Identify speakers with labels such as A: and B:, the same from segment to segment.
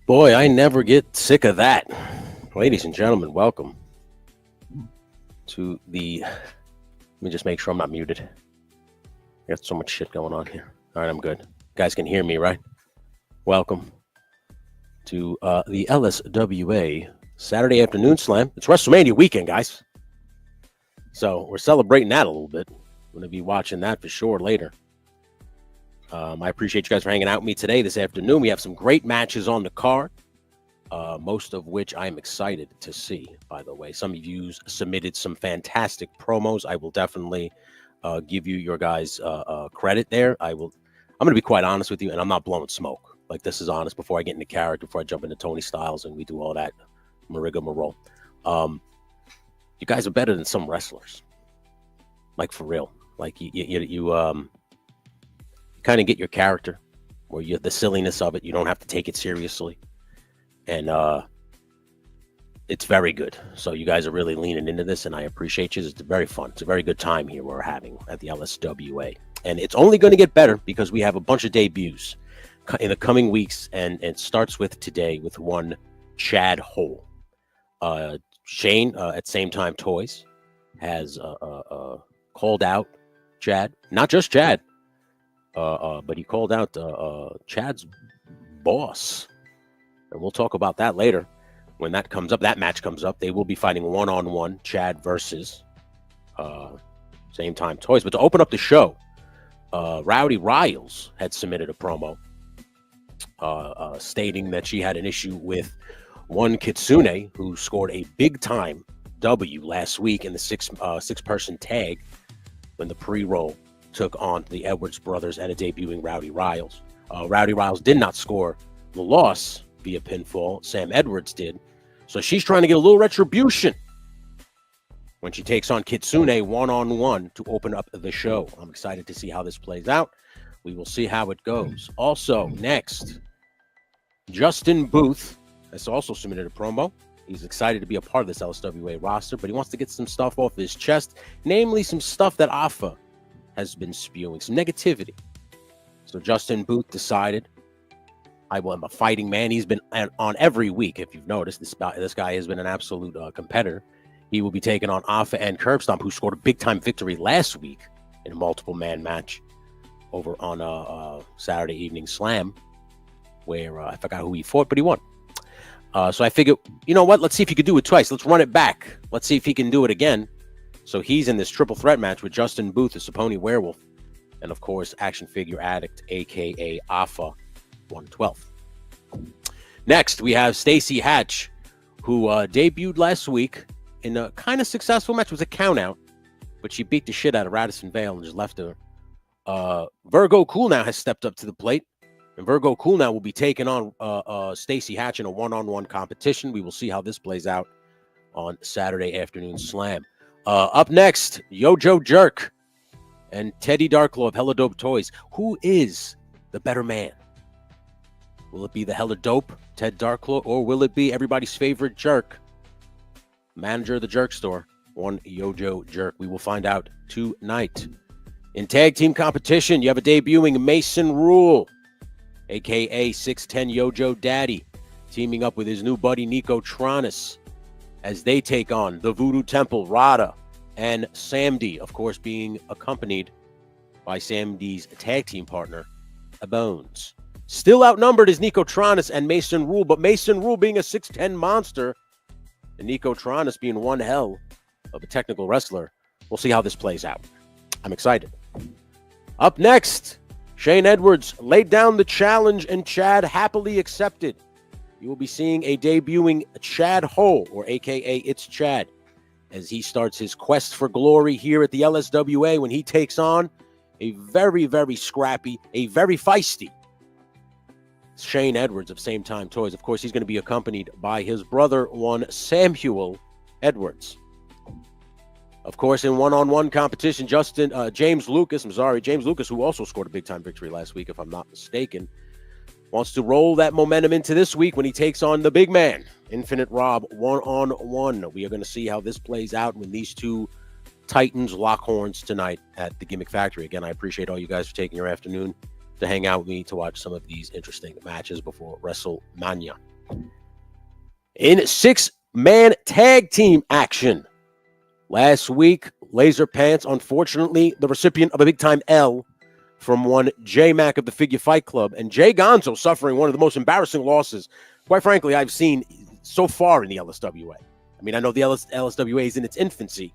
A: Boy, I never get sick of that. Ladies and gentlemen, welcome to the. Let me just make sure I'm not muted. I got so much shit going on here. All right, I'm good. You guys can hear me, right? Welcome to the LSWA Saturday Afternoon Slam. It's WrestleMania weekend, guys. So we're celebrating that a little bit. I'm going to be watching that for sure later. I appreciate you guys for hanging out with me today, this afternoon. We have some great matches on the card, most of which I'm excited to see, by the way. Some of you submitted some fantastic promos. I will definitely give you your guys' credit there. I'm going to be quite honest with you, and I'm not blowing smoke. Like, this is honest before I get into character, before I jump into Tony Styles and we do all that rigmarole. You guys are better than some wrestlers. Like, for real. Like, you kind of get your character, or the silliness of it. You don't have to take it seriously, and it's very good. So you guys are really leaning into this, and I appreciate you. It's very fun. It's a very good time here we're having at the LSWA, and it's only going to get better because we have a bunch of debuts in the coming weeks, and it starts with today with one Chad Hole. Shane at Same Time Toys has called out Chad, not just Chad. But he called out Chad's boss. And we'll talk about that later. When that comes up, that match comes up, they will be fighting one-on-one, Chad versus Same Time Toys. But to open up the show, Rowdy Riles had submitted a promo stating that she had an issue with one Kitsune, who scored a big-time W last week in the six-person tag when the pre-roll took on the Edwards brothers and a debuting Rowdy Riles. Rowdy Riles did not score the loss via pinfall. Sam Edwards did. So she's trying to get a little retribution when she takes on Kitsune one-on-one to open up the show. I'm excited to see how this plays out. We will see how it goes. Also, next, Justin Booth has also submitted a promo. He's excited to be a part of this LSWA roster, but he wants to get some stuff off his chest, namely some stuff that Alpha has been spewing, some negativity. So Justin Booth decided, I am a fighting man. He's been on every week. If you've noticed, this guy has been an absolute competitor. He will be taking on Alpha and Curbstomp, who scored a big-time victory last week in a multiple-man match over on Saturday Evening Slam, where I forgot who he fought, but he won. So I figured, you know what? Let's see if he could do it twice. Let's run it back. Let's see if he can do it again. So he's in this triple threat match with Justin Booth, the Saponi Werewolf, and of course, Action Figure Addict, aka Alpha 112. Next, we have Stacey Hatch, who debuted last week in a kind of successful match. It was a countout, but she beat the shit out of Radisson Vale and just left her. Virgo Cool Now has stepped up to the plate, and Virgo Cool Now will be taking on Stacey Hatch in a one-on-one competition. We will see how this plays out on Saturday Afternoon Slam. Up next, Yojo Jerk and Ted Darklaw of Hella Dope Toys. Who is the better man? Will it be the Hella Dope, Ted Darklaw, or will it be everybody's favorite jerk, manager of the jerk store, one Yojo Jerk? We will find out tonight. In tag team competition, you have a debuting Mason Rule, a.k.a. 6'10 Yojo Daddy, teaming up with his new buddy Nico Tranas, as they take on the Voodoo Temple, Rada and Sandy, of course, being accompanied by Sandy's tag team partner, Bones. Still outnumbered is Nico Tranas and Mason Rule, but Mason Rule being a 6'10 monster and Nico Tranas being one hell of a technical wrestler. We'll see how this plays out. I'm excited. Up next, Shane Edwards laid down the challenge and Chad happily accepted. You will be seeing a debuting Chad Hole, or a.k.a. It's Chad, as he starts his quest for glory here at the LSWA when he takes on a very, very scrappy, a very feisty Shane Edwards of Same Time Toys. Of course, he's going to be accompanied by his brother, one Samuel Edwards. Of course, in one-on-one competition, James Lucas, who also scored a big-time victory last week, if I'm not mistaken, wants to roll that momentum into this week when he takes on the big man, Infinite Rob, one-on-one. We are going to see how this plays out when these two Titans lock horns tonight at the Gimmick Factory. Again, I appreciate all you guys for taking your afternoon to hang out with me to watch some of these interesting matches before WrestleMania. In 6-man tag team action, last week, Laser Pants, unfortunately, the recipient of a big-time L from one J Mac of the Figure Fight Club, and Jay Gonzo suffering one of the most embarrassing losses, quite frankly, I've seen so far in the LSWA. I mean, I know the LSWA is in its infancy,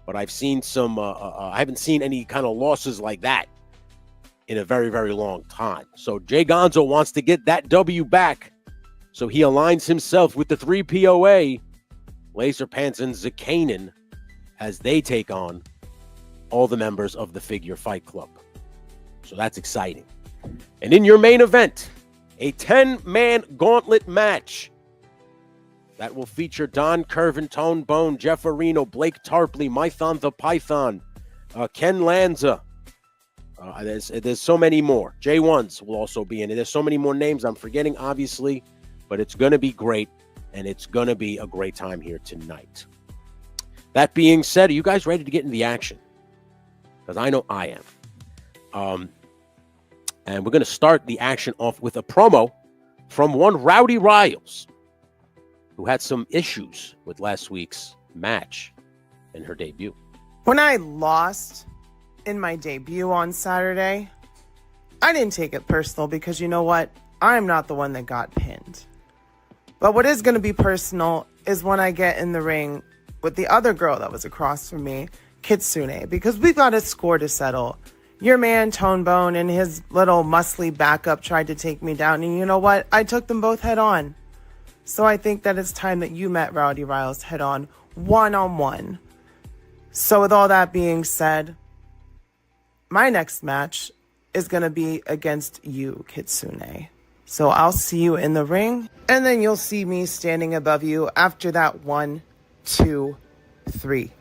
A: but I've seen some, I haven't seen any kind of losses like that in a very, very long time. So Jay Gonzo wants to get that W back, so he aligns himself with the 3 POA, Laser Pants and Zakanin, as they take on all the members of the Figure Fight Club. So that's exciting. And in your main event, a 10-man gauntlet match that will feature Don Curvin, Tone Bone, Jeff Areno, Blake Tarpley, Mython the Python, Ken Lanza. There's so many more. J1s will also be in it. There's so many more names I'm forgetting, obviously, but it's going to be great, and it's going to be a great time here tonight. That being said, are you guys ready to get into the action? Because I know I am. And we're going to start the action off with a promo from one Rowdy Riles, who had some issues with last week's match in her debut.
B: When I lost in my debut on Saturday, I didn't take it personal because you know what? I'm not the one that got pinned. But what is going to be personal is when I get in the ring with the other girl that was across from me, Kitsune, because we've got a score to settle. Your man, Tone Bone, and his little muscly backup tried to take me down, and you know what? I took them both head on. So I think that it's time that you met Rowdy Riles head on, one-on-one. So with all that being said, my next match is going to be against you, Kitsune. So I'll see you in the ring, and then you'll see me standing above you after that 1, 2, 3.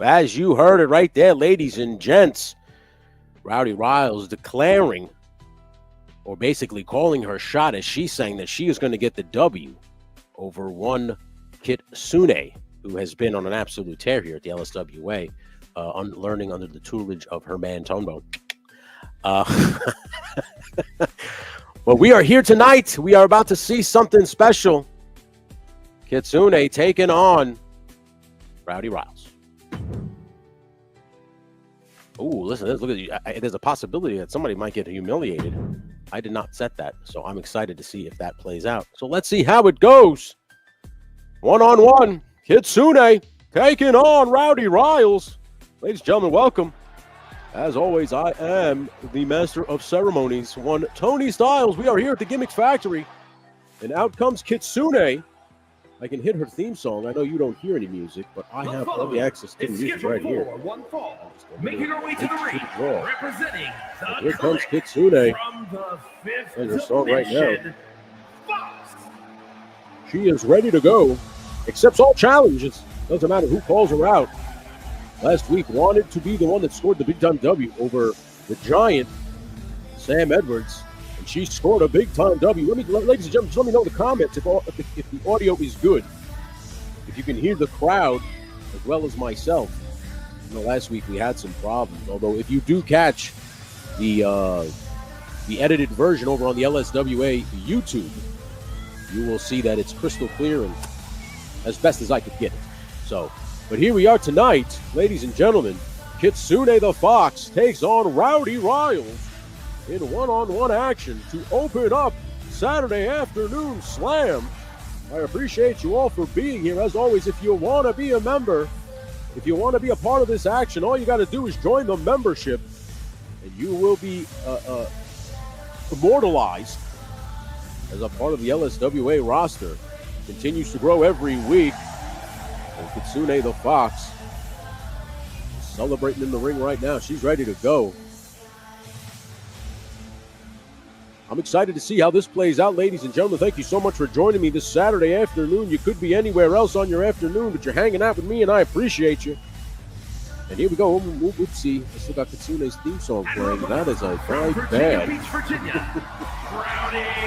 A: As you heard it right there, ladies and gents, Rowdy Riles declaring, or basically calling her shot as she's saying that she is going to get the W over one Kitsune, who has been on an absolute tear here at the LSWA, learning under the tutelage of her man, Tone Bone. But we are here tonight. We are about to see something special. Kitsune taking on Rowdy Riles. Oh, listen, look at you. There's a possibility that somebody might get humiliated. I did not set that, so I'm excited to see if that plays out. So let's see how it goes. One-on-one, Kitsune taking on Rowdy Riles. Ladies and gentlemen, welcome. As always, I am the master of ceremonies, one Tony Styles. We are here at the Gimmick Factory, and out comes Kitsune. I can hit her theme song. I know you don't hear any music, but I have all the access to the music right here.
C: One fall, making her way to the ring, representing the
A: here comes Kitsune
C: from the fifth
A: and her song right now.
C: Fox.
A: She is ready to go, accepts all challenges. Doesn't matter who calls her out. Last week wanted to be the one that scored the big time W over the giant Sam Edwards. And she scored a big-time W. Ladies and gentlemen, just let me know in the comments if the audio is good. If you can hear the crowd as well as myself. You know, last week we had some problems. Although if you do catch the edited version over on the LSWA YouTube, you will see that it's crystal clear and as best as I could get it. So, but here we are tonight, ladies and gentlemen. Kitsune the Fox takes on Rowdy Riles in one-on-one action to open up Saturday afternoon slam. I appreciate you all for being here. As always, if you want to be a member, if you want to be a part of this action, all you got to do is join the membership, and you will be immortalized as a part of the LSWA roster. Continues to grow every week. And Kitsune the Fox is celebrating in the ring right now. She's ready to go. I'm excited to see how this plays out, ladies and gentlemen. Thank you so much for joining me this Saturday afternoon. You could be anywhere else on your afternoon, but you're hanging out with me, and I appreciate you. And here we go. Let's see. I still got Kitsune's theme song playing. That is a very bad.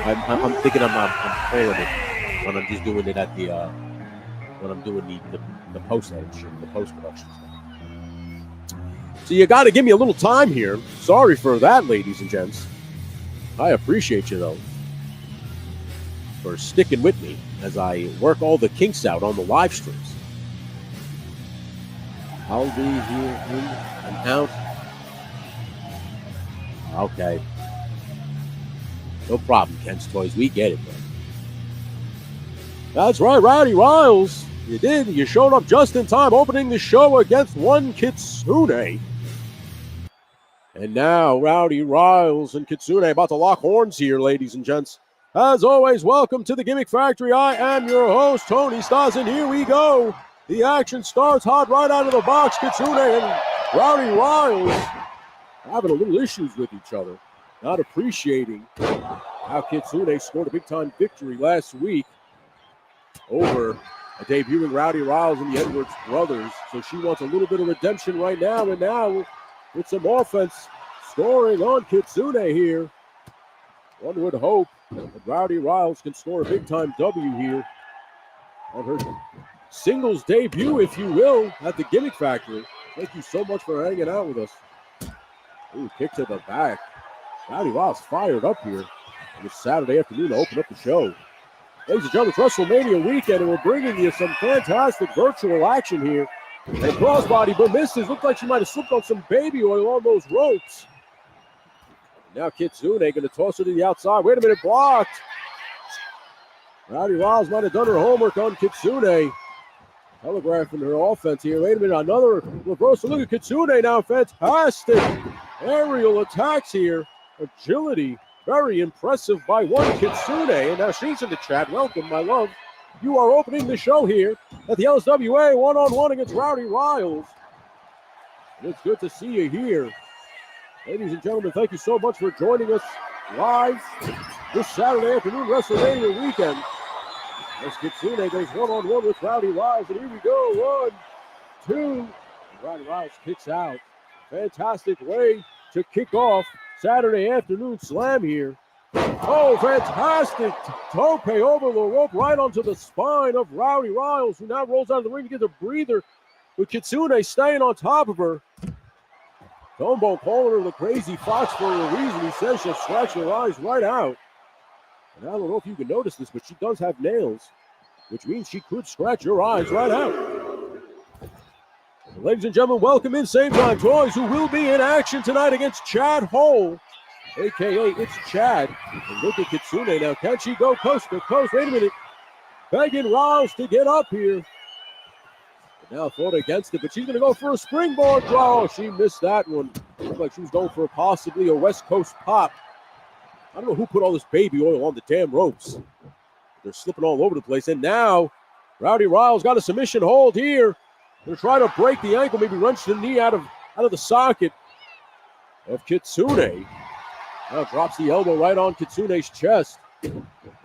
A: I'm thinking I'm playing it when I'm just doing it at the when I'm doing the post edition, the post production. So you got to give me a little time here. Sorry for that, ladies and gents. I appreciate you, though. for sticking with me as I work all the kinks out on the live streams. I'll be here in and out. Okay. No problem, Ken's Toys. We get it, man. That's right, Rowdy Riles. You did. You showed up just in time, opening the show against one Kitsune. And now, Rowdy Riles and Kitsune about to lock horns here, ladies and gents. As always, welcome to the Gimmick Factory. I am your host, Tony Stas, and here we go. The action starts hot right out of the box. Kitsune and Rowdy Riles having a little issues with each other. Not appreciating how Kitsune scored a big-time victory last week over a debuting Rowdy Riles and the Edwards brothers. So she wants a little bit of redemption right now, and now with some offense scoring on Kitsune here. One would hope that Rowdy Riles can score a big-time W here on her singles debut, if you will, at the Gimmick Factory. Thank you so much for hanging out with us. Ooh, kick to the back. Rowdy Riles fired up here on this Saturday afternoon to open up the show. Ladies and gentlemen, it's WrestleMania weekend, and we're bringing you some fantastic virtual action here. And crossbody, but misses. Looked like she might have slipped on some baby oil on those ropes. Now Kitsune going to toss her to the outside. Wait a minute, blocked. Rowdy Riles might have done her homework on Kitsune. Telegraphing her offense here. Wait a minute, another reversal. Look at Kitsune now. Fantastic aerial attacks here. Agility, very impressive by one Kitsune. And now she's in the chat. Welcome, my love. You are opening the show here at the LSWA one-on-one against Rowdy Riles. And it's good to see you here. Ladies and gentlemen, thank you so much for joining us live this Saturday afternoon WrestleMania weekend. As Kitsune goes one-on-one with Rowdy Riles. And here we go. 1, 2. And Rowdy Riles kicks out. Fantastic way to kick off Saturday afternoon slam here. Oh, fantastic tope over the rope right onto the spine of Rowdy Riles, who now rolls out of the ring to get a breather with Kitsune staying on top of her. Tombo calling her the crazy fox for a reason. He says she'll scratch her eyes right out. And I don't know if you can notice this, but she does have nails, which means she could scratch your eyes right out. Ladies and gentlemen, welcome in Same Time Toys, who will be in action tonight against Chad Hole, a.k.a. It's Chad. And look at Kitsune now. Can she go coast to coast? Wait a minute. Begging Riles to get up here. But now fought against it, but she's going to go for a springboard draw. She missed that one. Looked like she was going for possibly a West Coast pop. I don't know who put all this baby oil on the damn ropes. They're slipping all over the place. And now Rowdy Riles got a submission hold here. They're trying to break the ankle, maybe wrench the knee out of the socket of Kitsune. Now drops the elbow right on Kitsune's chest.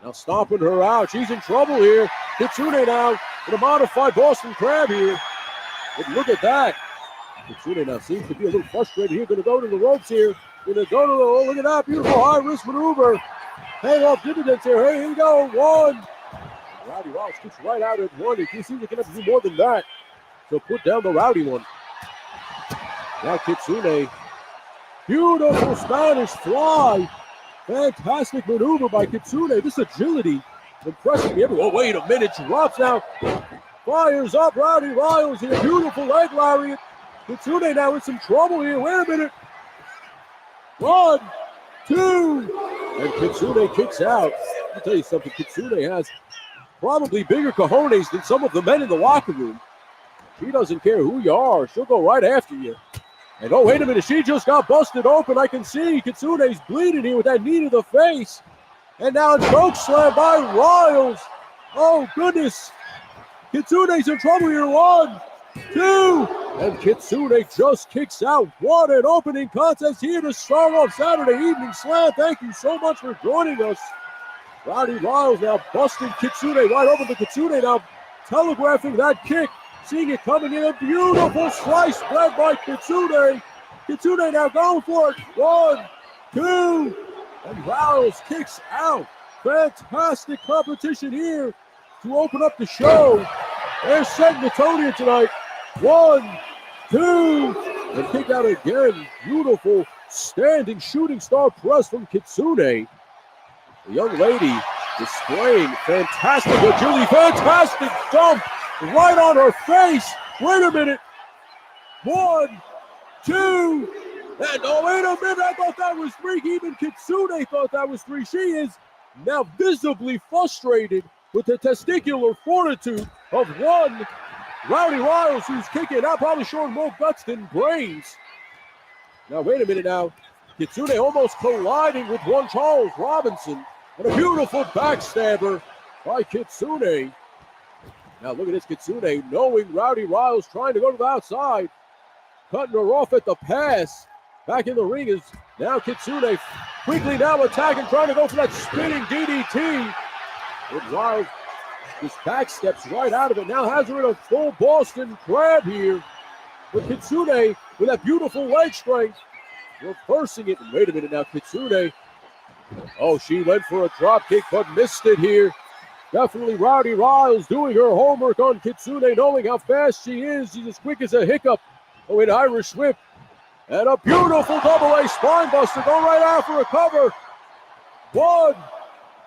A: Now stomping her out. She's in trouble here. Kitsune now in a modified Boston Crab here. But look at that. Kitsune now seems to be a little frustrated here. Going to go to the ropes here. Going to go to the, oh, look at that. Beautiful high-risk maneuver. Hang off dividends here. Hey, here we go. 1. Rowdy Riles kicks right out at 1. He seems like he can have to do more than that. So put down the Rowdy one. Now Kitsune. Beautiful Spanish fly. Fantastic maneuver by Kitsune. This agility impressing me. Oh, wait a minute. Drops now. Fires up Rowdy Riles here. Beautiful leg lariat. Kitsune now in some trouble here. Wait a minute. 1, 2. And Kitsune kicks out. I'll tell you something. Kitsune has probably bigger cojones than some of the men in the locker room. She doesn't care who you are. She'll go right after you. And oh, wait a minute. She just got busted open. I can see Kitsune's bleeding here with that knee to the face. And now a choke slam by Riles. Oh, goodness. Kitsune's in trouble here. 1, 2. And Kitsune just kicks out. What an opening contest here to start off Saturday evening slam. Thank you so much for joining us. Rowdy Riles now busting Kitsune right over the Kitsune now telegraphing that kick. Seeing it coming in, a beautiful slice spread by Kitsune. Kitsune now going for it. 1, 2, and Riles kicks out. Fantastic competition here to open up the show. They're setting the tone here tonight. 1, 2, and kick out again. Beautiful standing shooting star press from Kitsune. The young lady displaying fantastic agility, fantastic dump right on her face. Wait a minute. 1, 2, and oh, wait a minute. I thought that was 3. Even Kitsune thought that was 3. She is now visibly frustrated with the testicular fortitude of one Rowdy Riles, who's kicking out, probably showing more guts than brains. Now, wait a minute now. Kitsune almost colliding with one Charles Robinson. And a beautiful backstabber by Kitsune. Now look at this Kitsune, knowing Rowdy Riles trying to go to the outside. Cutting her off at the pass. Back in the ring is now Kitsune. Quickly now attacking, trying to go for that spinning DDT. But Riles just backsteps right out of it. Now has her in a full Boston Crab here. But Kitsune with that beautiful leg strength. Reversing it. And wait a minute now, Kitsune. Oh, she went for a drop kick, but missed it here. Definitely Rowdy Riles doing her homework on Kitsune, knowing how fast she is. She's as quick as a hiccup. Oh, an Irish whip. And a beautiful double-A spine buster. Go right after a cover. 1,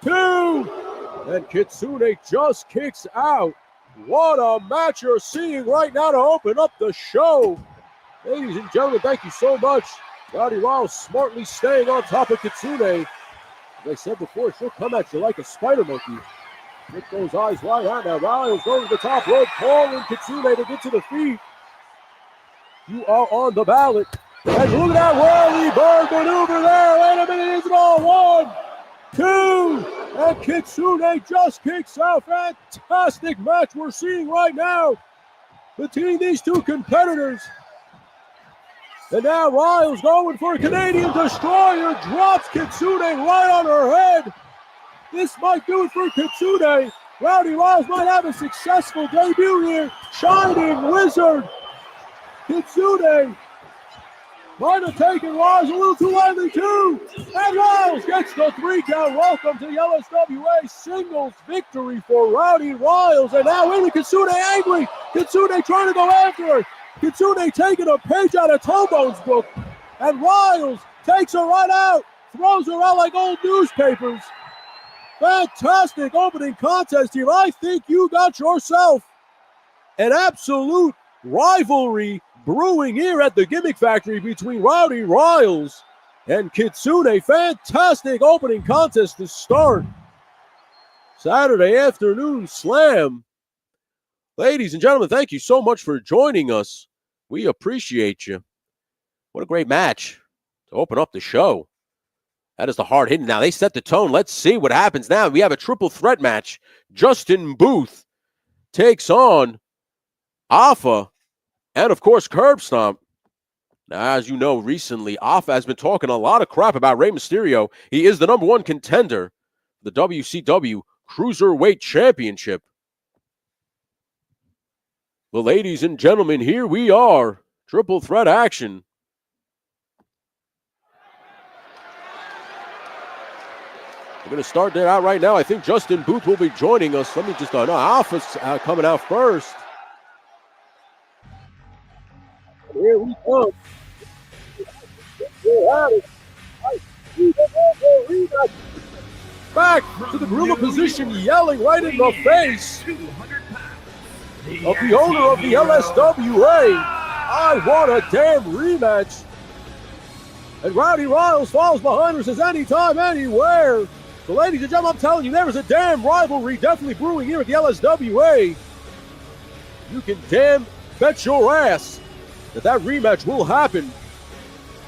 A: 2. And Kitsune just kicks out. What a match you're seeing right now to open up the show. Ladies and gentlemen, thank you so much. Rowdy Riles smartly staying on top of Kitsune. As I said before, she'll come at you like a spider monkey. With those eyes wide out now. Riles going to the top rope, calling Kitsune to get to the feet. You are on the ballot. And look at that whirly bird maneuver there. Wait a minute, is it all? 1, 2. And Kitsune just kicks out. Fantastic match we're seeing right now between these two competitors. And now Riles going for a Canadian Destroyer, drops Kitsune right on her head. This might do it for Kitsune. Rowdy Riles might have a successful debut here. Shining Wizard. Kitsune might have taken Riles a little too lightly too. And Riles gets the 3 count. Welcome to the LSWA singles victory for Rowdy Riles. And now wait, Kitsune angry. Kitsune trying to go after her. Kitsune taking a page out of Tobone's book, and Riles takes her right out, throws her out like old newspapers. Fantastic opening contest here. I think you got yourself an absolute rivalry brewing here at the Gimmick Factory between Rowdy Riles and Kitsune. Fantastic opening contest to start Saturday afternoon slam. Ladies and gentlemen, thank you so much for joining us. We appreciate you. What a great match to open up the show. That is the hard hitting. Now they set the tone. Let's see what happens now. We have a triple threat match. Justin Booth takes on Alpha and, of course, Curbstomp. Now, as you know, recently, Alpha has been talking a lot of crap about Rey Mysterio. He is the #1 contender for the WCW Cruiserweight Championship. Well, ladies and gentlemen, here we are. Triple threat action. We're going to start that out right now. I think Justin Booth will be joining us. Let me just, no, Alpha's coming out first. Here we go. Back to the gorilla position, yelling right in the face of the owner of the LSWA. I want a damn rematch. And Rowdy Riles falls behind her and says, anytime, anywhere. So, ladies and gentlemen, I'm telling you, there is a damn rivalry definitely brewing here at the LSWA. You can damn bet your ass that rematch will happen.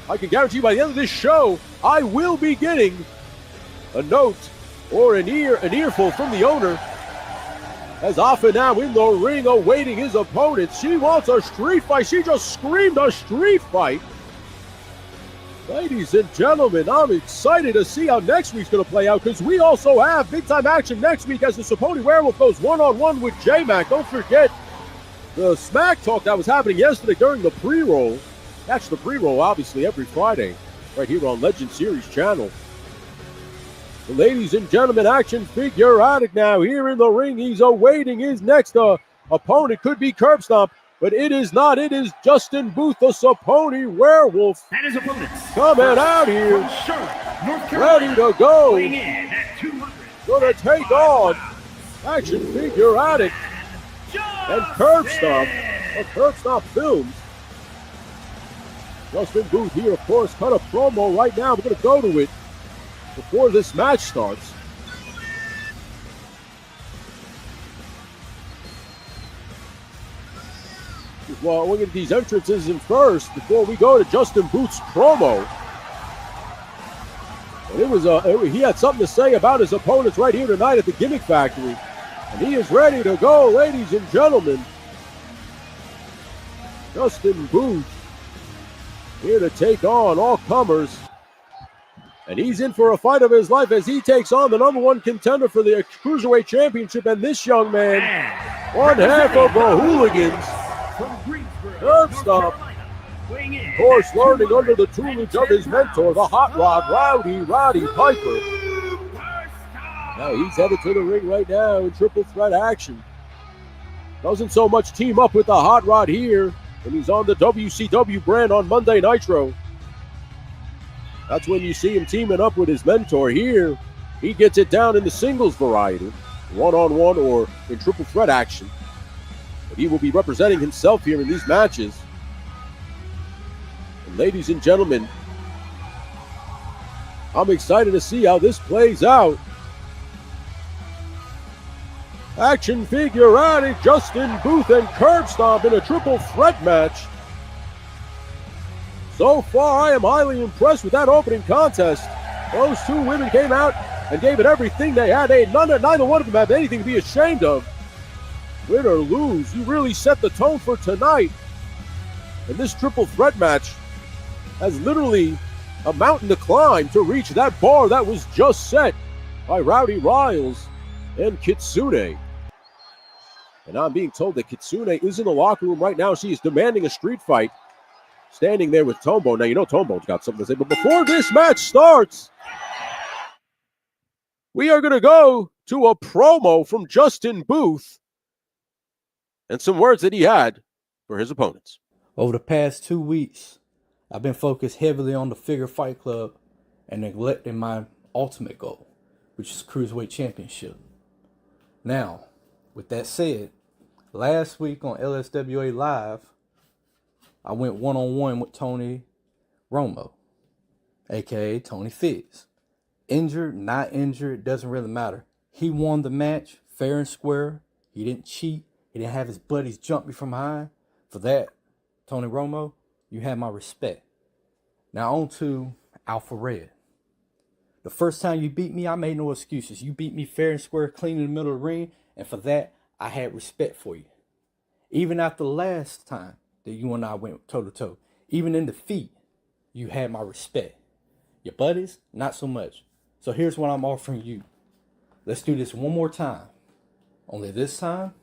A: I can guarantee you by the end of this show, I will be getting a note or an earful from the owner. As Alpha now in the ring awaiting his opponent. She wants a street fight. She just screamed a street fight. Ladies and gentlemen, I'm excited to see how next week's going to play out because we also have big-time action next week as the Saponi Werewolf goes one-on-one with J-Mac. Don't forget the smack talk that was happening yesterday during the pre-roll. Catch the pre-roll, obviously, every Friday right here on Legend Series channel. Well, ladies and gentlemen, action figure addict now here in the ring. He's awaiting his next opponent. Could be Curbstomp, but it is not. It is Justin Booth, the Saponi Werewolf.
C: And his opponents
A: coming out here,
C: from Charlotte, North Carolina,
A: ready to go.
C: weighing in at 205
D: gonna take on Action Figure Addict and Curbstomp of Curbstomp Films. Justin Booth here, of course, cut a promo right now. We're gonna go to it before this match starts. Well, look at these entrances in first before we go to Justin Booth's promo. And he had something to say about his opponents right here tonight at the Gimmick Factory. And he is ready to go, ladies and gentlemen. Justin Booth here to take on all comers. And he's in for a fight of his life as he takes on the #1 contender for the Cruiserweight Championship. And this young man, one half of the Hooligans, Curbstomp, of course, learning under the tutelage of his mentor, the Hot Rod, Roddy Piper. Now he's headed to the ring right now in triple threat action. Doesn't so much team up with the Hot Rod here, and he's on the WCW brand on Monday Nitro. That's when you see him teaming up with his mentor here. He gets it down in the singles variety, one-on-one or in triple threat action. But he will be representing himself here in these matches. And ladies and gentlemen, I'm excited to see how this plays out. Action Figure Addict, Justin Booth, and Curbstomp in a triple threat match. So far, I am highly impressed with that opening contest. Those two women came out and gave it everything they had. Neither one of them have anything to be ashamed of. Win or lose, you really set the tone for tonight. And this triple threat match has literally a mountain to climb to reach that bar that was just set by Rowdy Riles and Kitsune. And I'm being told that Kitsune is in the locker room right now. She is demanding a street fight, standing there with Tombo. Now, you know Tombo's got something to say, but before this match starts, we are going to go to a promo from Justin Booth and some words that he had for his opponents.
E: Over the past 2 weeks, I've been focused heavily on the Figure Fight Club and neglecting my ultimate goal, which is Cruiserweight Championship. Now, with that said, last week on LSWA Live, I went one-on-one with Tony Romo, aka Tony Fizz. Injured, not injured, doesn't really matter. He won the match fair and square. He didn't cheat. He didn't have his buddies jump me from behind. For that, Tony Romo, you have my respect. Now on to Alpha Red. The first time you beat me, I made no excuses. You beat me fair and square, clean in the middle of the ring, and for that, I had respect for you. Even after the last time that you and I went toe-to-toe, even in defeat, you had my respect. Your buddies, not so much. So here's what I'm offering you. Let's do this one more time. Only this time,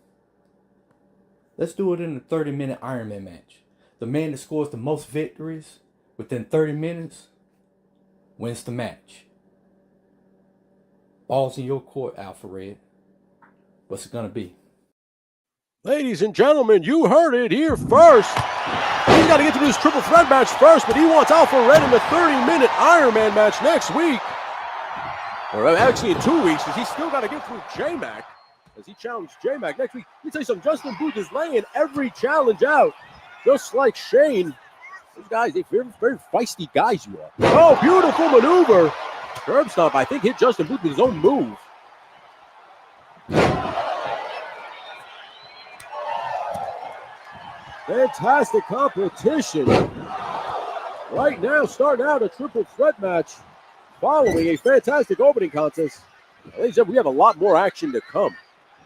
E: let's do it in a 30-minute Iron Man match. The man that scores the most victories within 30 minutes wins the match. Ball's in your court, Alpha Red. What's it gonna be?
D: Ladies and gentlemen, you heard it here first. He's got to get to this triple threat match first, but he wants Alpha Red in the 30-minute Iron Man match next week. Or actually in 2 weeks, because he's still got to get through J-Mac as he challenged J-Mac next week. Let me tell you something, Justin Booth is laying every challenge out, just like Shane. Those guys, they're very, very feisty guys you are. Oh, beautiful maneuver. Curbstomp, I think, hit Justin Booth with his own move. Fantastic competition. Right now, starting out a triple threat match following a fantastic opening contest. Ladies and gentlemen, we have a lot more action to come.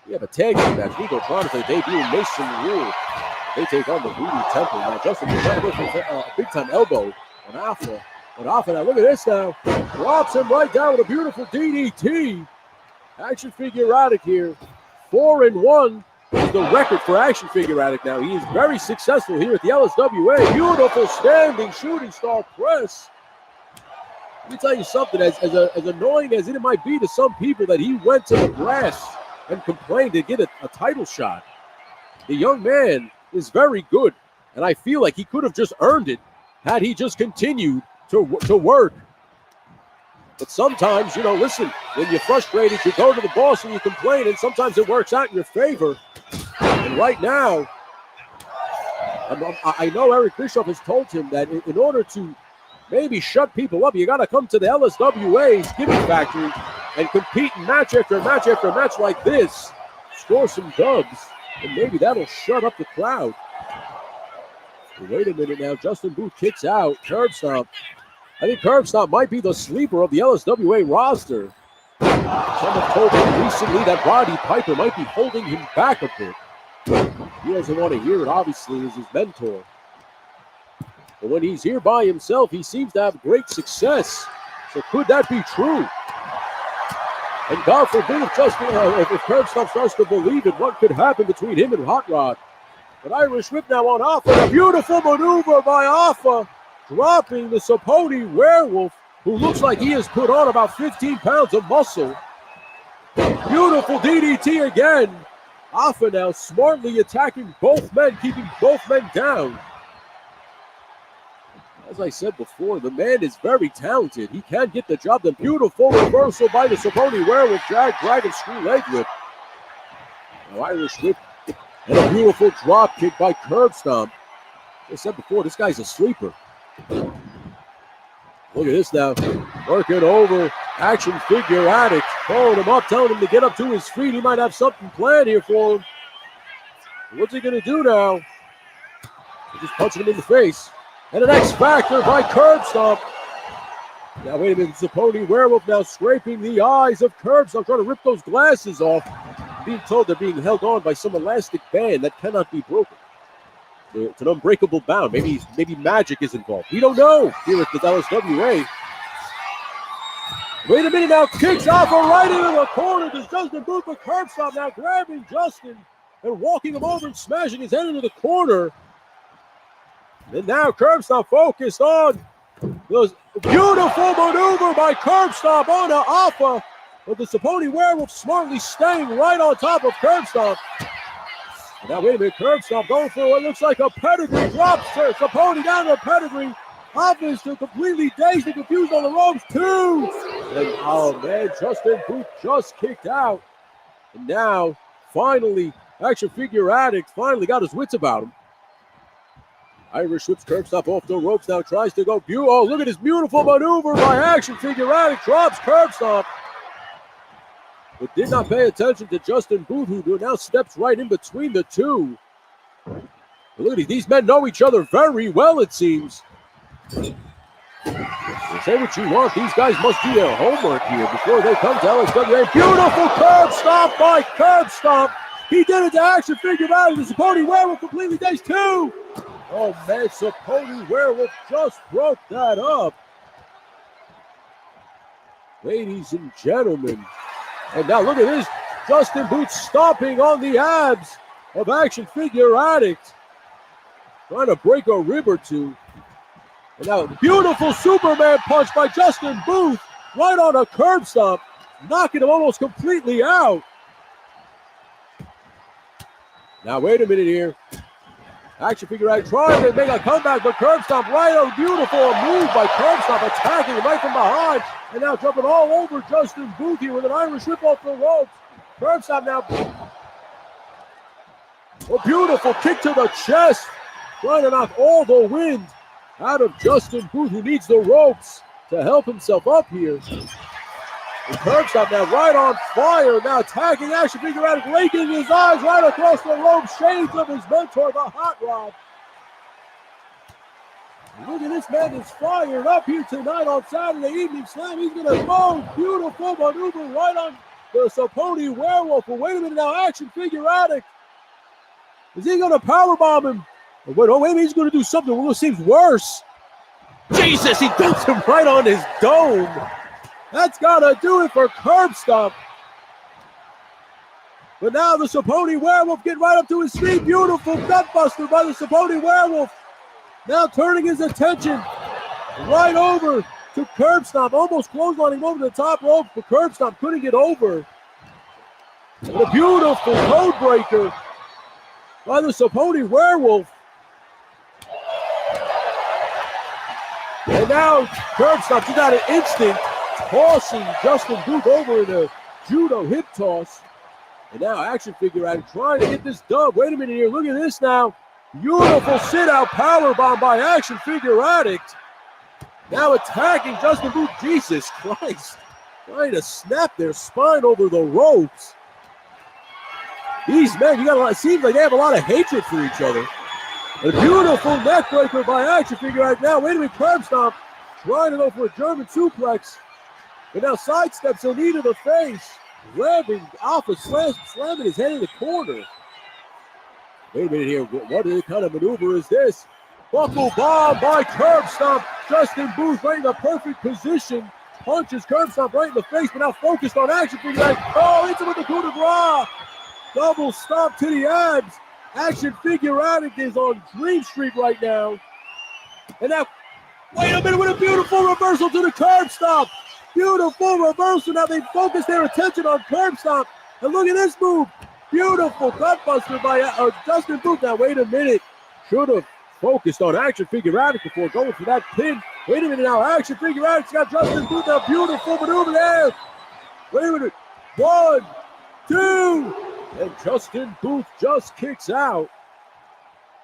D: We have a tag team match. Nico Tranas, they debut Mason Rule. They take on the Voodoo Temple. Now, Justin Booth with a big-time elbow on Alpha. But Alpha, now look at this now. Drops him right down with a beautiful DDT. Action Figure Addict here. 4-1. Is the record for Action Figure Addict now. He is very successful here at the LSWA. Beautiful standing shooting star press. Let me tell you something, as annoying as it might be to some people that he went to the brass and complained to get a title shot. The young man is very good, and I feel like he could have just earned it had he just continued to work. But sometimes, listen, when you're frustrated, you go to the boss and you complain, and sometimes it works out in your favor. And right now, I know Eric Bischoff has told him that in order to maybe shut people up, you got to come to the LSWA's Gimmick Factory and compete in match after match after match like this, score some dubs, and maybe that'll shut up the crowd. But wait a minute now, Justin Booth kicks out Curbstomp. I think Curbstomp might be the sleeper of the LSWA roster. Someone told me recently that Roddy Piper might be holding him back a bit. He doesn't want to hear it, obviously, as his mentor. But when he's here by himself, he seems to have great success. So could that be true? And God forbid if Curbstomp starts to believe in what could happen between him and Hot Rod. But Irish Whip now on Alpha. A beautiful maneuver by Alpha, dropping the Saponi Werewolf, who looks like he has put on about 15 pounds of muscle. Beautiful DDT again. Alpha now smartly attacking both men, keeping both men down. As I said before, the man is very talented. He can get the job done. Beautiful reversal by the Saponi Werewolf, Dragon Screw Leg Whip. Now Irish Whip and a beautiful drop kick by Curbstomp. As I said before, this guy's a sleeper. Look at this now. Working over Action Figure Addict. Calling him up, telling him to get up to his feet. He might have something planned here for him. What's he going to do now? He's just punching him in the face. And an X Factor by Curbstomp. Now, wait a minute. Saponi Werewolf now scraping the eyes of Curbstomp, trying to rip those glasses off. Being told they're being held on by some elastic band that cannot be broken. It's an unbreakable bound. Maybe magic is involved. We don't know here at the LSWA. Wait a minute now. Kicks off right into the corner. Does Justin Booth with Curbstomp now grabbing Justin and walking him over and smashing his head into the corner. And now Curbstomp focused on those beautiful maneuver by Curbstomp on to Alpha. But the Saponi Werewolf smartly staying right on top of Curbstomp. Now, wait a minute, Curbstomp going for what looks like a pedigree. Drops Saponi down to a pedigree. Alpha is still completely dazed and confused on the ropes, too. And, oh, man, Justin Booth just kicked out. And now, finally, Action Figure Addict finally got his wits about him. Irish whips Curbstomp off the ropes now, tries to go. Oh, look at this beautiful maneuver by Action Figure Addict. Drops Curbstomp. But did not pay attention to Justin Booth, who now steps right in between the two. But look at these men know each other very well, it seems. Say what you want, these guys must do their homework here before they come to LSWA. Beautiful Curbstomp by Curbstomp. He did it to Action Figure Addict. The Saponi Werewolf completely dazed too. Oh man, Saponi Werewolf just broke that up. Ladies and gentlemen. And now look at this. Justin Booth stomping on the abs of Action Figure Addict. Trying to break a rib or two. And now beautiful Superman punch by Justin Booth. Right on a Curbstomp. Knocking him almost completely out. Now wait a minute here. Action Figure Addict trying to make a comeback, but Curbstomp right on. Beautiful move by Curbstomp, attacking him right from behind. And now jumping all over Justin Booth here with an Irish whip off the ropes. Curbstomp now. A beautiful kick to the chest. Trying to knock all the wind out of Justin Booth, who needs the ropes to help himself up here. And Curbstomp now right on fire. Now attacking Action Figure Addict, raking his eyes right across the ropes. Shades of his mentor, the Hot Rod. Look at this man is fired up here tonight on Saturday Evening Slam. He's going to go. Beautiful maneuver right on the Saponi Werewolf. But wait a minute now, Action Figure Addict. Is he going to powerbomb him? Wait a minute, he's going to do something that seems worse. Jesus, he dumps him right on his dome. That's got to do it for Curbstomp. But now the Saponi Werewolf getting right up to his feet. Beautiful gutbuster by the Saponi Werewolf. Now turning his attention right over to Curbstomp. Almost clotheslining over the top rope, but Curbstomp couldn't get over. And a beautiful code breaker by the Saponi Werewolf. And now Curbstomp just got an instinct tossing Justin Booth over in a judo hip toss. And now Action Figure Addict trying to get this dub. Wait a minute here. Look at this now. Beautiful sit-out powerbomb by Action Figure Addict. Now attacking Justin Booth. Jesus Christ. Trying to snap their spine over the ropes. These men, it seems like they have a lot of hatred for each other. A beautiful neck breaker by Action Figure Addict. Now, wait a minute, Curbstomp trying to go for a German suplex. But now sidesteps a knee to the face. Grabbing Alpha slamming his head in the corner. Wait a minute here. What kind of maneuver is this? Buckle bomb by Curbstomp. Justin Booth right in the perfect position. Punches Curbstomp right in the face, but now focused on Action Figure Addict. Oh, into with the coup de grace. Double stomp to the abs. Action Figure Addict is on Dream Street right now. And now, wait a minute, with a beautiful reversal to the Curbstomp. Beautiful reversal. Now they focus their attention on Curbstomp. And look at this move. Beautiful gutbuster by Justin Booth. Now, wait a minute. Should have focused on Action Figure Addict before going for that pin. Wait a minute now. Action Figure Addict's got Justin Booth. Now, beautiful maneuver there. Wait a minute. 1, 2. And Justin Booth just kicks out.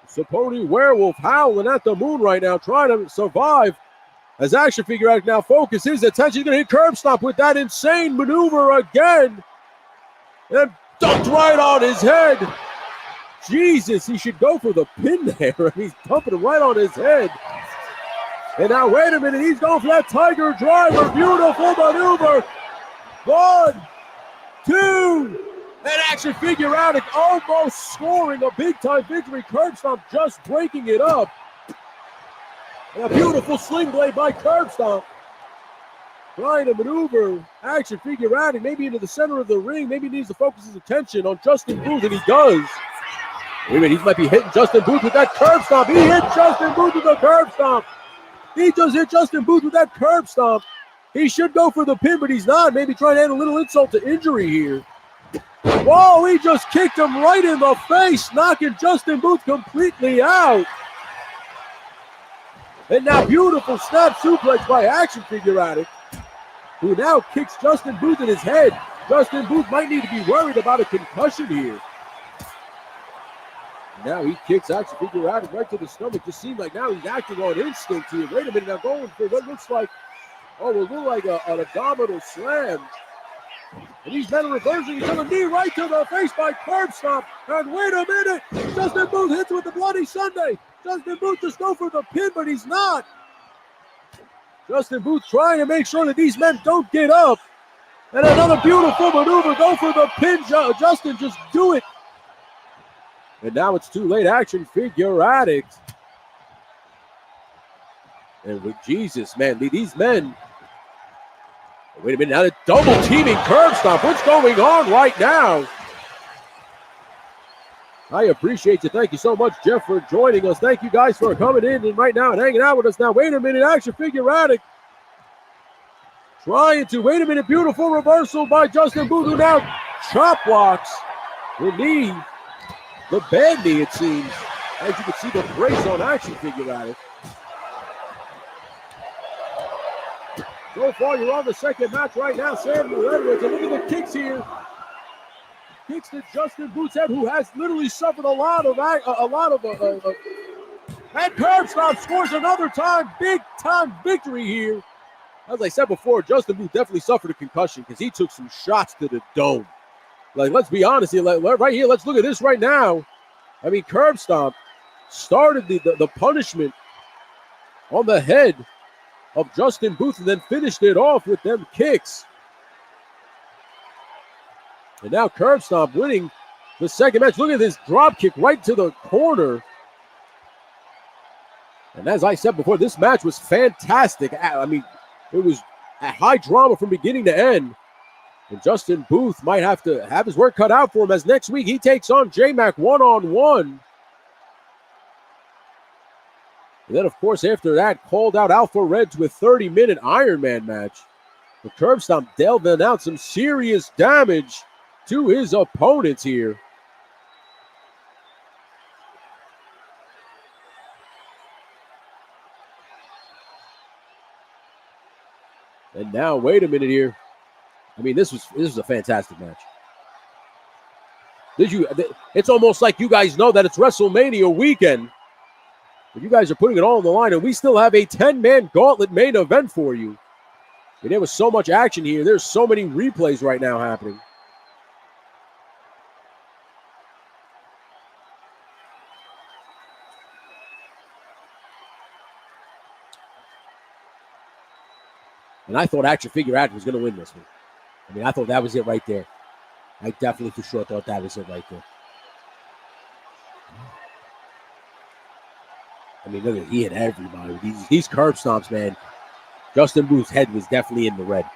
D: Saponi Werewolf howling at the moon right now, trying to survive. As Action Figure Addict now focuses his attention. He's going to hit Curbstomp with that insane maneuver again. And dumped right on his head. Jesus, he should go for the pin there. He's dumping him right on his head. And now, wait a minute. He's going for that Tiger Driver. Beautiful maneuver. 1, 2. And Action Figure Addict almost scoring a big-time victory. Curbstomp just breaking it up. And a beautiful sling blade by Curbstomp. Trying to maneuver Action Figure Addict maybe into the center of the ring. Maybe he needs to focus his attention on Justin Booth, and he does. Wait a minute, he might be hitting Justin Booth with that Curbstomp. He hit Justin Booth with the Curbstomp. He just hit Justin Booth with that Curbstomp. He should go for the pin, but he's not. Maybe trying to add a little insult to injury here. Whoa, he just kicked him right in the face, knocking Justin Booth completely out. And now beautiful snap suplex by Action Figure Addict, who now kicks Justin Booth in his head. Justin Booth might need to be worried about a concussion here. Now he kicks Action Figure Addict right to the stomach. Just seems like now he's acting on instinct here. Wait a minute, now going for what looks like, it will look like an abdominal slam. And these men are reversing each other. Knee right to the face by Curbstomp. And wait a minute. Justin Booth hits with the Bloody Sunday. Justin Booth just go for the pin, but he's not. Justin Booth trying to make sure that these men don't get up. And another beautiful maneuver. Go for the pin. Justin, just do it. And now it's too late. Action Figure Addict. And with Jesus, man, these men. Wait a minute, now they're double teaming Curbstomp. What's going on right now? I appreciate you. Thank you so much, Jeff, for joining us. Thank you guys for coming in and right now and hanging out with us. Now, wait a minute, Action Figure Addict. Trying to, wait a minute, beautiful reversal by Justin Booth, who now chop blocks the knee, the bad knee, it seems. As you can see, the brace on Action Figure Addict. So far, you're on the second match right now, Samuel Edwards. And look at the kicks here. Kicks to Justin Booth's head, who has literally suffered a lot of. And Curbstomp scores another big-time victory here. As I said before, Justin Booth definitely suffered a concussion because he took some shots to the dome. Like, let's be honest here. Right here, let's look at this right now. I mean, Curbstomp started the punishment on the head of Justin Booth and then finished it off with them kicks. And now Curbstomp winning the second match. Look at this drop kick right to the corner. And as I said before, this match was fantastic. I mean, it was a high drama from beginning to end. And Justin Booth might have to have his work cut out for him as next week he takes on J-Mac one-on-one. And then, of course, after that, called out Alpha Red to a 30-minute Iron Man match. The Curbstomp delving out some serious damage to his opponents here. And now, wait a minute here. I mean, this was a fantastic match. It's almost like you guys know that it's WrestleMania weekend. But you guys are putting it all on the line, and we still have a 10-man gauntlet main event for you. I mean, there was so much action here. There's so many replays right now happening. And I thought Action Figure Action was going to win this one. I mean, I thought that was it right there. I definitely for sure thought that was it right there. I mean, look at he hit everybody. These curb stomps, man. Justin Booth's head was definitely in the red.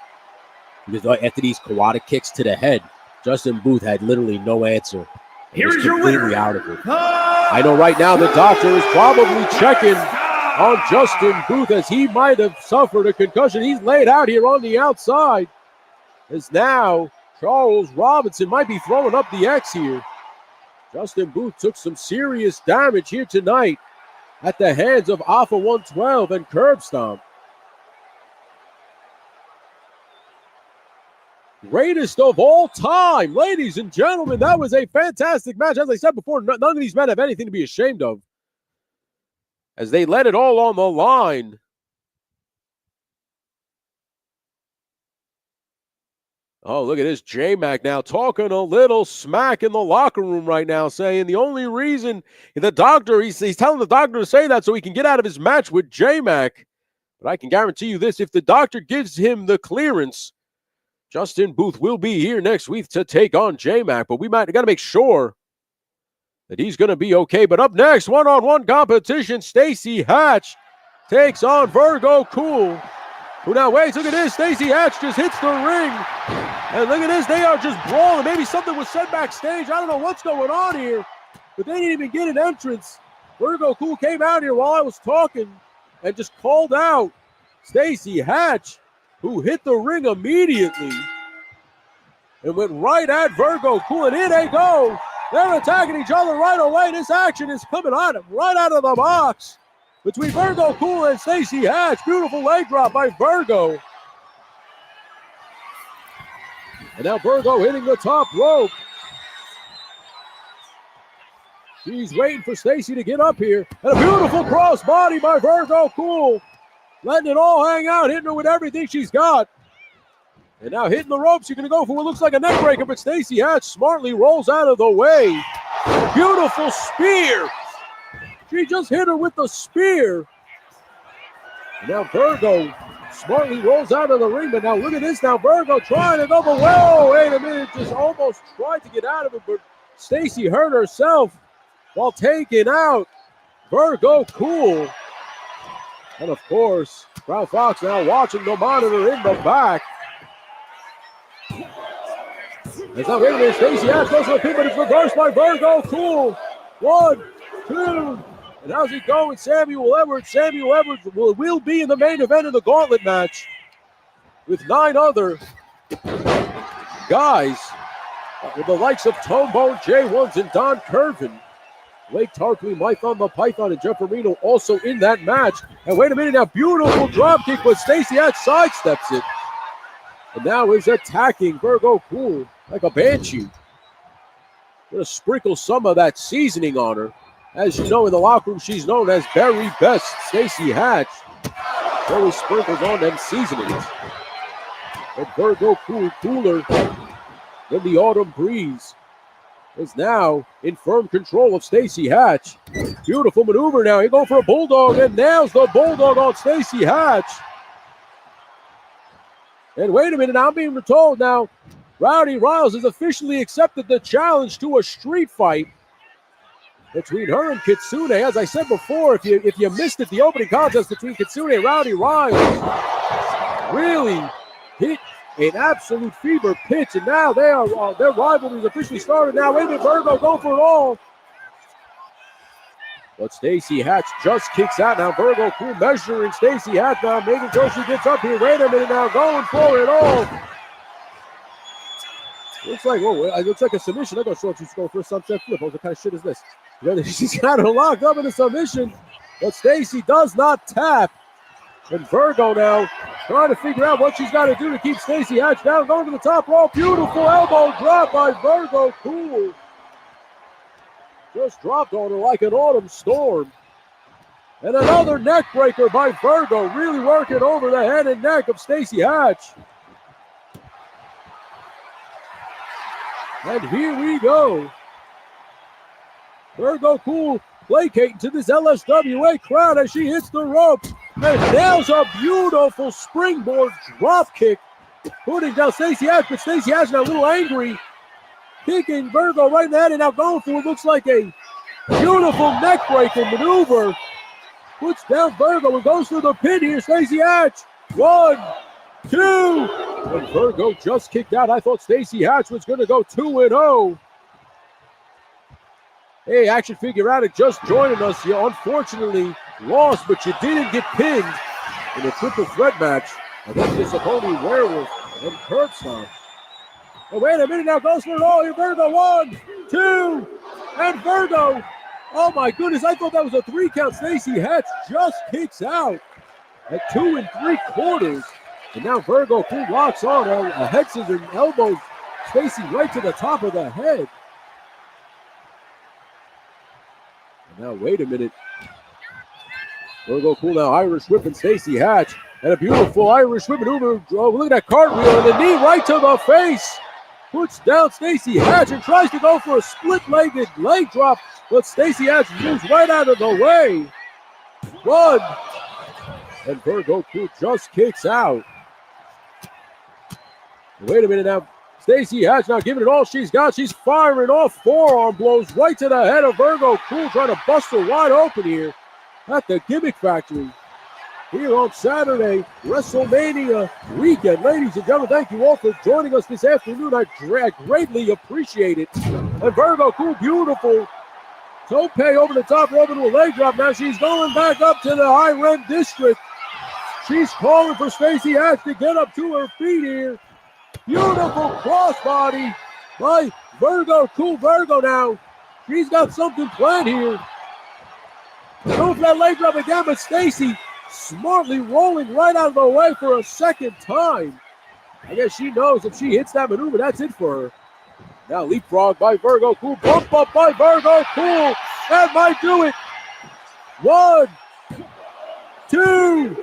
D: Because after these Kawada kicks to the head, Justin Booth had literally no answer. He was completely out of it. I know right now the doctor is probably checking on Justin Booth as he might have suffered a concussion. He's laid out here on the outside. As now Charles Robinson might be throwing up the X here. Justin Booth took some serious damage here tonight at the hands of Alpha 112 and Curbstomp. Greatest of all time. Ladies and gentlemen, that was a fantastic match. As I said before, none of these men have anything to be ashamed of, as they let it all on the line. Oh, look at this. J-Mac now talking a little smack in the locker room right now, saying the only reason the doctor, he's telling the doctor to say that so he can get out of his match with J-Mac. But I can guarantee you this, if the doctor gives him the clearance, Justin Booth will be here next week to take on J-Mac. But we got to make sure that he's going to be okay. But up next, one-on-one competition, Stacey Hatch takes on Virgo Cool. Who now waits? Look at this. Stacey Hatch just hits the ring. And look at this. They are just brawling. Maybe something was said backstage. I don't know what's going on here. But they didn't even get an entrance. Virgo Cool came out here while I was talking and just called out Stacey Hatch, who hit the ring immediately and went right at Virgo Cool. And here they go. They're attacking each other right away. This action is coming right out of the box between Virgo Cool and Stacey Hatch. Beautiful leg drop by Virgo. And now Virgo hitting the top rope. She's waiting for Stacey to get up here. And a beautiful cross body by Virgo Cool. Letting it all hang out, hitting her with everything she's got. And now hitting the ropes. You're going to go for what looks like a neck breaker, but Stacey Hatch smartly rolls out of the way. Beautiful spear. She just hit her with the spear. And now Virgo smartly rolls out of the ring, but now look at this now. Virgo trying to go, but whoa, wait a minute. Just almost tried to get out of it, but Stacey hurt herself while taking out Virgo Cool. And of course, Brown Fox now watching the monitor in the back. It's not waiting. Stacey Hatch goes for the pin, but it's reversed by Virgo Cool. 1, 2. And how's it going? Samuel Edwards. Samuel Edwards will be in the main event of the gauntlet match with 9 other guys with the likes of Tone Bone, Jay Woods, and Don Curvin. Blake Tarpley, Mython the Python, and Jeff Areno also in that match. And wait a minute now, beautiful drop kick, but Stacey Hatch sidesteps it. And now is attacking Virgo Cool like a banshee. Gonna sprinkle some of that seasoning on her. As you know, in the locker room, she's known as Berry Best. Stacey Hatch always sprinkles on them seasonings. And Virgo Cool, cooler than the autumn breeze, is now in firm control of Stacey Hatch. Beautiful maneuver now. He going for a bulldog and nails the bulldog on Stacey Hatch. And wait a minute, I'm being told now, Rowdy Riles has officially accepted the challenge to a street fight between her and Kitsune. As I said before, if you missed it, the opening contest between Kitsune and Rowdy Riles really hit an absolute fever pitch, and now their rivalry is officially started. Now, wait a minute, Virgo go for it all. But Stacey Hatch just kicks out. Now Virgo Cool measuring Stacey Hatch now, making sure she gets up here. Wait a minute now, going for it all. Looks like a submission. I'm going to show you go for a sunset flip. What kind of shit is this? She's got her locked up in a submission, but Stacey does not tap. And Virgo now trying to figure out what she's got to do to keep Stacey Hatch down. Going to the top rope. Beautiful elbow drop by Virgo Cool. Just dropped on her like an autumn storm. And another neck breaker by Virgo, really working over the head and neck of Stacey Hatch. And here we go. Virgo Cool placating to this LSWA crowd as she hits the ropes and nails a beautiful springboard drop kick, putting down Stacey Hatch, but Stacey Hatch now a little angry, kicking Virgo right in the head and now going for what looks like a beautiful neck breaker maneuver. Puts down Virgo and goes through the pin here. Stacey Hatch, 1, 2, and Virgo just kicked out. I thought Stacey Hatch was going to go 2-0. Hey, Action Figure Addict just joining us. You unfortunately lost, but you didn't get pinned in a triple threat match against this opponent, Werewolf and Curbstomp. Oh, wait a minute now, goes for it all here. Virgo, 1, 2, and Virgo. Oh my goodness, I thought that was a 3 count. Stacey Hatch just kicks out at 2 3/4. And now Virgo Cool locks on a head scissor and elbows Stacey right to the top of the head. Now, wait a minute. Virgo Cool now Irish whipping Stacey Hatch. And a beautiful Irish whip maneuver. Oh, look at that cartwheel and the knee right to the face. Puts down Stacey Hatch and tries to go for a split-legged leg drop. But Stacey Hatch moves right out of the way. 1. And Virgo Cool just kicks out. Wait a minute now. Stacey Hatch now giving it all she's got. She's firing off forearm blows right to the head of Virgo Cool, trying to bust her wide open here at the Gimmick Factory. Here on Saturday, WrestleMania weekend. Ladies and gentlemen, thank you all for joining us this afternoon. I greatly appreciate it. And Virgo Cool, beautiful tope over the top rope into a leg drop. Now she's going back up to the high rim district. She's calling for Stacey Hatch to get up to her feet here. Beautiful crossbody by Virgo Cool. Virgo now, she's got something planned here. Going for that leg drop again, but Stacey smartly rolling right out of the way for a second time. I guess she knows if she hits that maneuver, that's it for her. Now leapfrog by Virgo Cool. Bump up by Virgo Cool. That might do it. 1, 2,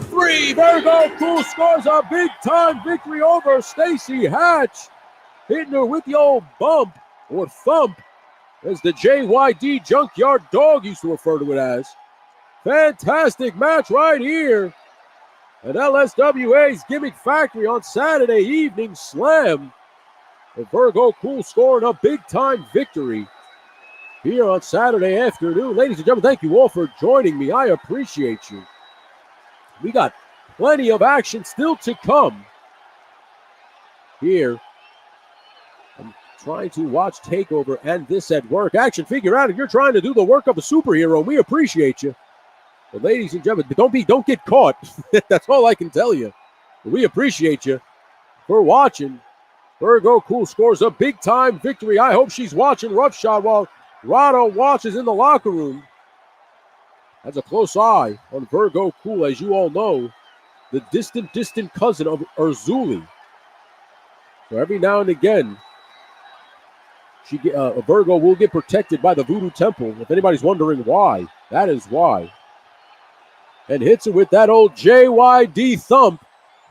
D: 3. Virgo Cool scores a big-time victory over Stacey Hatch. Hitting her with the old bump or thump, as the JYD Junkyard Dog used to refer to it as. Fantastic match right here at LSWA's Gimmick Factory on Saturday Evening Slam. And Virgo Cool scoring a big-time victory here on Saturday afternoon. Ladies and gentlemen, thank you all for joining me. I appreciate you. We got plenty of action still to come here. I'm trying to watch TakeOver and this at work. Action Figure Out, if you're trying to do the work of a superhero, we appreciate you. But ladies and gentlemen, don't get caught. That's all I can tell you. But we appreciate you for watching. Virgo Cool scores a big-time victory. I hope she's watching Roughshod while Rada watches in the locker room. Has a close eye on Virgo Cool, as you all know, the distant cousin of Urzuli. So every now and again, Virgo will get protected by the Voodoo Temple. If anybody's wondering why, that is why. And hits it with that old JYD thump,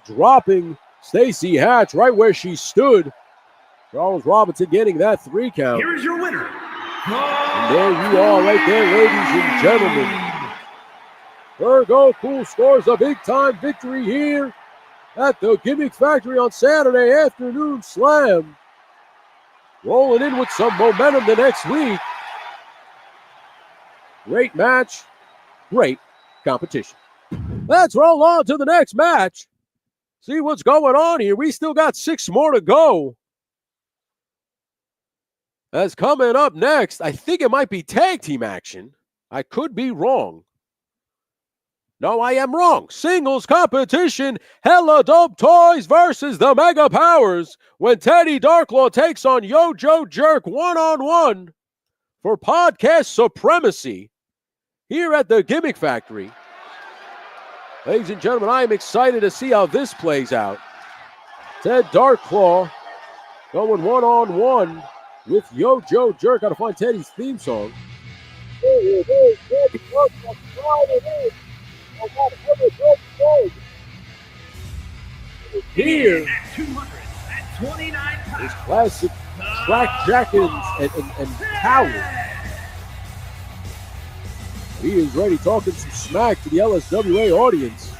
D: dropping Stacey Hatch right where she stood. Charles Robinson getting that 3 count.
C: Here is your winner.
D: And there you are right there, ladies and gentlemen. Virgo Cool scores a big-time victory here at the Gimmick Factory on Saturday afternoon slam. Rolling in with some momentum the next week. Great match, great competition. Let's roll on to the next match. See what's going on here. We still got 6 more to go. That's coming up next. I think it might be tag team action. I could be wrong. No, I am wrong. Singles competition. Hella Dope Toys versus the Mega Powers. When Ted Darklaw takes on Yojo Jerk one-on-one for podcast supremacy here at the Gimmick Factory. Ladies and gentlemen, I am excited to see how this plays out. Ted Darklaw going one-on-one with Yojo Jerk. Got to find Teddy's theme song. Here is classic track jackets and towels. He is ready talking some smack to the LSWA audience.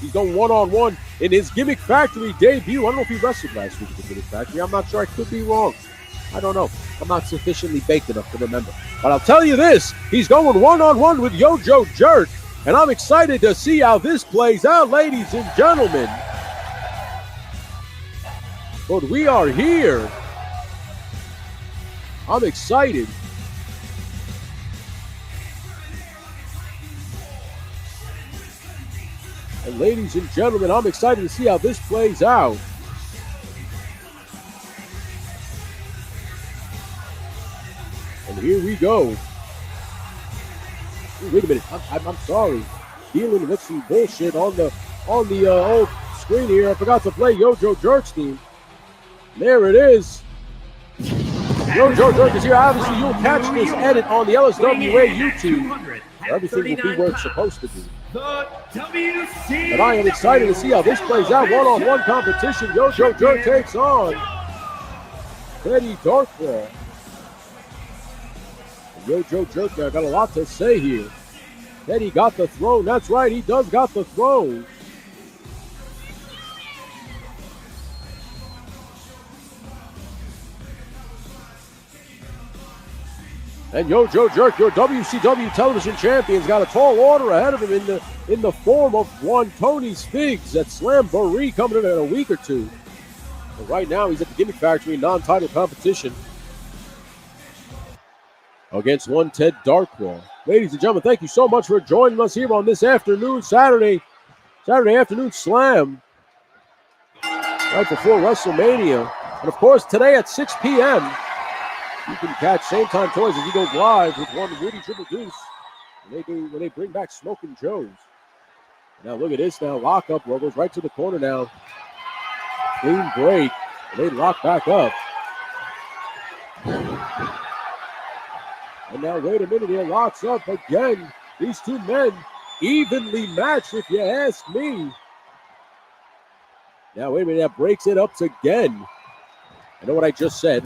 D: He's going one-on-one in his Gimmick Factory debut. I don't know if he wrestled last week at the Gimmick Factory. I'm not sure. I could be wrong. I don't know. I'm not sufficiently baked enough to remember. But I'll tell you this. He's going one-on-one with Yojo Jerk. And I'm excited to see how this plays out, ladies and gentlemen. But we are here. I'm excited. And ladies and gentlemen, I'm excited to see how this plays out. And here we go. Ooh, wait a minute, I'm sorry. Dealing with some bullshit on the old screen here. I forgot to play Yojo Jerk's theme. There it is. Yojo Jerk is here. Obviously, you'll catch this edit on the LSWA YouTube. Everything will be where it's supposed to be. But I am excited to see how this plays out. One-on-one competition. Yojo Jerk takes on Teddy Darklaw. Yojo Jerk now got a lot to say here. Teddy got the throne. That's right, he does got the throne. And Yojo Jerk, your WCW television champion's got a tall order ahead of him in the form of one Tony Spiggs at Slamboree coming in a week or two. But right now he's at the Gimmick Factory non-title competition against one Ted Darklaw. Ladies and gentlemen, thank you so much for joining us here on this afternoon, Saturday afternoon slam, right before WrestleMania. And of course, today at 6 p.m., you can catch Same Time Toys as he goes live with one Woody Triple Deuce when they bring back Smokin' Joe's. Now look at this now, lockup, well, goes right to the corner now. Clean break, and they lock back up. And now wait a minute here, locks up again. These two men evenly matched, if you ask me. Now wait a minute, that breaks it up again. I know what I just said.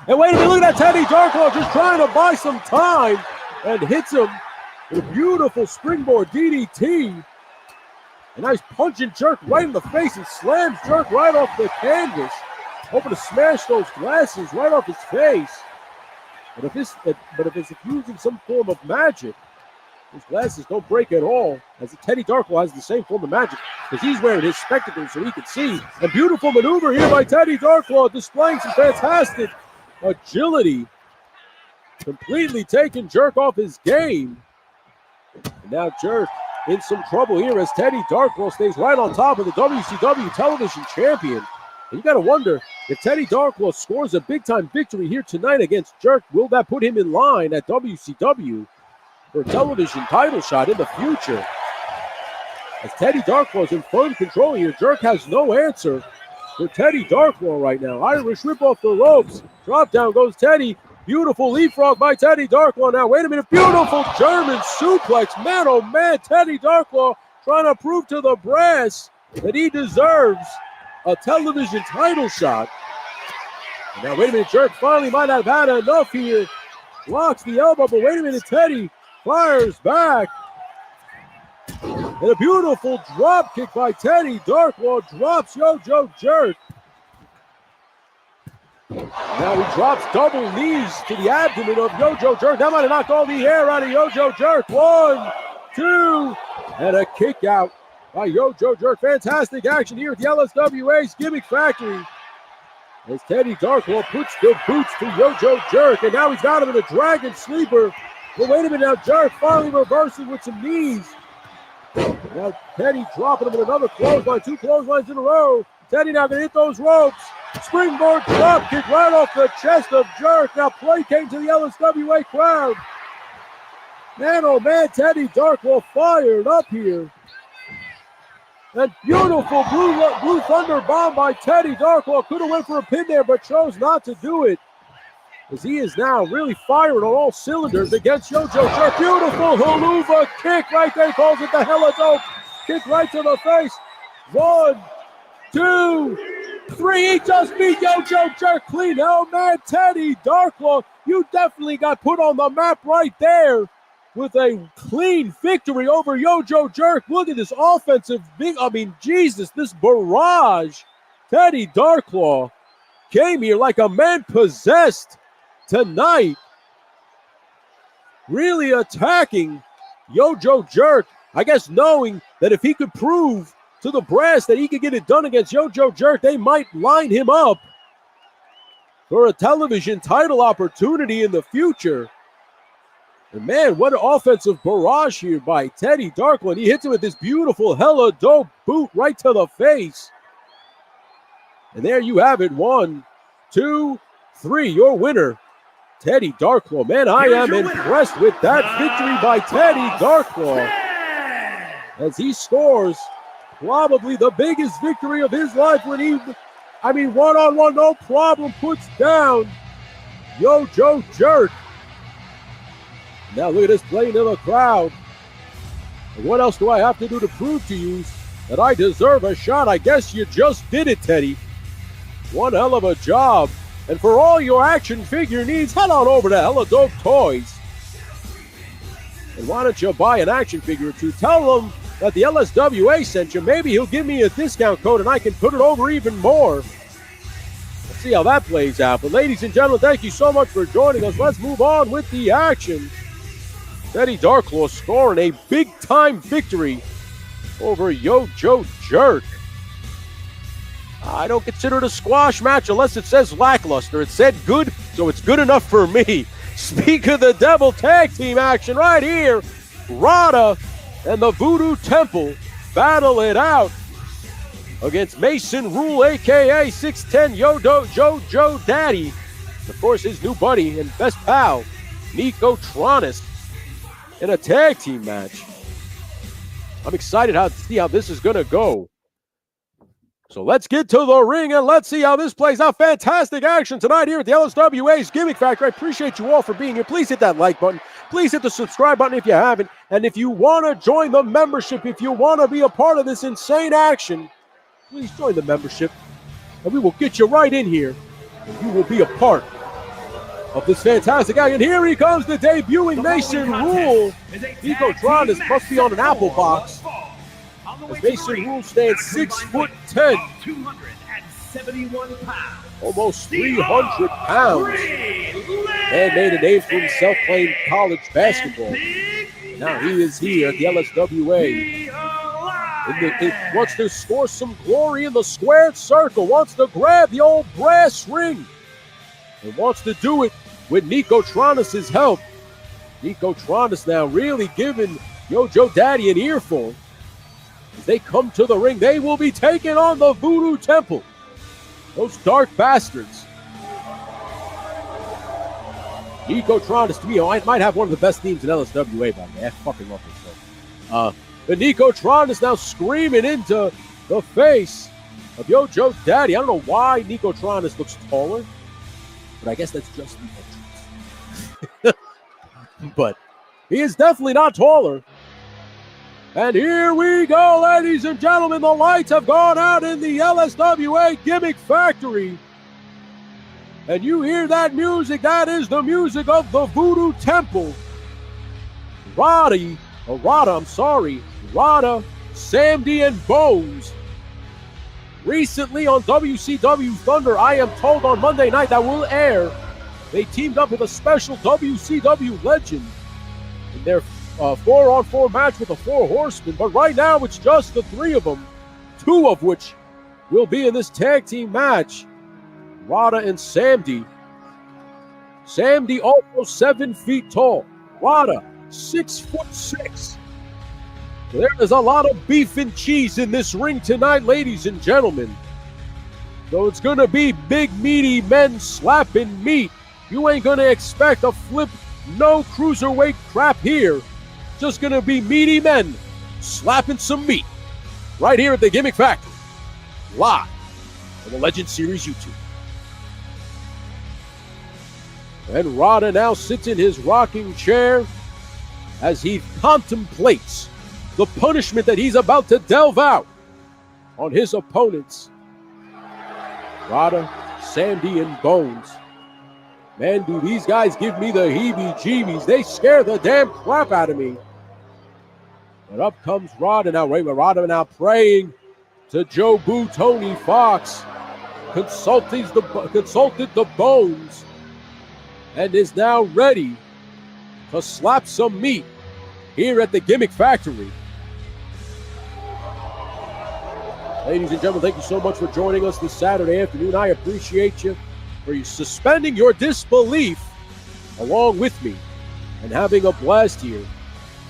D: And wait a minute, look at that Teddy Darklaw just trying to buy some time and hits him with a beautiful springboard DDT. A nice punching Jerk right in the face and slams Jerk right off the canvas. Hoping to smash those glasses right off his face. But if it's using some form of magic, his glasses don't break at all. As Teddy Darklaw has the same form of magic because he's wearing his spectacles so he can see. A beautiful maneuver here by Teddy Darklaw, displaying some fantastic agility. Completely taking Jerk off his game. And now Jerk in some trouble here as Teddy Darklaw stays right on top of the WCW television champion. And you got to wonder, if Teddy Darklaw scores a big-time victory here tonight against Jerk, will that put him in line at WCW for a television title shot in the future? As Teddy Darklaw is in firm control here, Jerk has no answer for Teddy Darklaw right now. Irish whip off the ropes. Drop down goes Teddy. Beautiful leapfrog by Teddy Darklaw. Now, wait a minute. Beautiful German suplex. Man, oh man, Teddy Darklaw trying to prove to the brass that he deserves a television title shot. And now, wait a minute. Jerk finally might have had enough here. Blocks the elbow, but wait a minute. Teddy fires back. And a beautiful drop kick by Teddy Darklaw drops Yojo Jerk. Now he drops double knees to the abdomen of Yojo Jerk. That might have knocked all the air out of Yojo Jerk. 1, 2, and a kick out by Yojo Jerk. Fantastic action here at the LSWA's Gimmick Factory. As Teddy Darklaw puts the boots to Yojo Jerk, and now he's got him in a dragon sleeper. But wait a minute now, Jerk finally reversing with some knees. Now Teddy dropping him with another clothesline, 2 clotheslines in a row. Teddy now gonna hit those ropes. Springboard drop kick right off the chest of Jerk. Now placating to the LSWA crowd. Man, oh man, Teddy Darklaw fired up here. And beautiful blue thunder bomb by Teddy Darklaw. Could have went for a pin there, but chose not to do it. As he is now really firing on all cylinders against Yojo Jerk. Beautiful haluva kick right there. Calls it the hella dope. Kick right to the face. 1, 2, 3. He just beat Yojo Jerk clean. Oh man, Teddy Darklaw, you definitely got put on the map right there with a clean victory over Yojo Jerk. Look at this offensive Jesus, this barrage. Teddy Darklaw came here like a man possessed tonight, really attacking Yojo Jerk. I guess knowing that if he could prove to the brass that he could get it done against Yojo Jerk, they might line him up for a television title opportunity in the future. And man, what an offensive barrage here by Teddy Darklaw. He hits him with this beautiful hella dope boot right to the face. And there you have it. 1, 2, 3. Your winner, Teddy Darklaw. Man, I am impressed with that victory by Teddy Darklaw, as he scores probably the biggest victory of his life when he, one-on-one, no problem, puts down Yojo Jerk. Now look at this playing to the crowd. And what else do I have to do to prove to you that I deserve a shot? I guess you just did it, Teddy. One hell of a job. And for all your action figure needs, head on over to Hella Dope Toys. And why don't you buy an action figure or two? Tell them that the LSWA sent you. Maybe he'll give me a discount code and I can put it over even more. Let's see how that plays out. But ladies and gentlemen, thank you so much for joining us. Let's move on with the action. Teddy Darklaw scoring a big-time victory over Yojo Jerk. I don't consider it a squash match unless it says lackluster. It said good, so it's good enough for me. Speak of the devil, tag team action right here. Rada and the Voodoo Temple battle it out against Mason Rule, a.k.a. 6'10" Yojo Daddy. Of course, his new buddy and best pal, Nico Tranas, in a tag team match. I'm excited to see how this is going to go. So let's get to the ring and let's see how this plays out. Fantastic action tonight here at the LSWA's Gimmick Factory. I appreciate you all for being here. Please hit that like button. Please hit the subscribe button if you haven't. And if you want to join the membership, if you want to be a part of this insane action, please join the membership. And we will get you right in here. And you will be a part of this fantastic action. Here he comes, the debuting Mason Rule. Nico Tranas must be on an apple box. As Mason Rule stands 6'10",
C: 271 pounds,
D: almost 300 pounds. Man made a name for himself playing college basketball. Now he is here at the LSWA. Wants to score some glory in the squared circle. Wants to grab the old brass ring. And wants to do it with Nico Tranas' help. Nico Tranas now really giving Yojo Daddy an earful. As they come to the ring, they will be taking on the Voodoo Temple. Those dark bastards. Nico Tranas, to me, might have one of the best themes in LSWA, by the way. I fucking love this show. But Nico Tranas now screaming into the face of Yojo Daddy. I don't know why Nico Tranas looks taller, but I guess that's just the entrance. But he is definitely not taller. And here we go, ladies and gentlemen. The lights have gone out in the LSWA Gimmick Factory. And you hear that music? That is the music of the Voodoo Temple. Rada, Sandy, and Bones. Recently on WCW Thunder, I am told on Monday night that will air, they teamed up with a special WCW legend in their 4-on-4 match with the Four Horsemen. But right now it's just the three of them, two of which will be in this tag team match. Rada and Sandy. Sandy also 7 feet tall. Rada 6'6". There is a lot of beef and cheese in this ring tonight, ladies and gentlemen. So it's going to be big, meaty men slapping meat. You ain't going to expect a flip, no cruiserweight crap here. just going to be meaty men slapping some meat right here at the Gimmick Factory, live on the Legend Series YouTube. And Rada now sits in his rocking chair as he contemplates the punishment that he's about to delve out on his opponents, Rada, Sandy, and Bones. Man, do these guys give me the heebie-jeebies. They scare the damn crap out of me. But up comes Rada now. Rada now praying to Joe Boo Tony Fox. Consulted the Bones and is now ready to slap some meat here at the Gimmick Factory. Ladies and gentlemen, thank you so much for joining us this Saturday afternoon. I appreciate you for you suspending your disbelief along with me and having a blast here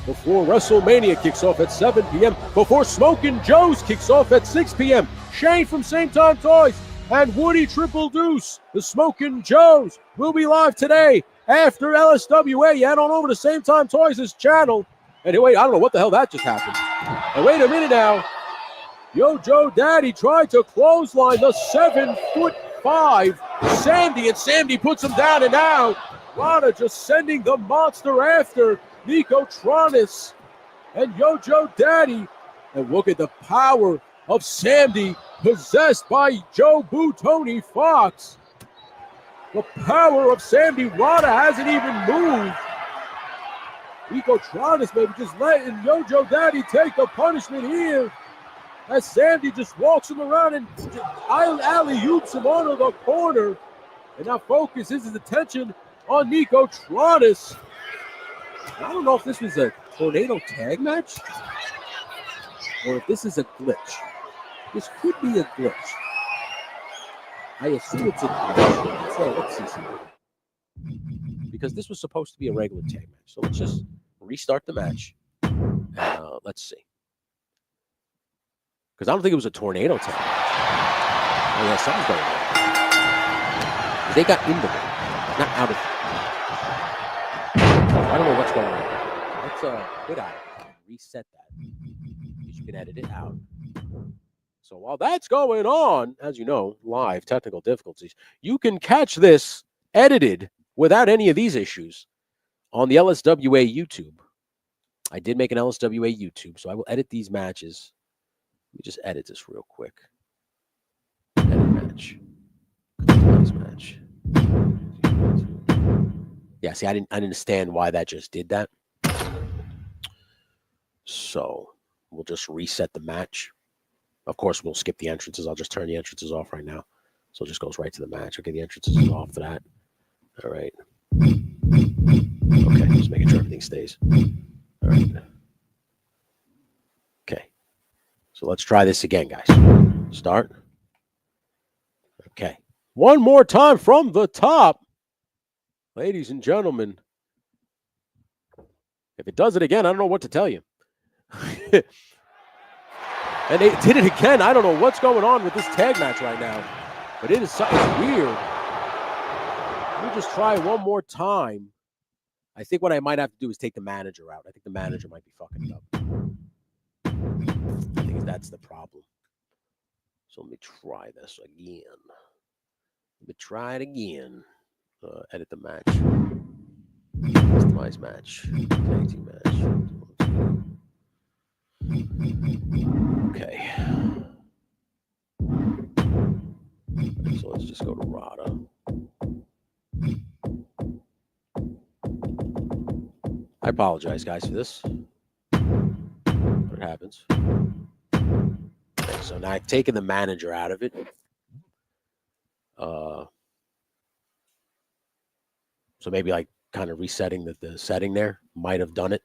D: before WrestleMania kicks off at 7 p.m., before Smokin' Joe's kicks off at 6 p.m. Shane from Same Time Toys and Woody Triple Deuce, the Smokin' Joes, will be live today after LSWA. You head on over to Same Time Toys' channel. And wait, I don't know what the hell that just happened. And wait a minute now. Yojo Daddy tried to clothesline the 7'5" Sandy, and Sandy puts him down and out. Rada just sending the monster after Nico Tranas and Yojo Daddy. And look at the power of Sandy, possessed by Joe Boo Tony Fox. The power of Sandy. Rada hasn't even moved. Nico Tranas maybe just letting Yojo Daddy take the punishment here, as Sandy just walks him around and alley-oops him onto the corner. And now focuses his attention on Nico Tranas. I don't know if this was a tornado tag match or if this is a glitch. This could be a glitch. I assume it's a glitch. Let's see something. Because this was supposed to be a regular tag match. So let's just restart the match. Let's see. Because I don't think it was a tornado tag. Oh, yeah, something's going on. They got into it, not out of it. I don't know what's going on. Let's quit out. Reset that. You can edit it out. So while that's going on, as you know, live technical difficulties, you can catch this edited without any of these issues on the LSWA YouTube. I did make an LSWA YouTube, so I will edit these matches. Let me just edit this real quick. Edit match. Customize match. Yeah, see, I didn't understand why that just did that. So we'll just reset the match. Of course, we'll skip the entrances. I'll just turn the entrances off right now. So it just goes right to the match. Okay, the entrances is off to that. All right. Okay, just making sure everything stays. All right. Okay. So let's try this again, guys. Start. Okay. One more time from the top. Ladies and gentlemen. If it does it again, I don't know what to tell you. And they did it again. I don't know what's going on with this tag match right now. But it is something weird. Let me just try one more time. I think what I might have to do is take the manager out. I think the manager might be fucking it up. I think that's the problem. So let me try this again. Let me try it again. Edit the match. Customize match. Tag team match. Okay. So let's just go to Rada. I apologize, guys, for this. But it happens. Okay, so now I've taken the manager out of it. So maybe like kind of resetting the setting there might have done it.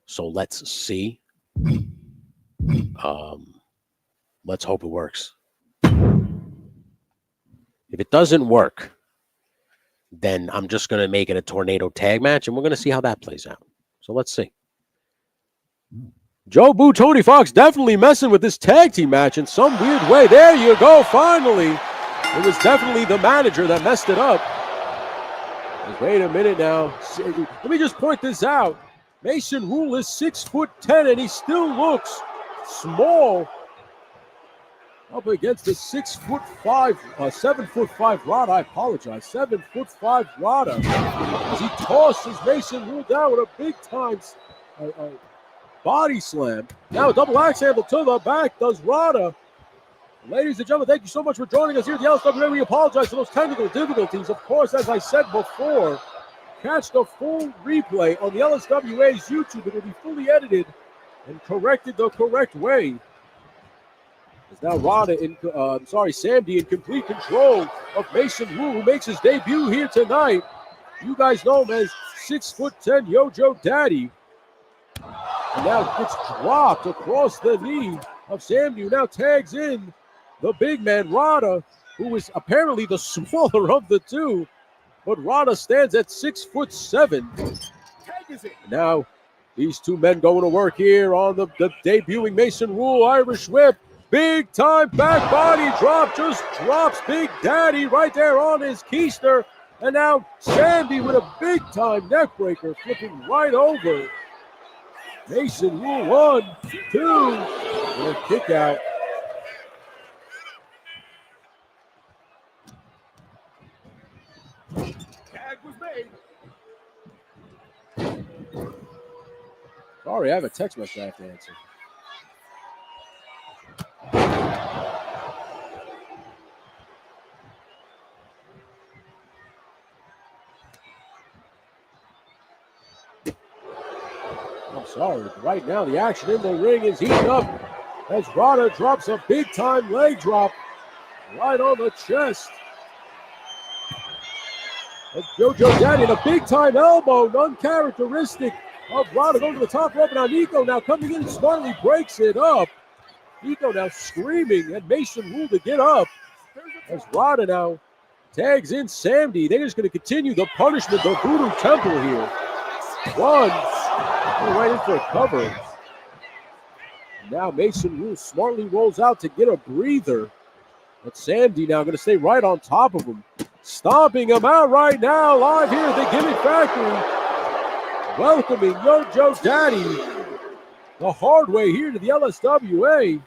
D: So let's see. Let's hope it works. If it doesn't work, then I'm just going to make it a tornado tag match, and we're going to see how that plays out. So let's see. Joe Boo Tony Fox definitely messing with this tag team match in some weird way. There you go, finally. It was definitely the manager that messed it up. Wait a minute now. Let me just point this out. Mason Rule is 6'10", and he still looks small up against the 6'5", 7'5" Rada. I apologize, 7'5" Rada. As he tosses Mason Rule down with a big time body slam. Now a double axe handle to the back does Rada. Ladies and gentlemen, thank you so much for joining us here at the LSWA. We apologize for those technical difficulties. Of course, as I said before, catch the full replay on the LSWA's YouTube. It will be fully edited and corrected the correct way. As now Sandy in complete control of Mason Rule, who makes his debut here tonight. You guys know him as 6'10" Yojo Daddy. And now gets dropped across the knee of Sandy, who now tags in the big man, Rada, who is apparently the smaller of the two. But Rada stands at 6'7". Now, these two men going to work here on the debuting Mason Rule Irish whip. Big time back body drop, just drops Big Daddy right there on his keister. And now Sandy with a big time neck breaker, flipping right over Mason Rule. 1, 2, and a kick out.
C: Tag was made.
D: Sorry, I have a text message I have to answer. I'm sorry. Right now, the action in the ring is heating up as Rada drops a big-time leg drop right on the chest. As Yojo Daddy, a big-time elbow, uncharacteristic of Rada going to the top rope. Now Nico now coming in smartly breaks it up. Nico now screaming at Mason Rule to get up. As Rada now tags in Sandy. They're just going to continue the punishment, the Voodoo Temple here. 1, right in for a cover. Now Mason Rule smartly rolls out to get a breather. But Sandy now going to stay right on top of him. Stomping him out right now, live here at the Gimmick Factory. Welcoming Yojo Daddy the hard way here to the LSWA.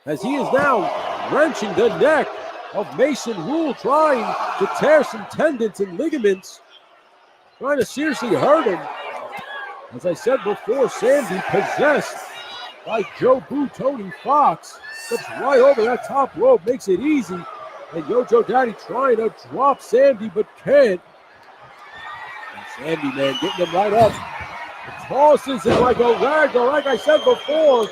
D: As he is now wrenching the neck of Mason Rule, trying to tear some tendons and ligaments, trying to seriously hurt him. As I said before, Sandy possessed by Joe Boo Tony Fox. Slips right over that top rope, makes it easy. And Yojo Daddy trying to drop Sandy, but can't. And Sandy, man, getting him right up. Tosses it like a ragdoll. Like I said before,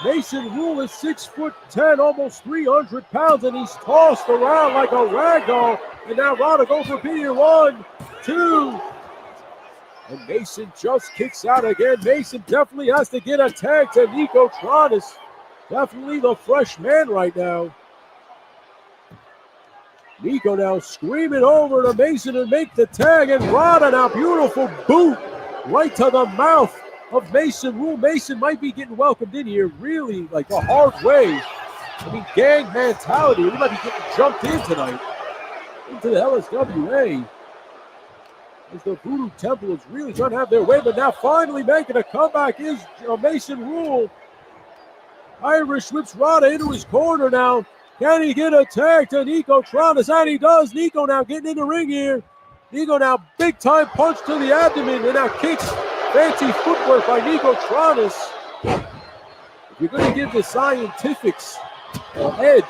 D: Mason Rule is 6'10", almost 300 pounds, and he's tossed around like a ragdoll. And now Rada goes for beating. 1, 2. And Mason just kicks out again. Mason definitely has to get a tag to Nico Tranas. Definitely the fresh man right now. Nico now screaming over to Mason and make the tag. And Rada now, beautiful boot right to the mouth of Mason Rule. Mason might be getting welcomed in here really like the hard way. I mean, gang mentality. We might be getting jumped in tonight into the LSWA. As the Voodoo Temple is really trying to have their way, but now finally making a comeback is Mason Rule. Irish whips Rada into his corner now. Can he get a tag to Nico Tranas? And he does. Nico now getting in the ring here. Nico now big time punch to the abdomen and now kicks. Fancy footwork by Nico Tranas. If you're going to give the scientifics an edge,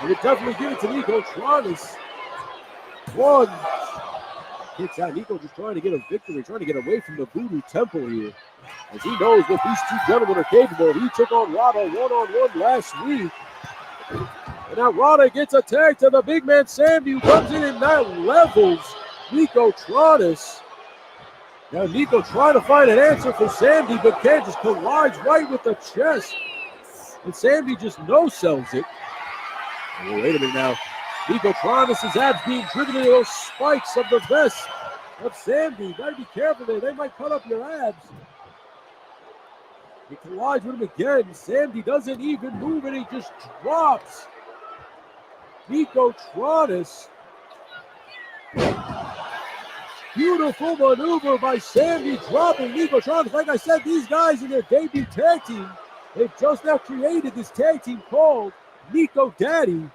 D: you would definitely give it to Nico Tranas. 1. Kicks out. Nico just trying to get a victory, trying to get away from the Voodoo Temple here. As he knows what these two gentlemen are capable of. He took on Rada one-on-one last week. And now Rada gets a tag to the big man Sandy, who comes in and now levels Nico Tranas. Now Nico trying to find an answer for Sandy, but can't, just collides right with the chest. And Sandy just no-sells it. Oh, wait a minute now. Nico Tranas' abs being driven into those spikes of the vest of Sandy. Gotta be careful there. They might cut up your abs. He collides with him again. Sandy doesn't even move and he just drops Nico Tranas. Beautiful maneuver by Sandy, dropping Nico Tranas. Like I said, these guys in their debut tag team, they've just now created this tag team called Nico Daddy.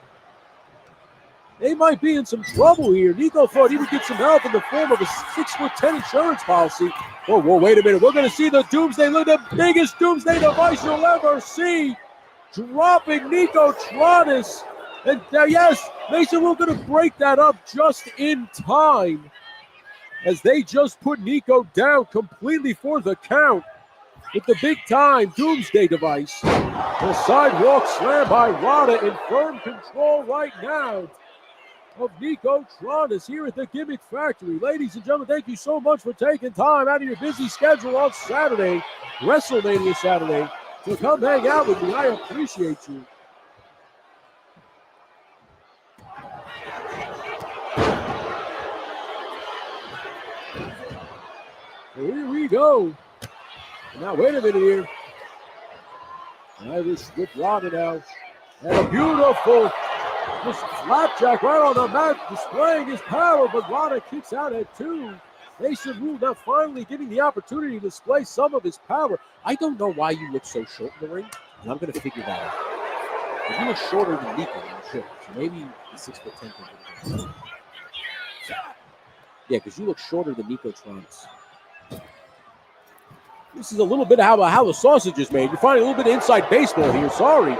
D: They might be in some trouble here. Nico thought he would get some help in the form of a 6'10" insurance policy. Whoa, wait a minute. We're going to see the Doomsday. Look at the biggest Doomsday device you'll ever see. Dropping Nico Tranas. And yes, Mason, we're going to break that up just in time, as they just put Nico down completely for the count with the big-time Doomsday device. The sidewalk slam by Rada in firm control right now of Nico Tranas here at the Gimmick Factory. Ladies and gentlemen, thank you so much for taking time out of your busy schedule on Saturday, WrestleMania Saturday, to come hang out with me. I appreciate you. Here we go. Now, wait a minute here. Irish with Rada now. And a beautiful just flapjack right on the mat, displaying his power, but Rada kicks out at 2. Mason Rule now finally getting the opportunity to display some of his power. I don't know why you look so short in the ring, and I'm going to figure that out. If you look shorter than Nico, I'm sure. So maybe the 6'10" thing. Yeah, because you look shorter than Nico Tranas. This is a little bit of how the sausage is made. You're finding a little bit of inside baseball here. Sorry.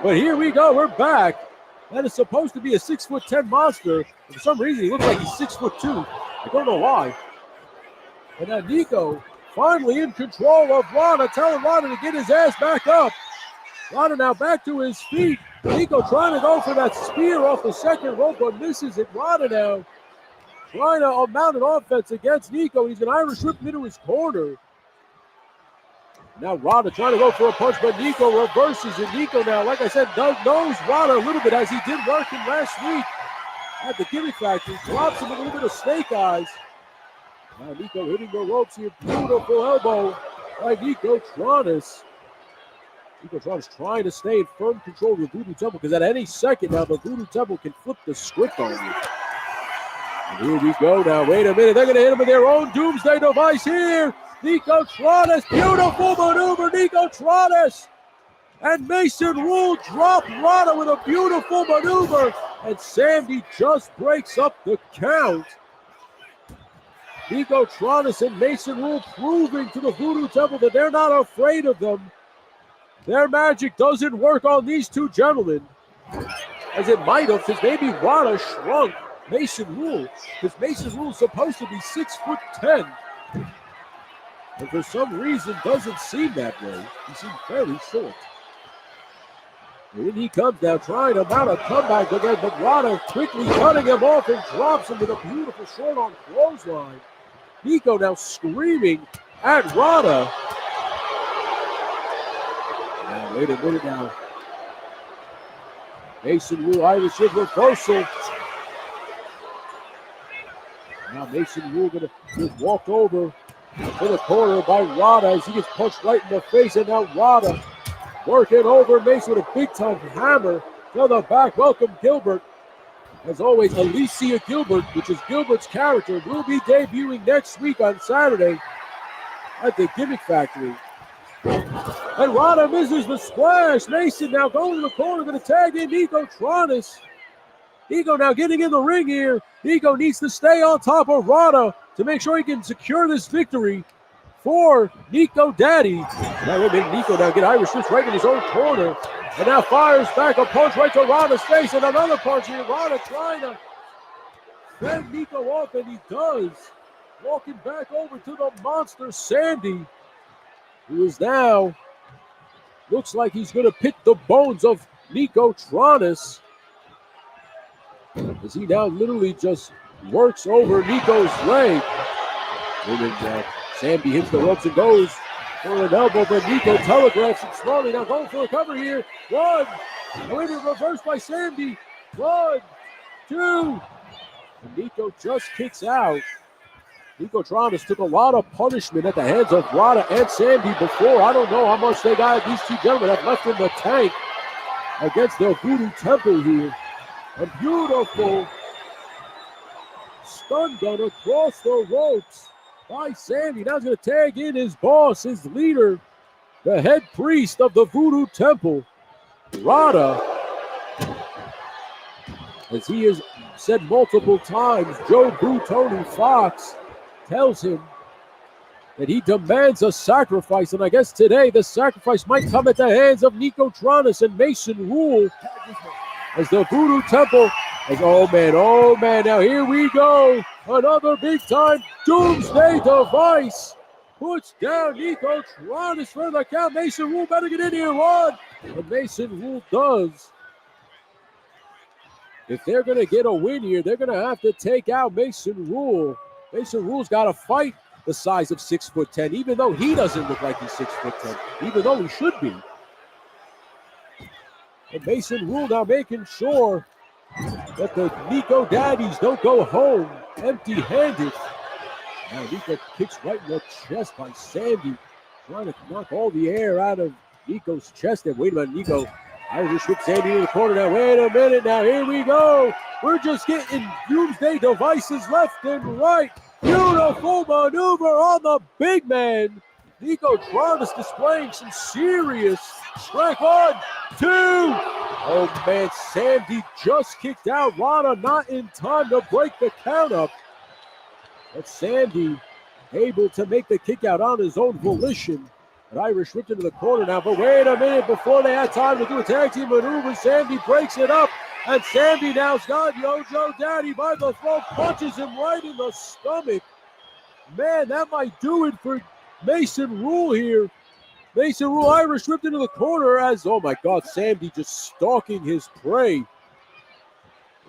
D: But here we go. We're back. That is supposed to be a 6'10" monster. For some reason, he looks like he's 6'2". I don't know why. And now Nico finally in control of Rada, telling Rada to get his ass back up. Rada now back to his feet. Nico trying to go for that spear off the second rope, but misses it. Rada now trying to mount an offense against Nico. He's going to Irish whip him into his corner. Now Rada trying to go for a punch, but Nico reverses it. Nico now, like I said, knows Rada a little bit, as he did work him last week at the Gimmick Factory. Drops him a little bit of snake eyes. Now Nico hitting the ropes here. Beautiful elbow by Nico Tranas. Nico Tranas trying to stay in firm control of the Voodoo Temple, because at any second now the Voodoo Temple can flip the script on you. And here we go now. Wait a minute. They're going to hit him with their own Doomsday device here. Nico Tranas, beautiful maneuver, Nico Tranas. And Mason Rule dropped Rada with a beautiful maneuver. And Sandy just breaks up the count. Nico Tranas and Mason Rule proving to the Voodoo Temple that they're not afraid of them. Their magic doesn't work on these two gentlemen, as it might have, because maybe Rada shrunk Mason Rule, because Mason Rule's supposed to be 6'10". And for some reason, doesn't seem that way. He seems very short. And in he comes now, trying to mount a comeback again, but Rada quickly cutting him off and drops him with a beautiful short-arm clothesline. Nico now screaming at Rada. Now, wait a minute now. Mason Rule, Irish hip reversal. Now Mason Rule going to just walk over to the corner by Rada as he gets punched right in the face. And now Rada working over Mason with a big-time hammer to the back. Welcome, Gilbert. As always, Alicia Gilbert, which is Gilbert's character, will be debuting next week on Saturday at the Gimmick Factory. And Rada misses the splash. Mason now going to the corner, going to tag in Nico Tranas. Nico now getting in the ring here. Nico needs to stay on top of Rada to make sure he can secure this victory for Nico Daddy. Now wait a minute, Nico now get Irish whips right in his own corner. And now fires back a punch right to Rada's face, and another punch here. Rada trying to fend Nico off, and he does. Walking back over to the monster Sandy, who is now, looks like he's going to pick the bones of Nico Tranas, as he now literally just works over Nico's leg. And Sandy hits the ropes and goes for an elbow, but Nico telegraphs it slowly. Now going for a cover here. 1. Wait, reversed by Sandy. 1, 2. And Nico just kicks out. Nico Tranas took a lot of punishment at the hands of Rada and Sandy before. I don't know how much these two gentlemen have left in the tank against the Voodoo Temple here. A beautiful stun gun across the ropes by Sandy. Now he's going to tag in his boss, his leader, the head priest of the Voodoo Temple, Rada. As he has said multiple times, Joe Boo Tony Fox tells him that he demands a sacrifice. And I guess today the sacrifice might come at the hands of Nico Tranas and Mason Rule. As the Voodoo Temple, oh man, now here we go. Another big time doomsday device. Puts down Nico Tranas for the count. Mason Rule better get in here, Rod. And Mason Rule does. If they're going to get a win here, they're going to have to take out Mason Rule. Mason Rule's got to fight the size of 6'10", even though he doesn't look like he's 6'10", even though he should be. And Mason Rule now making sure that the Nico Daddies don't go home empty-handed. Now Nico kicks right in the chest by Sandy, trying to knock all the air out of Nico's chest. And wait a minute, Nico Irish whip Sandy in the corner now. Wait a minute now, here we go. We're just getting doomsday devices left and right. Beautiful maneuver on the big man. Nico Tranas displaying some serious strength. 1, 2. Oh man, Sandy just kicked out Rada, not in time to break the count up. But Sandy able to make the kick out on his own volition. But Irish whipped into the corner now. But wait a minute, before they had time to do a tag team maneuver, Sandy breaks it up. And Sandy now's got Yojo Daddy by the throat, punches him right in the stomach. Man, that might do it for Mason Rule here. Mason Rule, Irish whipped into the corner as, oh my God, Sandy just stalking his prey.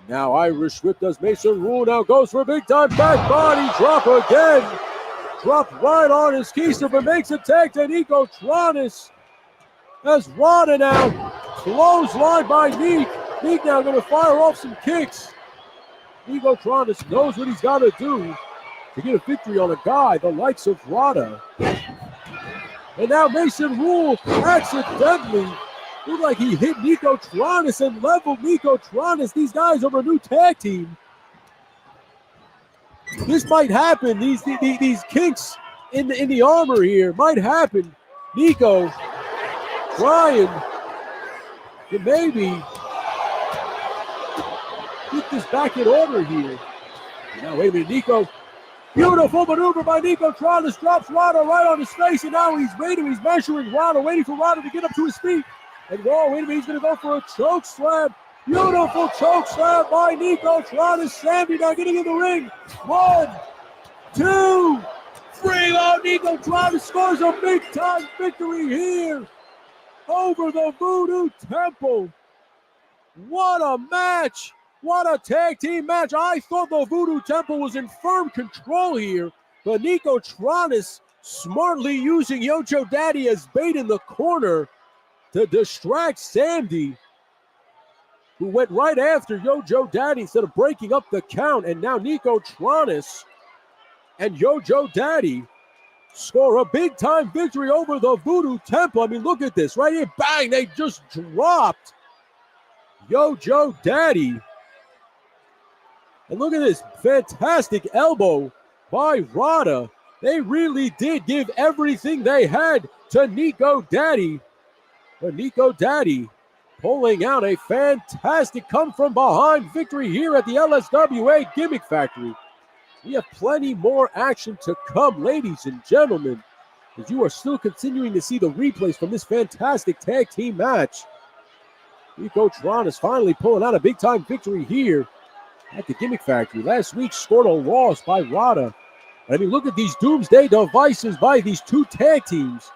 D: Now Irish whip does Mason Rule, now goes for a big time back body drop again. Dropped right on his keister, but makes a tag to Nico Tranas. As Rada now clothesline by Neek. Neek now going to fire off some kicks. Nico Tranas knows what he's got to do to get a victory on a guy the likes of Rada. And now Mason Rule accidentally looked like he hit Nico Tranas and leveled Nico Tranas. These guys are a new tag team. This might happen. These kinks in the armor here might happen. Nico trying to maybe get this back in order here. Now wait a minute, Nico. Beautiful maneuver by Nico Tranas, drops Rada right on his face, and now he's waiting. He's measuring Rada, waiting for Rada to get up to his feet. And whoa, wait a minute, he's going to go for a choke slam. Beautiful choke slam by Nico Tranas. Sandy now getting in the ring. 1, 2, 3. Oh, Nico Tranas scores a big-time victory here over the Voodoo Temple. What a match. What a tag team match. I thought the Voodoo Temple was in firm control here, but Nico Tranas smartly using Yojo Daddy as bait in the corner to distract Sandy, who went right after Yojo Daddy instead of breaking up the count. And now Nico Tranas and Yojo Daddy score a big-time victory over the Voodoo Temple. I mean, look at this right here. Bang, they just dropped Yojo Daddy. And look at this fantastic elbow by Rada. They really did give everything they had to Nico Daddy. But Nico Daddy pulling out a fantastic come-from-behind victory here at the LSWA Gimmick Factory. We have plenty more action to come, ladies and gentlemen, as you are still continuing to see the replays from this fantastic tag team match. Nico Tranas finally pulling out a big-time victory here at the Gimmick Factory. Last week scored a loss by Rada. I mean, look at these doomsday devices by these two tag teams.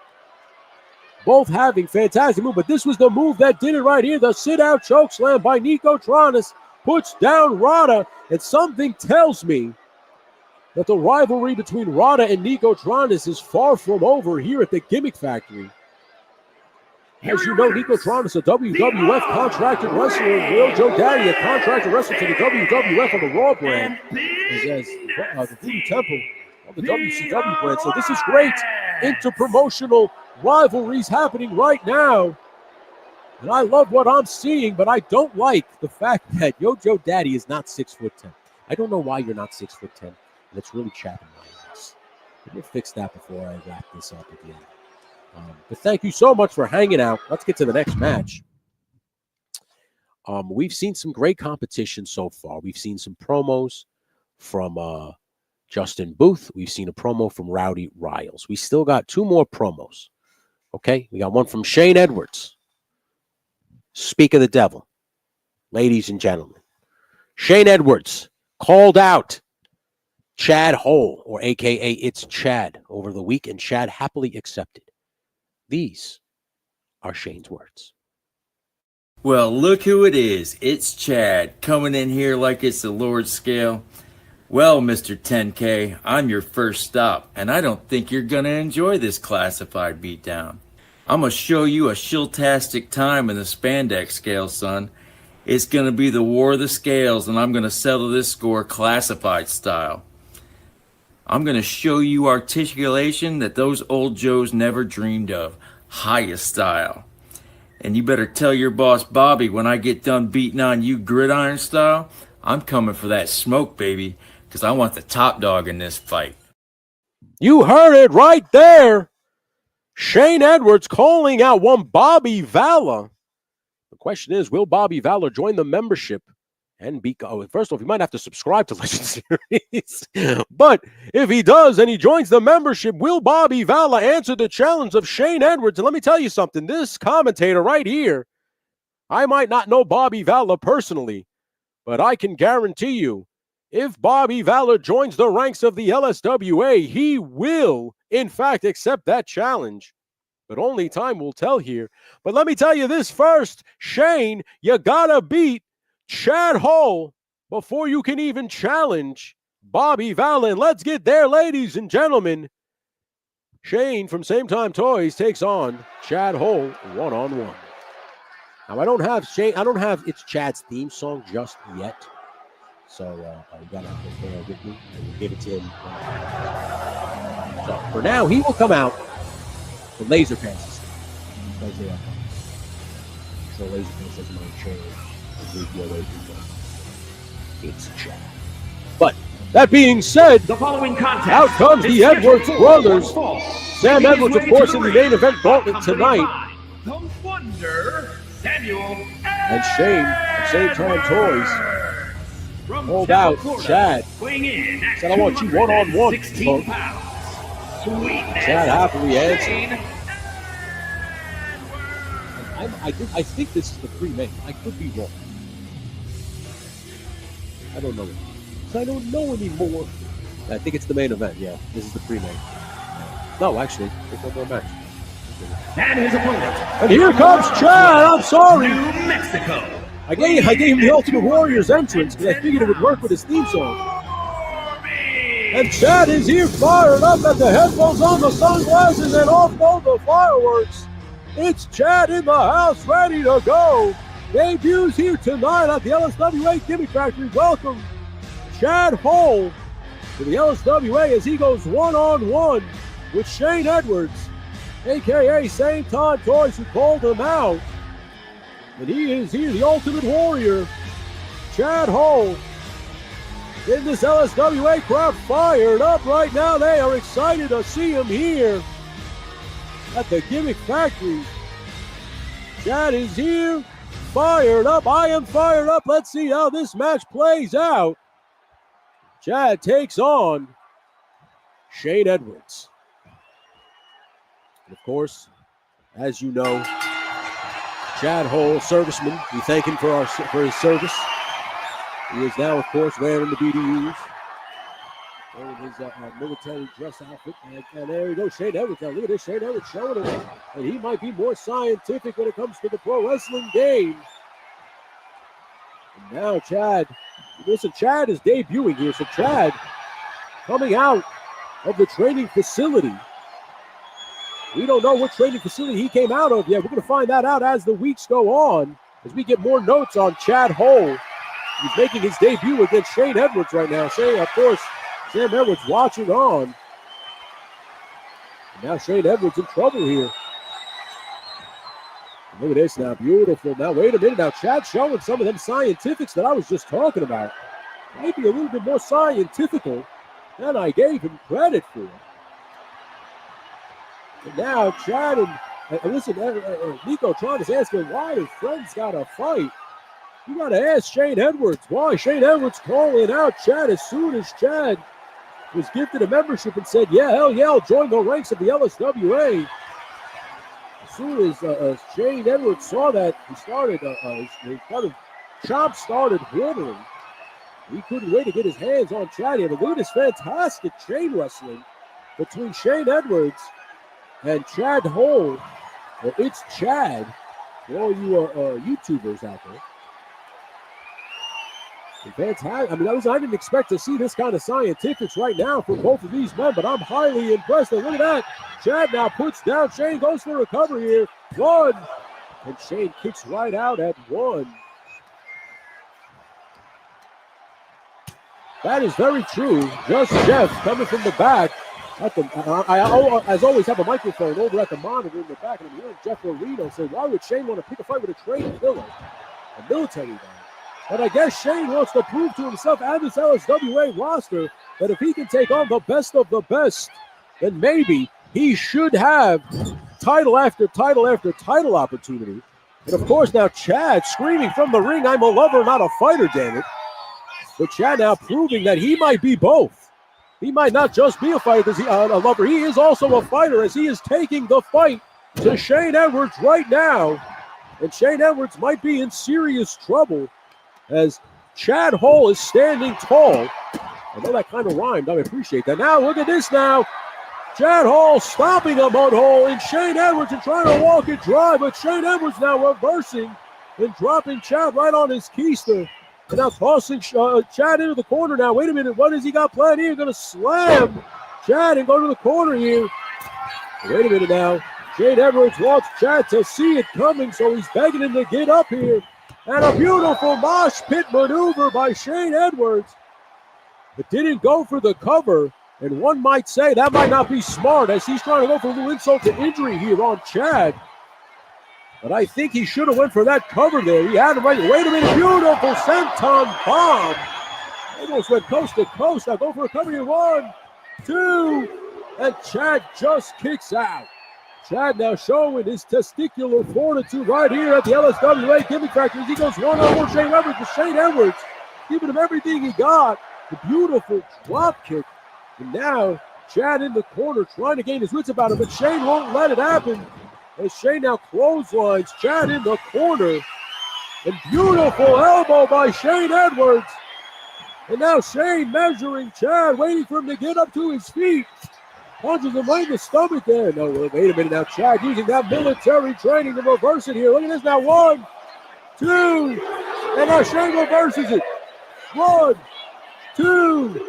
D: Both having fantastic move, but this was the move that did it right here. The sit-out chokeslam by Nico Tranas puts down Rada, and something tells me that the rivalry between Rada and Nico Tranas is far from over here at the Gimmick Factory. As you know, Nico Tranas, a WWF contracted wrestler, and Yojo Daddy, a contracted wrestler to the WWF on the Raw brand, as the Voodoo Temple on the WCW brand. So this is great interpromotional rivalries happening right now. And I love what I'm seeing, but I don't like the fact that Yojo Daddy is not 6'10". I don't know why you're not 6'10", and it's really chapping my ass. We'll fix that before I wrap this up again. But thank you so much for hanging out. Let's get to the next match. We've seen some great competition so far. We've seen some promos from Justin Booth. We've seen a promo from Rowdy Riles. We still got 2 more promos. Okay, we got one from Shane Edwards. Speak of the devil. Ladies and gentlemen, Shane Edwards called out Chad Hole, or AKA It's Chad, over the week, and Chad happily accepted. These are Shane's words.
F: Well, look who it is. It's Chad, coming in here like it's the Lord's scale. Well, Mr. 10K, I'm your first stop, and I don't think you're going to enjoy this classified beatdown. I'm going to show you a shiltastic time in the spandex scale, son. It's going to be the war of the scales, and I'm going to settle this score classified style. I'm going to show you articulation that those old Joes never dreamed of. Highest style. And you better tell your boss Bobby when I get done beating on you gridiron style, I'm coming for that smoke, baby, because I want the top dog in this fight.
D: You heard it right there. Shane Edwards calling out one Bobby Vala. The question is, will Bobby Vala join the membership and be... first off, he might have to subscribe to Legend Series. But if he does and he joins the membership, will Bobby Vala answer the challenge of Shane Edwards? And let me tell you something. This commentator right here, I might not know Bobby Vala personally, but I can guarantee you, if Bobby Vala joins the ranks of the LSWA, he will, in fact, accept that challenge. But only time will tell here. But let me tell you this first. Shane, you gotta beat Chad Hole before you can even challenge Bobby Vala. And let's get there, ladies and gentlemen. Shane from Same Time Toys takes on Chad Hole one-on-one. Now, I don't have It's Chad's theme song just yet. So you gotta have to bear with me and we'll give it to him. So for now, he will come out the laser passes. So laser pass is my chair. It's Chad. But that being said,
C: The following contest
D: out comes the
C: is
D: Edwards
C: scheduled
D: brothers.
C: for one fall.
D: Sam
C: Making
D: Edwards,
C: his
D: of
C: way
D: course,
C: to
D: in
C: the
D: the main
C: ring,
D: event gauntlet
C: accompanied
D: tonight.
C: by The Wonder Samuel
D: And Shane from Same Time Toys
C: from
D: called
C: Tampa,
D: out
C: Florida,
D: Chad.
C: weighing in at
D: Said, I want you one-on-one,
C: 216
D: punk.
C: pounds. Sweetness.
D: Chad happily answered.
C: Shane
D: I think this is the pre-main. I could be wrong. I don't know. I don't know anymore. I think it's the main event. Yeah, this is the pre-main. No, actually, there's one more match.
C: and his opponent.
D: And here comes Chad. I'm sorry.
C: New Mexico.
D: I gave him the Ultimate Warrior's entrance because I figured it would work with his theme song. And Chad is here, fired up at the headphones on, the sunglasses, and off go the fireworks. It's Chad in the house, ready to go. Debuts here tonight at the LSWA Gimmick Factory. Welcome, Chad Hole, to the LSWA as he goes one-on-one with Shane Edwards, a.k.a. Same Time Toys, who called him out. And he is here, the Ultimate Warrior, Chad Hole. In this LSWA crowd fired up right now. They are excited to see him here at the Gimmick Factory. Chad is here, fired up. I am fired up. Let's see how this match plays out. Chad takes on Shane Edwards. And of course, as you know, Chad Hole, serviceman, we thank him for his service. He is now, of course, wearing the BDUs, wearing his military dress outfit. And there we go, Shane Edwards. Now look at this, Shane Edwards showing him. And he might be more scientific when it comes to the pro wrestling game. And now Chad, listen, Chad is debuting here. So Chad coming out of the training facility. We don't know what training facility he came out of yet. We're going to find that out as the weeks go on, as we get more notes on Chad Hole. He's making his debut against Shane Edwards right now. Shane, of course, Sam Edwards watching on. And now Shane Edwards in trouble here. Look at this now, beautiful. Now, wait a minute. Now, Chad's showing some of them scientifics that I was just talking about. maybe a little bit more scientifical than I gave him credit for. And now Chad and Nico Tranas asking why his friends got to fight. You got to ask Shane Edwards why. Shane Edwards calling out Chad as soon as Chad was gifted a membership and said, yeah, hell yeah, I'll join the ranks of the LSWA. As soon as Shane Edwards saw that, he started, his kind of chomp started watering. He couldn't wait to get his hands on Chad here. But look at this fantastic chain wrestling between Shane Edwards and Chad Hole. Well, it's Chad for all you YouTubers out there. Fantastic. I mean, I didn't expect to see this kind of scientifics right now for both of these men, but I'm highly impressed. And look at that. Chad now puts down. Shane goes for recovery here. One. And Shane kicks right out at one. That is very true. Just Jeff coming from the back. I as always have a microphone over at the monitor in the back, and I'm hearing Jeff Reno say, why would Shane want to pick a fight with a trained killer, a military guy? But I guess Shane wants to prove to himself and this LSWA roster that if he can take on the best of the best, then maybe he should have title after title after title opportunity. And of course now Chad screaming from the ring, I'm a lover, not a fighter, damn it. But Chad now proving that he might be both. He might not just be a fighter, a lover. He is also a fighter as he is taking the fight to Shane Edwards right now. And Shane Edwards might be in serious trouble as Chad Hole is standing tall. I know that kind of rhymed. I appreciate that. Now look at this now. Chad Hall stopping him on Hole and Shane Edwards and trying to walk it dry. But Shane Edwards now reversing and dropping Chad right on his keister. And now tossing Chad into the corner now. Wait a minute. What has he got planned here? Going to slam Chad and go to the corner here. Wait a minute now. Shane Edwards wants Chad to see it coming, so he's begging him to get up here. And a beautiful mosh pit maneuver by Shane Edwards. It didn't go for the cover. And one might say that might not be smart as he's trying to go for a little insult to injury here on Chad. But I think he should have went for that cover there. He had him right. Wait a minute. Beautiful senton bomb. Almost went coast to coast. Now go for a cover here. 1, 2. And Chad just kicks out. Chad now showing his testicular fortitude right here at the LSWA Gimmick Factory. He goes one-on-one Shane Edwards to Shane Edwards, giving him everything he got. The beautiful drop kick. And now Chad in the corner trying to gain his wits about him, but Shane won't let it happen. As Shane now clotheslines Chad in the corner. And beautiful elbow by Shane Edwards. And now Shane measuring Chad, waiting for him to get up to his feet. Punches him right in the stomach there. No, wait a minute now. Chad using that military training to reverse it here. Look at this now. 1, 2. And now Shane reverses it. 1, 2.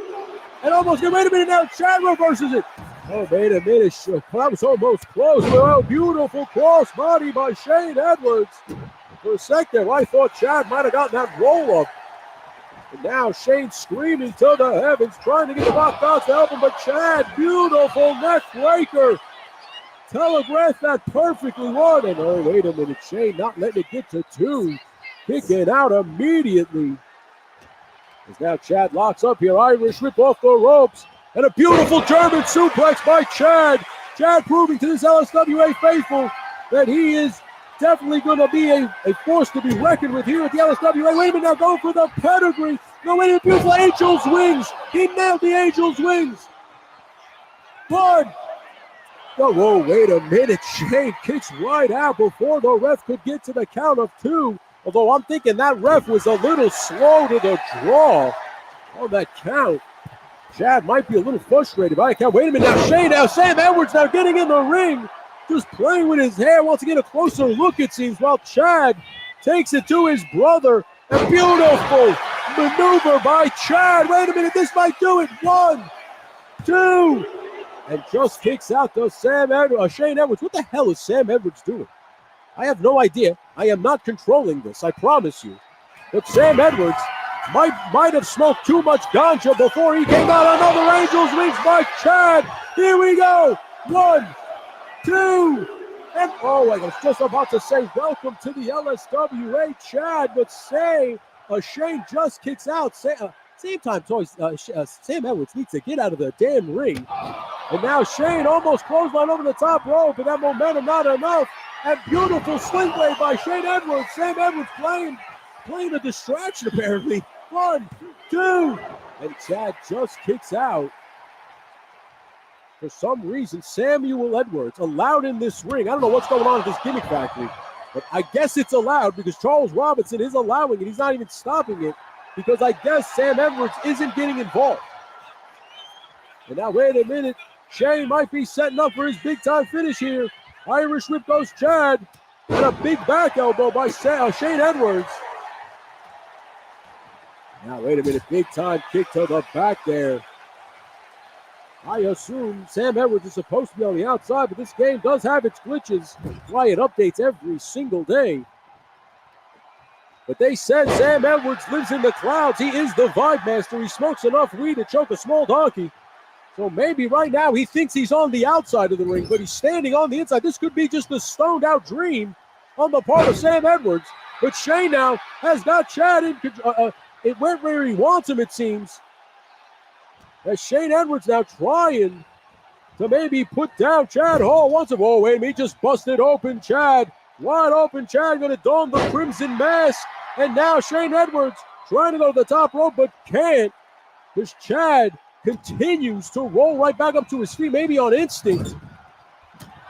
D: And almost, wait a minute now. Chad reverses it. Oh, wait a minute. That was almost close. Oh, beautiful cross body by Shane Edwards. For a sec there, I thought Chad might have gotten that roll up. And now Shane screaming to the heavens, trying to get the knockouts to help him. But Chad, beautiful neck breaker. Telegraphed that perfectly. 1. And oh, wait a minute. Shane not letting it get to 2. Kicking out immediately. As now Chad locks up here. Irish whip off the ropes. And a beautiful German suplex by Chad. Chad proving to this LSWA faithful that he is definitely going to be a force to be reckoned with here at the LSWA. Wait a minute now, go for the pedigree. No, wait a minute, beautiful Angel's Wings. He nailed the Angel's Wings. 1. Oh, whoa, wait a minute. Shane kicks right out before the ref could get to the count of 2. Although I'm thinking that ref was a little slow to the draw on that count. Chad might be a little frustrated by the count. Wait a minute now. Shane now. Sam Edwards now getting in the ring. Just playing with his hair. Wants to get a closer look, it seems, while Chad takes it to his brother. A beautiful maneuver by Chad. Wait a minute. This might do it. 1, 2. And just kicks out to Shane Edwards. What the hell is Sam Edwards doing? I have no idea. I am not controlling this. I promise you. But Sam Edwards might have smoked too much ganja before he came out. Another Angel's Wings by Chad. Here we go. 1, 2, and oh, I was just about to say welcome to the LSWA, Chad, but Shane just kicks out. Same time, Sam Edwards needs to get out of the damn ring. And now Shane almost clothesline over the top rope, but that momentum not enough. And beautiful sling blade by Shane Edwards. Sam Edwards playing a distraction apparently. 1, 2, and Chad just kicks out. For some reason, Samuel Edwards allowed in this ring. I don't know what's going on at this Gimmick Factory, but I guess it's allowed because Charles Robinson is allowing it. He's not even stopping it because I guess Sam Edwards isn't getting involved. And now, wait a minute. Shane might be setting up for his big-time finish here. Irish whip goes Chad. And a big back elbow by Shane Edwards. Now, wait a minute. Big-time kick to the back there. I assume Sam Edwards is supposed to be on the outside, but this game does have its glitches. Why it updates every single day. But they said Sam Edwards lives in the clouds. He is the vibe master. He smokes enough weed to choke a small donkey. So maybe right now he thinks he's on the outside of the ring, but he's standing on the inside. This could be just a stoned out dream on the part of Sam Edwards. But Shane now has got Chad in control. It went where he wants him, it seems. As Shane Edwards now trying to maybe put down Chad Hall once of all. Wait a minute, he just busted open Chad. Wide open Chad going to don the crimson mask. And now Shane Edwards trying to go to the top rope, but can't. Because Chad continues to roll right back up to his feet, maybe on instinct.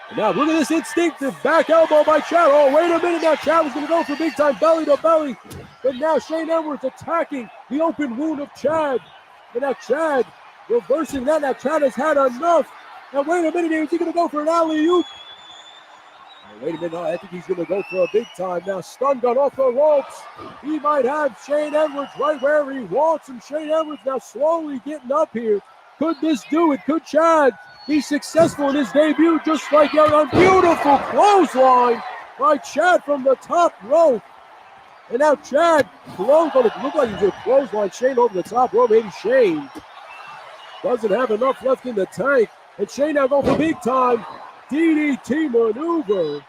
D: And now look at this instinctive back elbow by Chad. Oh, wait a minute now. Chad was going to go for big time belly to belly. But now Shane Edwards attacking the open wound of Chad. And now Chad reversing that. Now Chad has had enough. Now wait a minute here. Is he going to go for an alley-oop? Wait a minute. No, I think he's going to go for a big time. Now stun gun off the ropes. He might have Shane Edwards right where he wants him. Shane Edwards now slowly getting up here. Could this do it? Could Chad be successful in his debut just like that? A beautiful clothesline by Chad from the top rope. And now Chad looked like he's going to clothesline Shane over the top rope. Maybe Shane doesn't have enough left in the tank. And Shane now going for big time DDT maneuver.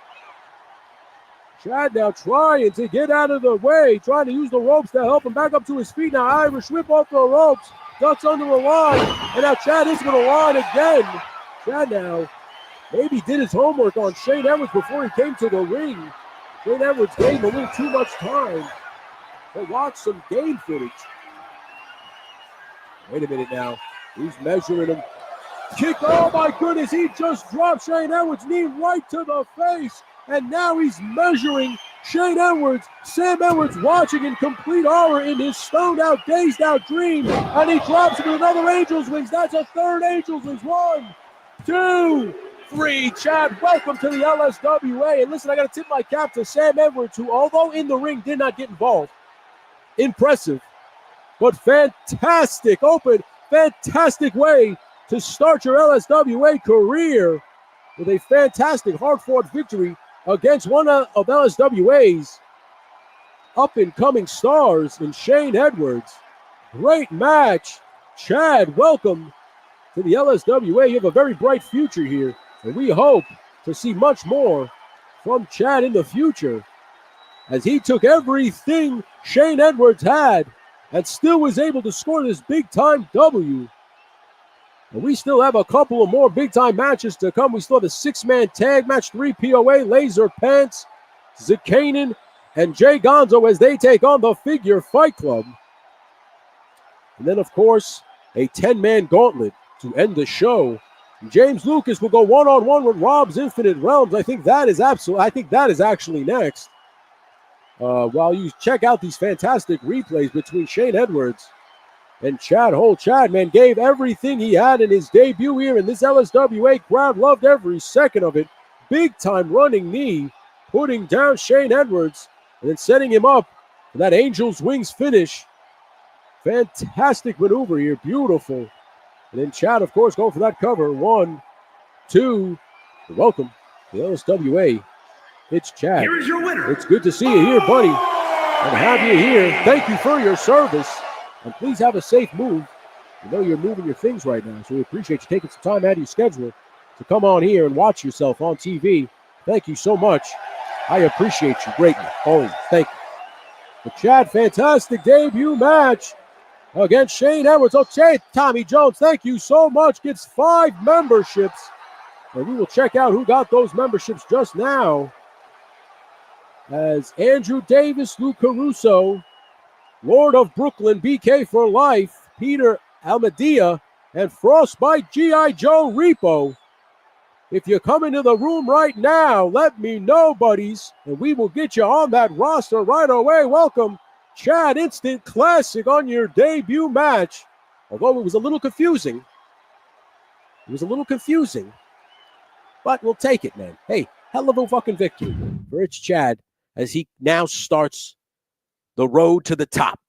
D: Chad now trying to get out of the way, trying to use the ropes to help him back up to his feet. Now Irish whip off the ropes, ducks under a line, and now Chad is going to line again. Chad now maybe did his homework on Shane Edwards before he came to the ring. Shane Edwards gave him a little too much time to watch some game footage. Wait a minute now. He's measuring him. Kick, oh my goodness, he just dropped Shane Edwards' knee right to the face. And now he's measuring Shane Edwards. Sam Edwards watching in complete horror in his stoned out, dazed out dream. And he drops him with another Angel's Wings. That's a third Angel's Wings. 1, 2, 3. Chad, welcome to the LSWA. And listen, I got to tip my cap to Sam Edwards, who, although in the ring, did not get involved. Impressive, but fantastic, fantastic way to start your LSWA career with a fantastic hard-fought victory against one of LSWA's up-and-coming stars in Shane Edwards. Great match. Chad, welcome to the LSWA. You have a very bright future here, and we hope to see much more from Chad in the future as he took everything Shane Edwards had and still was able to score this big-time W. And we still have a couple of more big-time matches to come. We still have a 6-man tag match, 3 POA, Laser Pants, Zakanin, and Jay Gonzo as they take on the Figure Fight Club. And then, of course, a 10-man gauntlet to end the show. James Lucas will go one-on-one with Rob's Infinite Realms. I think that is actually next. While you check out these fantastic replays between Shane Edwards and Chad Hole. Chad, man, gave everything he had in his debut here, and this LSWA crowd loved every second of it. Big time running knee, putting down Shane Edwards, and then setting him up for that Angel's Wings finish. Fantastic maneuver here, beautiful. And then Chad, of course, going for that cover. 1, 2, welcome to the LSWA. It's Chad.
C: Here is your winner.
D: It's good to see you here, buddy, and have you here. Thank you for your service. And please have a safe move. I know you're moving your things right now, so we appreciate you taking some time out of your schedule to come on here and watch yourself on TV. Thank you so much. I appreciate you greatly. Always. Thank you. But Chad, fantastic debut match. against Shane Edwards. Okay, Tommy Jones, thank you so much. Gets 5 memberships. And we will check out who got those memberships just now. As Andrew Davis, Lou Caruso, Lord of Brooklyn, BK for Life, Peter Almedia, and Frostbite G.I. Joe Repo. If you come into the room right now, let me know, buddies, and we will get you on that roster right away. Welcome, Chad Instant Classic on your debut match. Although it was a little confusing. But we'll take it, man. Hey, hell of a fucking victory for It's Chad as he now starts the road to the top.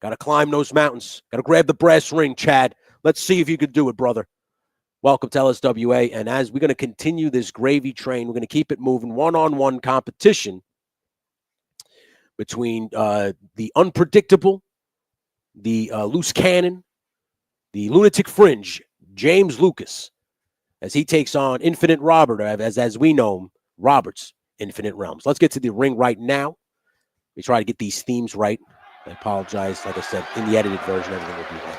D: Got to climb those mountains. Got to grab the brass ring, Chad. Let's see if you can do it, brother. Welcome to LSWA. And as we're going to continue this gravy train, we're going to keep it moving. One-on-one competition between the unpredictable, the loose cannon, the lunatic fringe, James Lucas, as he takes on Infinite Robert, as we know him, Robert's Infinite Realms. Let's get to the ring right now. We try to get these themes right. I apologize. Like I said, in the edited version, everything will be right.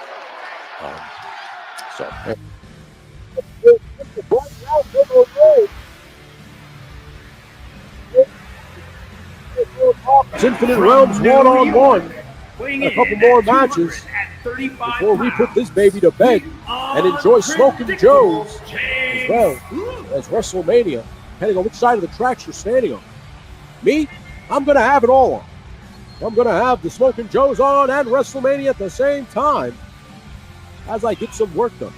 D: It's Infinite Realms one-on-one. A couple more matches before we put this baby to bed and enjoy Smoking Joe's as well as WrestleMania, depending on which side of the tracks you're standing on. Me, I'm going to have it all on. I'm going to have the Smoking Joe's on and WrestleMania at the same time as I get some work done,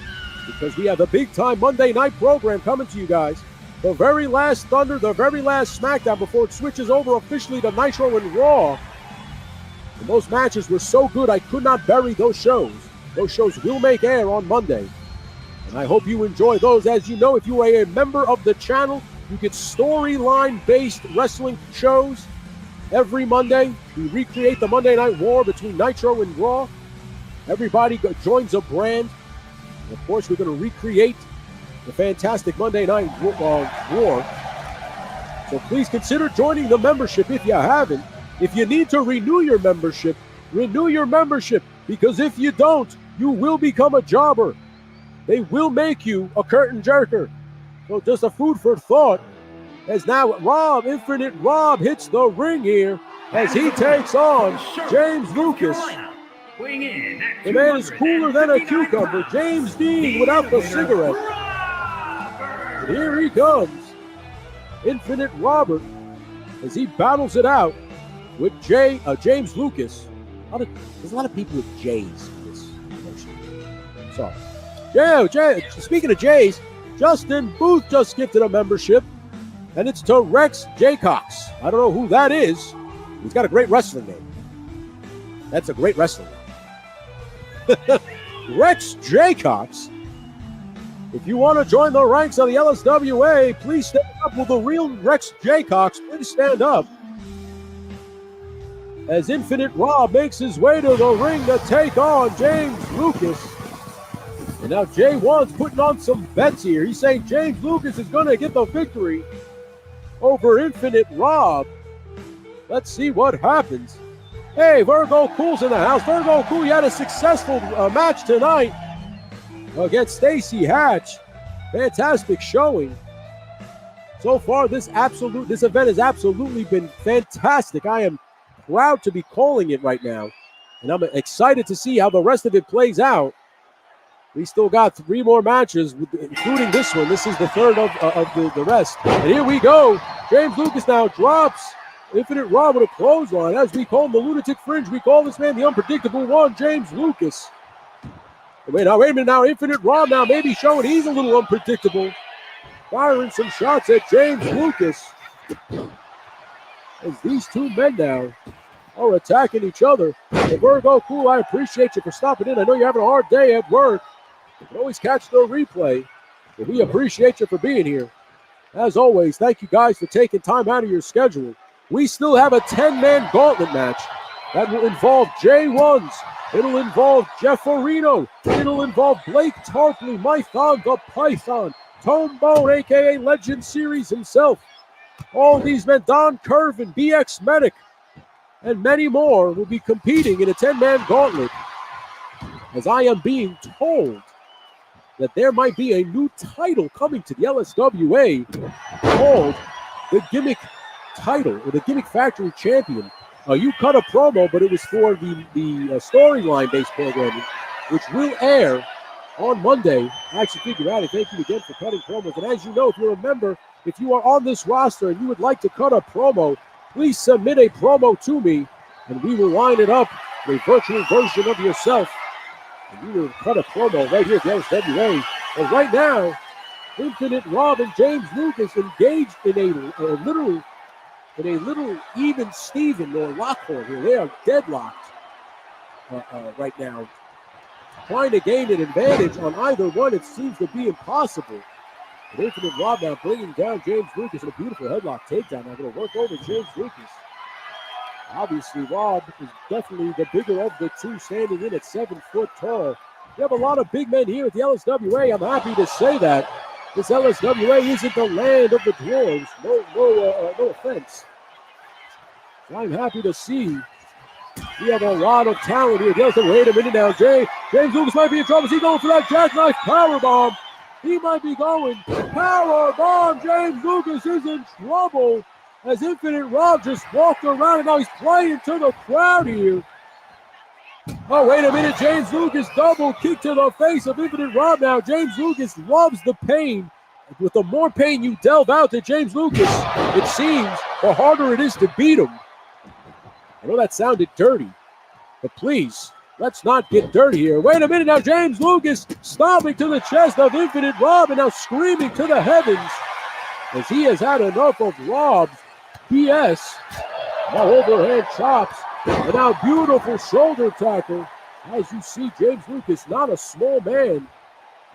D: because we have a big-time Monday night program coming to you guys. The very last Thunder, the very last SmackDown before it switches over officially to Nitro and Raw. And those matches were so good, I could not bury those shows. Those shows will make air on Monday. And I hope you enjoy those. As you know, if you are a member of the channel, you get storyline-based wrestling shows every Monday. We recreate the Monday Night War between Nitro and Raw. Everybody joins a brand. And of course, we're going to recreate the fantastic Monday Night War. So please consider joining the membership if you haven't. If you need to renew your membership, because if you don't, you will become a jobber. They will make you a curtain jerker. So just a food for thought, as now Infinite Rob hits the ring here as he takes on James Lucas. The man is cooler than a cucumber. James Dean without the cigarette. And here he comes, Infinite Robert, as he battles it out with James Lucas. There's a lot of people with J's in this promotion. Sorry. Jay, speaking of J's, Justin Booth just gifted a membership, and it's to Rex Jaycox. I don't know who that is. He's got a great wrestling name. That's a great wrestling name. Rex Jaycox. If you want to join the ranks of the LSWA, please stand up. Will the real Rex Jaycox please stand up? As Infinite Rob makes his way to the ring to take on James Lucas. And now Jay Wan's putting on some bets here. He's saying James Lucas is going to get the victory over Infinite Rob. Let's see what happens. Hey, Virgo Cool's in the house. Virgo Cool, you had a successful match tonight against Stacy Hatch. Fantastic showing. So far, this event has absolutely been fantastic. I am proud to be calling it right now, and I'm excited to see how the rest of it plays out. We still got 3 more matches, including this one. This is the third of the rest. And here we go. James Lucas now drops Infinite Rob with a clothesline. As we call him the Lunatic Fringe, we call this man the Unpredictable One, James Lucas. Wait a minute now. Infinite Rob now maybe showing he's a little unpredictable. Firing some shots at James Lucas. As these two men now are attacking each other. And Virgo Cool, I appreciate you for stopping in. I know you're having a hard day at work. You can always catch the replay. But we appreciate you for being here. As always, thank you guys for taking time out of your schedule. We still have a 10-man gauntlet match that will involve J1s. It'll involve Jeff Areno. It'll involve Blake Tarpley, Mython the Python, Tone Bone, a.k.a. Legend Series himself. All these men, Don Curvin, BX Medic, and many more will be competing in a 10-man gauntlet. As I am being told that there might be a new title coming to the LSWA called the Gimmick title, or the Gimmick Factory Champion. You cut a promo, but it was for the storyline-based programming, which will air on Monday. I actually figured out it. Thank you again for cutting promos. And as you know, if you remember, if you are on this roster and you would like to cut a promo, please submit a promo to me, and we will line it up with a virtual version of yourself. And we will cut a promo right here at the LSWA. And right now, Infinite Rob and James Lucas engaged in a little even Steven or Lockhorn here. They are deadlocked right now. Trying to gain an advantage on either one, it seems to be impossible. But Infinite Rob now bringing down James Lucas in a beautiful headlock takedown. Now going to work over James Lucas. Obviously, Rob is definitely the bigger of the two, standing in at 7 foot tall. We have a lot of big men here at the LSWA. I'm happy to say that. This LSWA isn't the land of the dwarves. No offense. So I'm happy to see we have a lot of talent here. Wait a minute now, James Lucas might be in trouble. Is he going for that jackknife powerbomb? He might be going powerbomb. James Lucas is in trouble as Infinite Rob just walked around and now he's playing to the crowd here. Oh, wait a minute. James Lucas double kick to the face of Infinite Rob now. James Lucas loves the pain. With the more pain you delve out to James Lucas, it seems the harder it is to beat him. I know that sounded dirty, but please, let's not get dirty here. Wait a minute now. James Lucas stomping to the chest of Infinite Rob and now screaming to the heavens as he has had enough of Rob's BS. Now overhead chops. And now beautiful shoulder tackle. As you see, James Lucas, not a small man.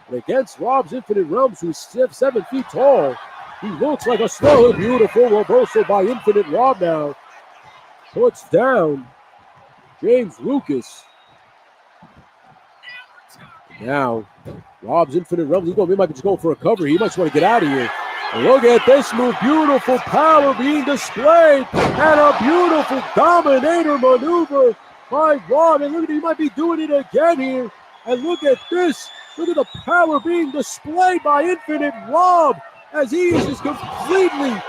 D: But against Rob's Infinite Realms, who's 7 feet tall, he looks like a slow, beautiful reversal by Infinite Rob now. Puts down James Lucas. Now, Rob's Infinite Realms, he might be just going for a cover. He might just want to get out of here. And look at this move. Beautiful power being displayed. And a beautiful dominator maneuver by Rob. And look at, he might be doing it again here. And look at this. Look at the power being displayed by Infinite Rob as he is just completely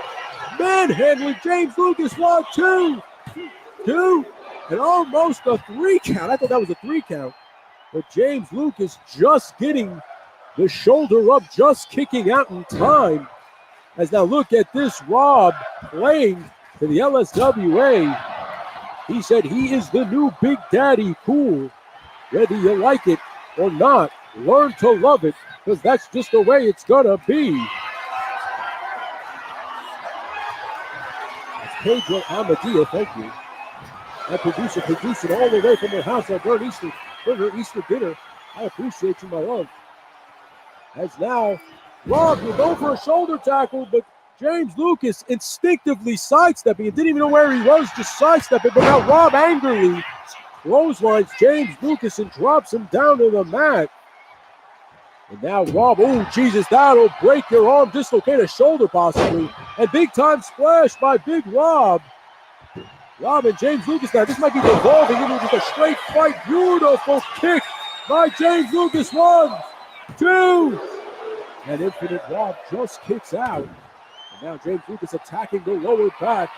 D: manhandling James Lucas. 1, 2, and almost a 3 count. I thought that was a 3 count. But James Lucas just getting the shoulder up, just kicking out in time. As now look at this, Rob playing to the LSWA. He said he is the new Big Daddy Cool. Whether you like it or not, learn to love it, because that's just the way it's gonna be. It's Pedro Amadea, thank you. That producer producing all the way from her house at her Easter dinner. I appreciate you, my love. As now, Rob will go for a shoulder tackle, but James Lucas instinctively sidestepping. He didn't even know where he was, just sidestepping. But now Rob angrily clotheslines James Lucas and drops him down to the mat. And now Rob, oh, Jesus, that'll break your arm, dislocate a shoulder possibly. And big time splash by Big Rob. Rob and James Lucas now, this might be devolving into just a straight fight. Beautiful kick by James Lucas. 1, 2. And Infinite Rob just kicks out. And now James Lucas attacking the lower back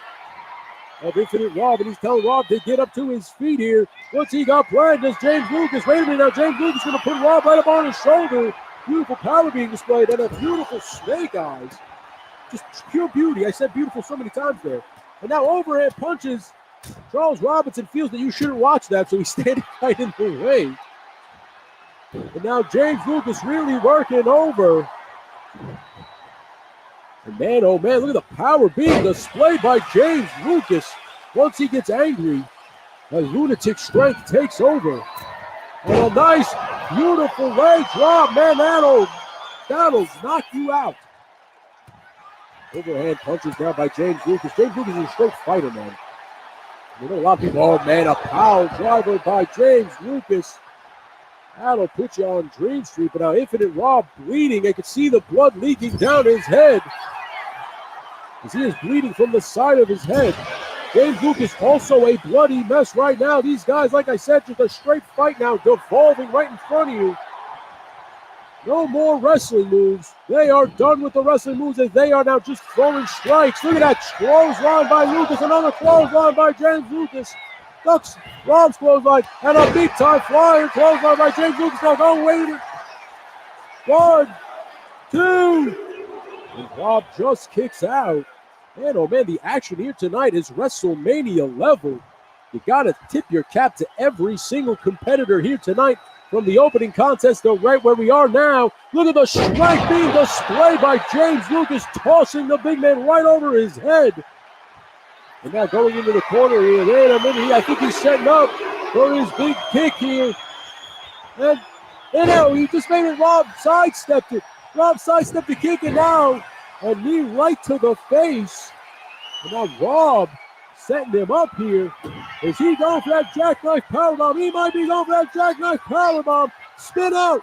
D: of Infinite Rob. And he's telling Rob to get up to his feet here. What's he got planned? Does James Lucas? Wait a minute now. James Lucas going to put Rob right up on his shoulder. Beautiful power being displayed. And a beautiful snake eyes. Just pure beauty. I said beautiful so many times there. And now overhand punches. Charles Robinson feels that you shouldn't watch that, so he's standing right in the way. And now James Lucas really working over. And man, oh man, look at the power being displayed by James Lucas. Once he gets angry, a lunatic strength takes over. And a nice, beautiful leg drop. Man, that'll knock you out. Overhand punches down by James Lucas. James Lucas is a straight fighter, man. You know, a lot of people, oh man, a power driver by James Lucas. That'll put you on Dream Street. But now Infinite Rob bleeding. I can see the blood leaking down his head. As he is bleeding from the side of his head. James Lucas also a bloody mess right now. These guys, like I said, just a straight fight now, devolving right in front of you. No more wrestling moves. They are done with the wrestling moves as they are now just throwing strikes. Look at that clothesline by Lucas. Another clothesline by James Lucas. Ducks Rob's clothesline. And a big time flying clothesline by James Lucas. Now go wait. 1, 2. And Rob just kicks out. Man, oh man, the action here tonight is WrestleMania level. You got to tip your cap to every single competitor here tonight. From the opening contest to right where we are now. Look at the strength being displayed by James Lucas, tossing the big man right over his head. And now going into the corner here. Wait a minute. I think he's setting up for his big kick here. And now he just made it. Rob sidestepped it. Rob sidestepped the kick, and now a knee right to the face. And now Rob setting him up here. Is he going for that jackknife powerbomb? He might be going for that jackknife powerbomb. Spin out.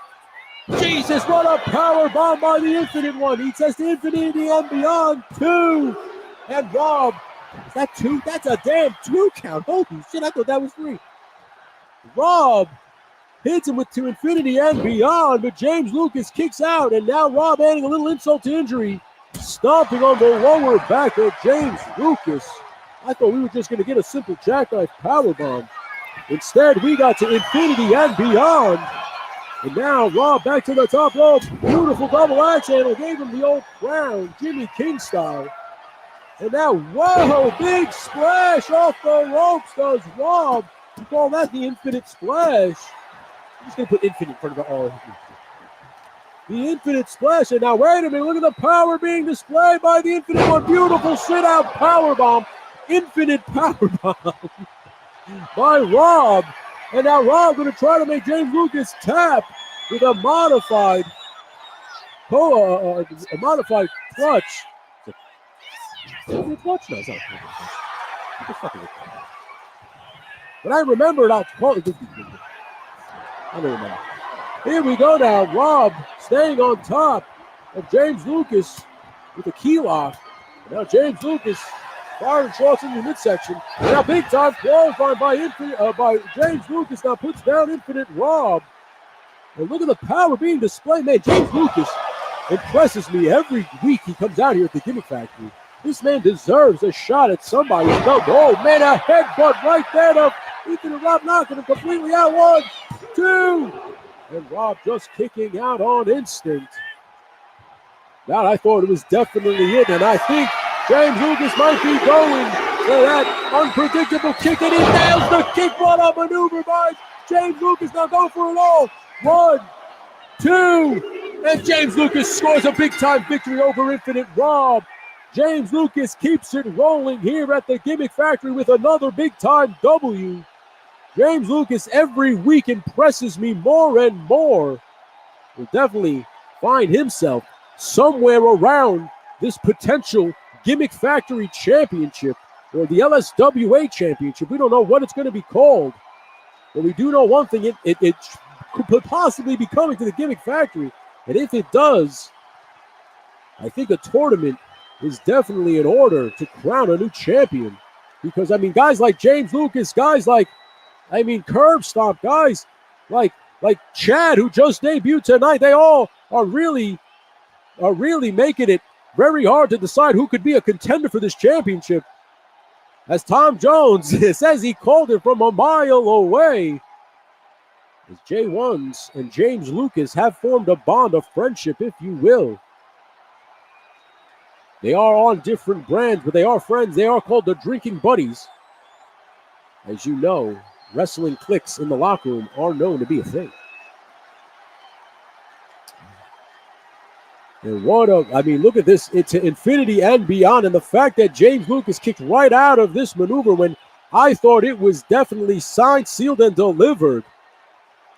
D: Jesus, what a powerbomb by the Infinite One. He says to infinity and beyond. 2. And Rob, is that 2? That's a damn 2 count. Holy shit, I thought that was 3. Rob hits him with to infinity and beyond, but James Lucas kicks out, and now Rob adding a little insult to injury, stomping on the lower back of James Lucas. I thought we were just going to get a simple jackknife powerbomb. Instead, we got to infinity and beyond. And now Rob back to the top rope. Beautiful double axe handle. Gave him the old crown, Jimmy King style. And now, whoa, big splash off the ropes does Rob. You call that the infinite splash. I'm just going to put infinite in front of the R. The infinite splash. And now, wait a minute. Look at the power being displayed by the Infinite One. Beautiful sit-out powerbomb. Infinite powerbomb by Rob. And now Rob going to try to make James Lucas tap with a modified clutch. Is it clutch? No, it's not. What the fuck is it? But I remember not to call it. I don't remember. Here we go now. Rob staying on top of James Lucas with a key lock. Now James Lucas firing shots in the midsection. And now big time clothesline by James Lucas. Now puts down Infinite Rob. And look at the power being displayed. Man, James Lucas impresses me every week he comes out here at the Gimmick Factory. This man deserves a shot at somebody's belt. Oh, man, a headbutt right there to Infinite Rob, knocking him completely out. 1, 2. And Rob just kicking out on instinct. That I thought it was definitely it. And I think James Lucas might be going for that unpredictable kick, and he nails the kick. What a maneuver by James Lucas. Now go for it all. 1, 2, and James Lucas scores a big-time victory over Infinite Rob. James Lucas keeps it rolling here at the Gimmick Factory with another big-time W. James Lucas every week impresses me more and more. Will definitely find himself somewhere around this potential Gimmick Factory Championship or the LSWA Championship. We don't know what it's going to be called, but we do know one thing. It could possibly be coming to the Gimmick Factory, and if it does, I think a tournament is definitely in order to crown a new champion. Because, I mean, guys like James Lucas, guys like, Curbstomp, guys like Chad, who just debuted tonight, they all are really making it very hard to decide who could be a contender for this championship. As Tom Jones says he called it from a mile away. As J1s and James Lucas have formed a bond of friendship, if you will. They are on different brands, but they are friends. They are called the Drinking Buddies. As you know, wrestling cliques in the locker room are known to be a thing. And look at this. It's infinity and beyond. And the fact that James Lucas kicked right out of this maneuver when I thought it was definitely signed, sealed, and delivered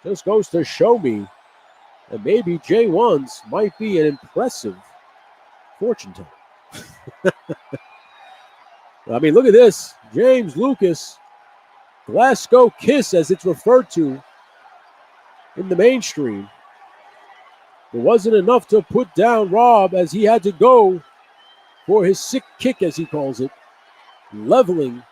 D: just goes to show me that maybe J1s might be an impressive fortune teller. Look at this. James Lucas, Glasgow Kiss as it's referred to in the mainstream. It wasn't enough to put down Rob as he had to go for his sick kick, as he calls it, leveling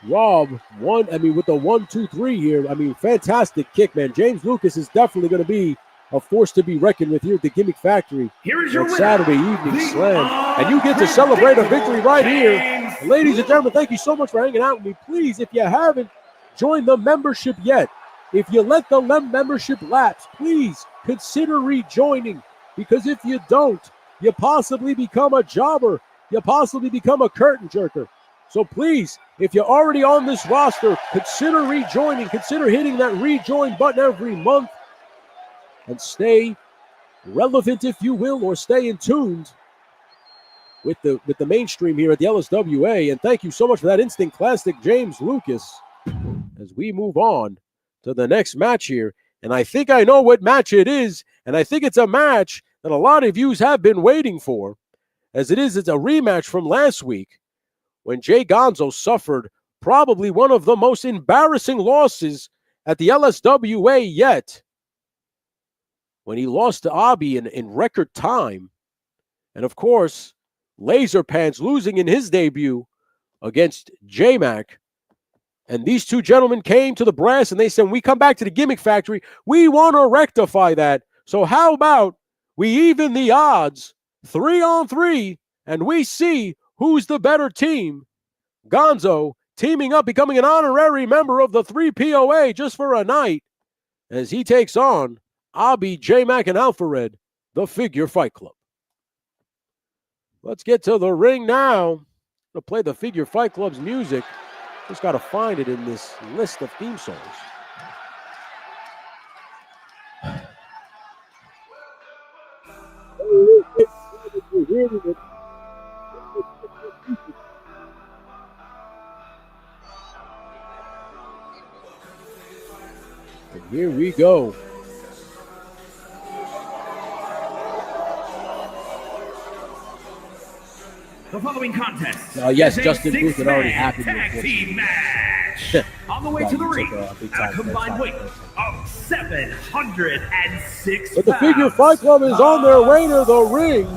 D: Rob, with the 1-2-3 here, fantastic kick, man. James Lucas is definitely going to be a force to be reckoned with here at the Gimmick Factory.
C: Here is your winner,
D: Saturday evening slam. And you get to celebrate a victory right here. Ladies and gentlemen, thank you so much for hanging out with me. Please, if you haven't joined the membership yet, if you let the membership lapse, please consider rejoining. Because if you don't, you possibly become a jobber. You possibly become a curtain jerker. So please, if you're already on this roster, consider rejoining. Consider hitting that rejoin button every month. And stay relevant, if you will, or stay in tuned with the mainstream here at the LSWA. And thank you so much for that instant classic, James Lucas. As we move on to the next match here. And I think I know what match it is. And I think it's a match that a lot of you have been waiting for. As it's a rematch from last week when Jay Gonzo suffered probably one of the most embarrassing losses at the LSWA yet, when he lost to Abi in record time. And of course, Laser Pants losing in his debut against J-Mac. And these two gentlemen came to the brass and they said, when we come back to the Gimmick Factory, we want to rectify that. So how about we even the odds 3-on-3 and we see who's the better team? Gonzo teaming up, becoming an honorary member of the 3POA just for a night as he takes on Abi, J-Mac, and Alphared, the Figure Fight Club. Let's get to the ring now to play the Figure Fight Club's music. Just got to find it in this list of theme songs. And here we go.
C: The following contest.
D: Yes,
C: is
D: Justin
C: a
D: Booth had already
C: six-man
D: happened.
C: Tag team match. On the way to the ring, at a combined weight of 706
D: But the Figure Fight Club is on their way to the ring,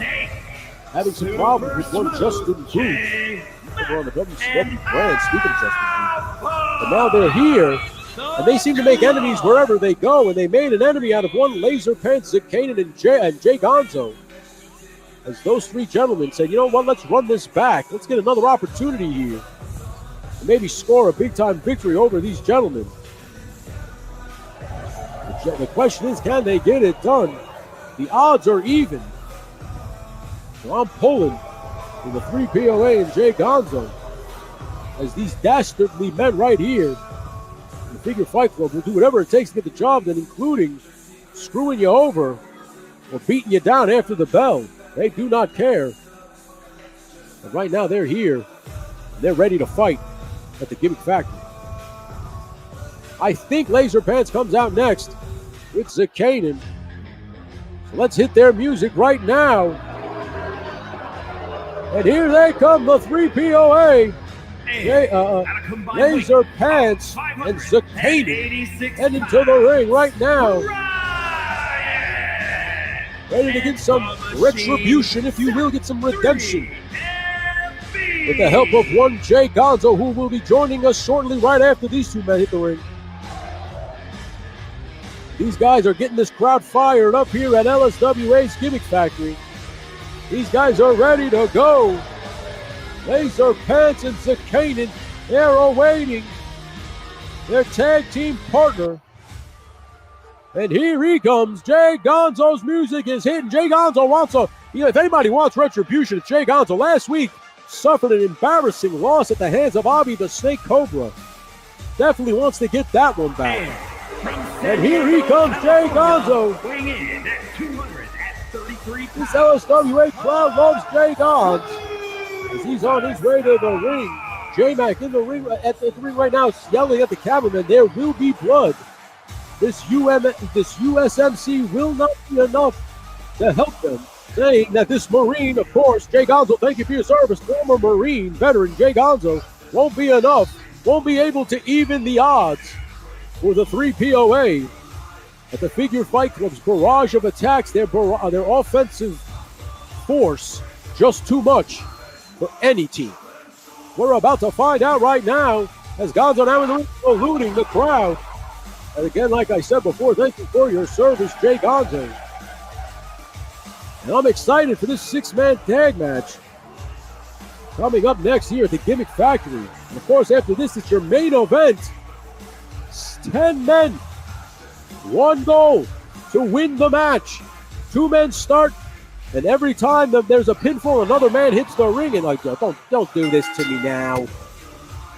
D: having some problems with one Justin Booth over on the WCW brand. Speaking of Justin Booth, but now they're here, and they seem to make enemies wherever they go. And they made an enemy out of one Laser Pants, Zakanin, and Jay Gonzo. As those three gentlemen said, you know what, let's run this back. Let's get another opportunity here. And maybe score a big-time victory over these gentlemen. The question is, can they get it done? The odds are even. So I'm pulling for the 3POA and Jay Gonzo. As these dastardly men right here, the Figure Fight Club will do whatever it takes to get the job done, including screwing you over or beating you down after the bell. They do not care. But right now they're here. And they're ready to fight at the Gimmick Factory. I think Laser Pants comes out next with Zakanin. So let's hit their music right now. And here they come, the 3POA. Laser Pants and Zakanin heading to the ring right now. Ready to get some retribution, if you will, get some redemption. With the help of one Jay Gonzo, who will be joining us shortly right after these two men hit the ring. These guys are getting this crowd fired up here at LSWA's Gimmick Factory. These guys are ready to go. Laser Pants and Zakanin, they're awaiting their tag team partner. And here he comes. Jay Gonzo's music is hitting. Jay Gonzo wants if anybody wants retribution, it's Jay Gonzo. Last week, suffered an embarrassing loss at the hands of Abi the Snake Cobra. Definitely wants to get that one back. And here he comes, Jay Gonzo.
C: Weighing in at 233
D: This LSWA crowd loves Jay Gonzo as he's on his way to the ring. J-Mac in the ring at the ring right now, yelling at the cameraman, there will be blood. This USMC will not be enough to help them, saying that this Marine, of course, Jay Gonzo, thank you for your service, former Marine veteran Jay Gonzo, won't be enough, won't be able to even the odds for the 3POA at the Figure Fight Club's barrage of attacks. Their offensive force just too much for any team. We're about to find out right now As Gonzo now in the ring, eluding the crowd. And again, like I said before, thank you for your service, Jay Gonzo. And I'm excited for this 6-man tag match coming up next here at the Gimmick Factory. And of course, after this, it's your main event. It's 10 men, one goal to win the match. 2 men start, and every time there's a pinfall, another man hits the ring, and like, don't do this to me now.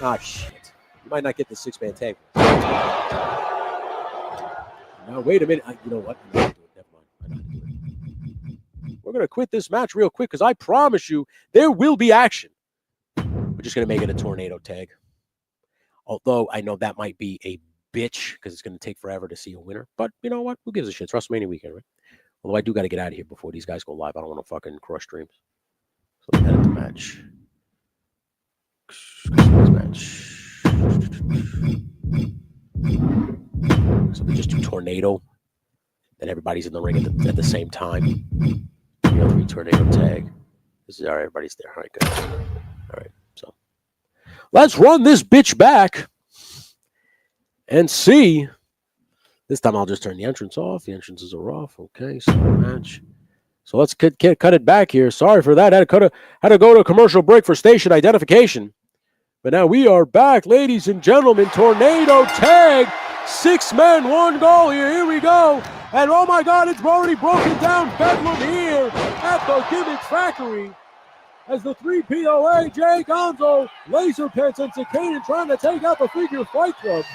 D: Ah, shit. You might not get the 6-man tag. Now, wait a minute. You know what? I'm not gonna do it. Never mind. We're going to quit this match real quick because I promise you there will be action. We're just going to make it a tornado tag. Although I know that might be a bitch because it's going to take forever to see a winner. But you know what? Who gives a shit? It's WrestleMania weekend, right? Although I do got to get out of here before these guys go live. I don't want to fucking crush dreams. So let's edit the match. So we just do tornado. Then everybody's in the ring at the same time. 3 tornado tag. This is all right. Everybody's there. All right, good. All right, so let's run this bitch back and see. This time I'll just turn the entrance off. The entrances are off. Okay, start match. So let's cut it back here. Sorry for that. Had to go to a commercial break for station identification. But now we are back, ladies and gentlemen. Tornado tag. 6 men, 1 goal here. Here we go. And oh my God, it's already broken down bedlam here at the Gimmick Factory. As the 3POA, Jay Gonzo, Laser Pants, and Shakin trying to take out the Figure Fight Club.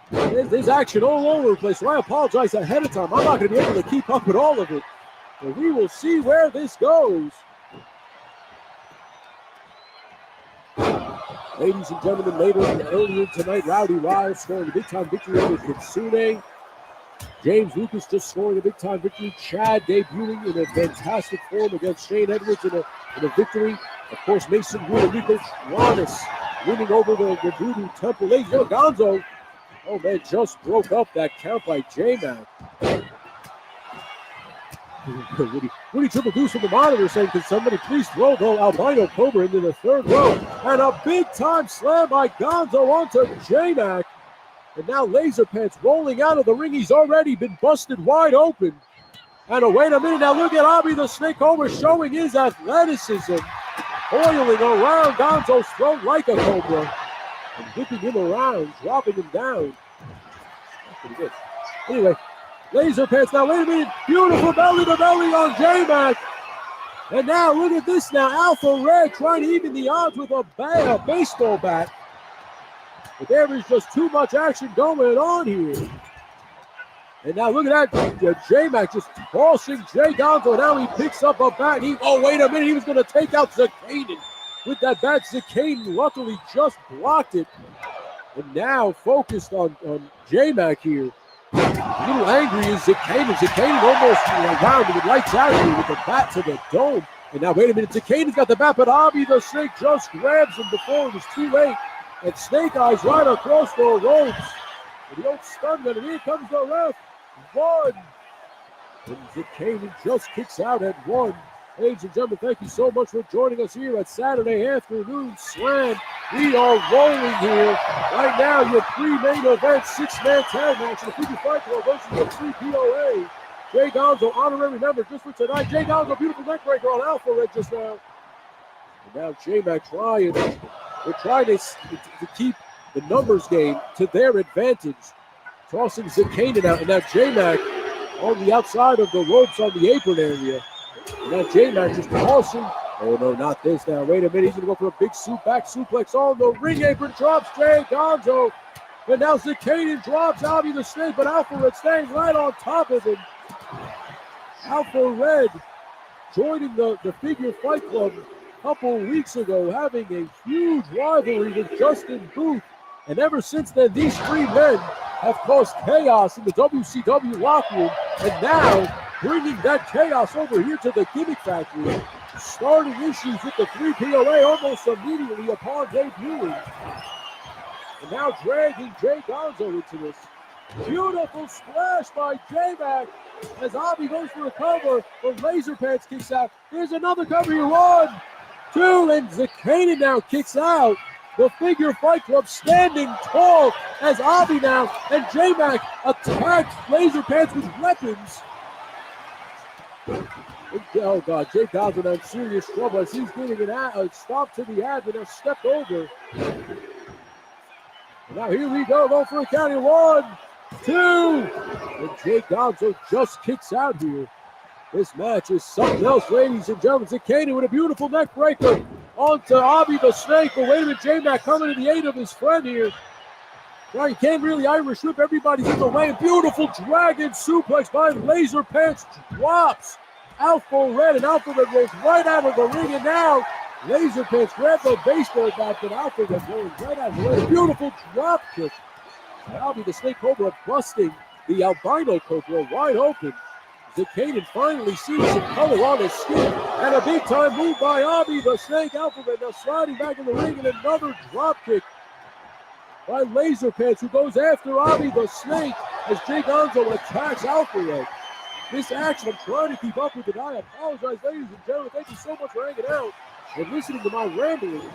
D: There's action all over the place, so I apologize ahead of time. I'm not going to be able to keep up with all of it. But we will see where this goes. Ladies and gentlemen, earlier tonight, Rowdy Riot scoring a big-time victory over Kitsune. James Lucas just scoring a big-time victory. Chad debuting in a fantastic form against Shane Edwards in a victory. Of course, Mason Wood and Nico Tranas winning over the Voodoo Temple. Ladies and gentlemen, Gonzo, oh man, just broke up that count by J-Mac. Woody Triple Deuce from the monitor saying, can somebody please throw the Albino Cobra into the 3rd row? And a big-time slam by Gonzo onto J-Mac. And now Laser Pants rolling out of the ring. He's already been busted wide open. And wait a minute, now look at Abi the Snake Cobra showing his athleticism. Coiling around Gonzo's throat like a Cobra. And whipping him around, dropping him down. That's pretty good. Anyway, Laser Pants now, wait a minute. Beautiful belly-to-belly on J-Mac. And now look at this now. Alpha Red trying to even the odds with a baseball bat. But there is just too much action going on here. And now look at that. J-Mac just tossing Jay Gonzo. Now he picks up a bat. Oh, wait a minute. He was going to take out Shakin with that bat. Shakin luckily just blocked it. And now focused on J-Mac here. A little angry is Shakin. Shakin almost around with lights out here with the bat to the dome. And now, wait a minute. Shakin's got the bat, but Abi the Snake just grabs him before it was too late. And Snake Eyes right across the ropes. And the old stun gun, and here comes the ref. 1. And Shakin just kicks out at 1. Ladies and gentlemen, thank you so much for joining us here at Saturday Afternoon Slam. We are rolling here. Right now, your pre-main event 6-man tag match. The Figure Fight Club versus the 3POA. Jay Gonzo, honorary member just for tonight. Jay Gonzo, beautiful neck breaker on Alpha Red just now. And now J-Mac trying. They're trying to keep the numbers game to their advantage. Tossing Shakin out. And now J-Mac on the outside of the ropes on the apron area. And now J-Mac just tossing. Oh, no, not this now. Wait a minute. He's going to go for a big back suplex on the ring apron. Drops Jay Gonzo. And now Shakin drops Abi the Snake, but Alpha Red staying right on top of him. Alpha Red joining the Figure Fight Club a couple weeks ago, having a huge rivalry with Justin Booth. And ever since then, these 3 men have caused chaos in the WCW locker room. And now, bringing that chaos over here to the Gimmick Factory, starting issues with the 3POA almost immediately upon debuting. And now dragging Jay Gonzo into this. Beautiful splash by J-Mac as Abi goes for a cover, but Laser Pants kicks out. There's another cover here. 1, 2, and Shakin now kicks out. The Figure Fight Club standing tall as Avi now and J-Mac attacked Laser Pants with weapons. Oh God, Jay Gonzo in serious trouble as he's getting a stop to the abs and now stepped over. And now here we go for a count of 1, 2. And Jay Gonzo just kicks out here. This match is something else, ladies and gentlemen. Zakane with a beautiful neck breaker onto Avi the Snake. But wait a minute, J-Mac coming to the aid of his friend here. Well, you can't really Irish whip. Everybody's in the way. Beautiful dragon suplex by Laser Pants. Drops Alpha Red, and Alpha Red rolls right out of the ring. And now Laser Pants grab the baseball bat, but Alpha Red rolling right out of the ring. Beautiful drop kick. Avi the Snake Cobra busting the albino Cobra wide open. Zakane finally sees some color on his skin. And a big time move by Avi the Snake. Alpha Red now sliding back in the ring, and another drop kick by Laser Pants, who goes after Avi the Snake as Jay Gonzo attacks Alpha Red. This action, I'm trying to keep up with it. I apologize, ladies and gentlemen. Thank you so much for hanging out and listening to my rambling.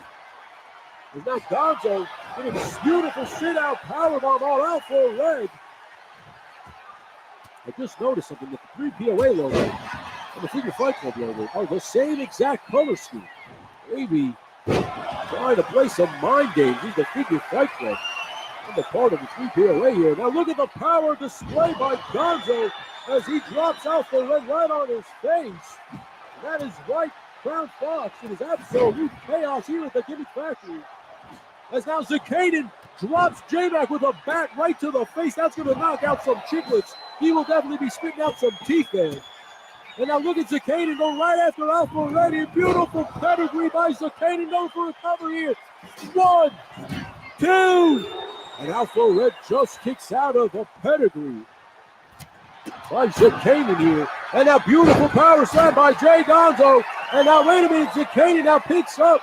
D: As now Gonzo getting this beautiful sit-out powerbomb on Alpha Red. I just noticed something that the 3 POA logo and the Figure Fight Club logo are the same exact color scheme. Maybe trying to play some mind games. He's the Figure Fight Club on the part of the 3 POA here. Now look at the power display by Gonzo as he drops Alpha Red right on his face. And that is right Crown Fox. It is absolute chaos here at the Gimmick Factory. As now Zakane drops J-Mac with a bat right to the face. That's going to knock out some chiclets. He will definitely be spitting out some teeth there. And now look at Zakane go right after Alpha Red here. Beautiful pedigree by Zakane. Going for a cover here. 1, 2. And Alpha Red just kicks out of a pedigree by Zakane here. And now beautiful power slam by Jay Gonzo. And now wait a minute. Zakane now picks up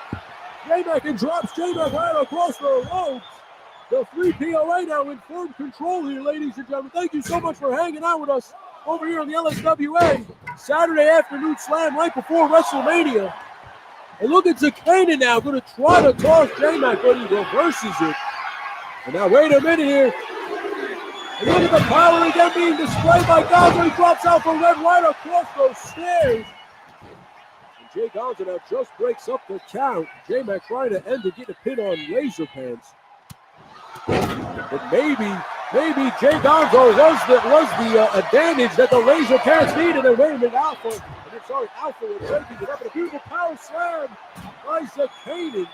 D: J-Mac and drops J-Mac right across the ropes. The 3 POA now in firm control here, ladies and gentlemen. Thank you so much for hanging out with us over here on the LSWA Saturday afternoon slam right before WrestleMania. And look at Zakane now, going to try to toss J-Mac, but he reverses it. And now wait a minute here. And look at the power again being displayed by Gonzo. He drops Alpha Red right across those stairs. And Jay Gonzo now just breaks up the count. J-Mac trying to end it, get a pin on Laser Pants. But maybe Jay Gonzo was the advantage that the Laser Pants needed. And wait a minute, Alpha Red breaking it up in a beautiful power slam by Zakane.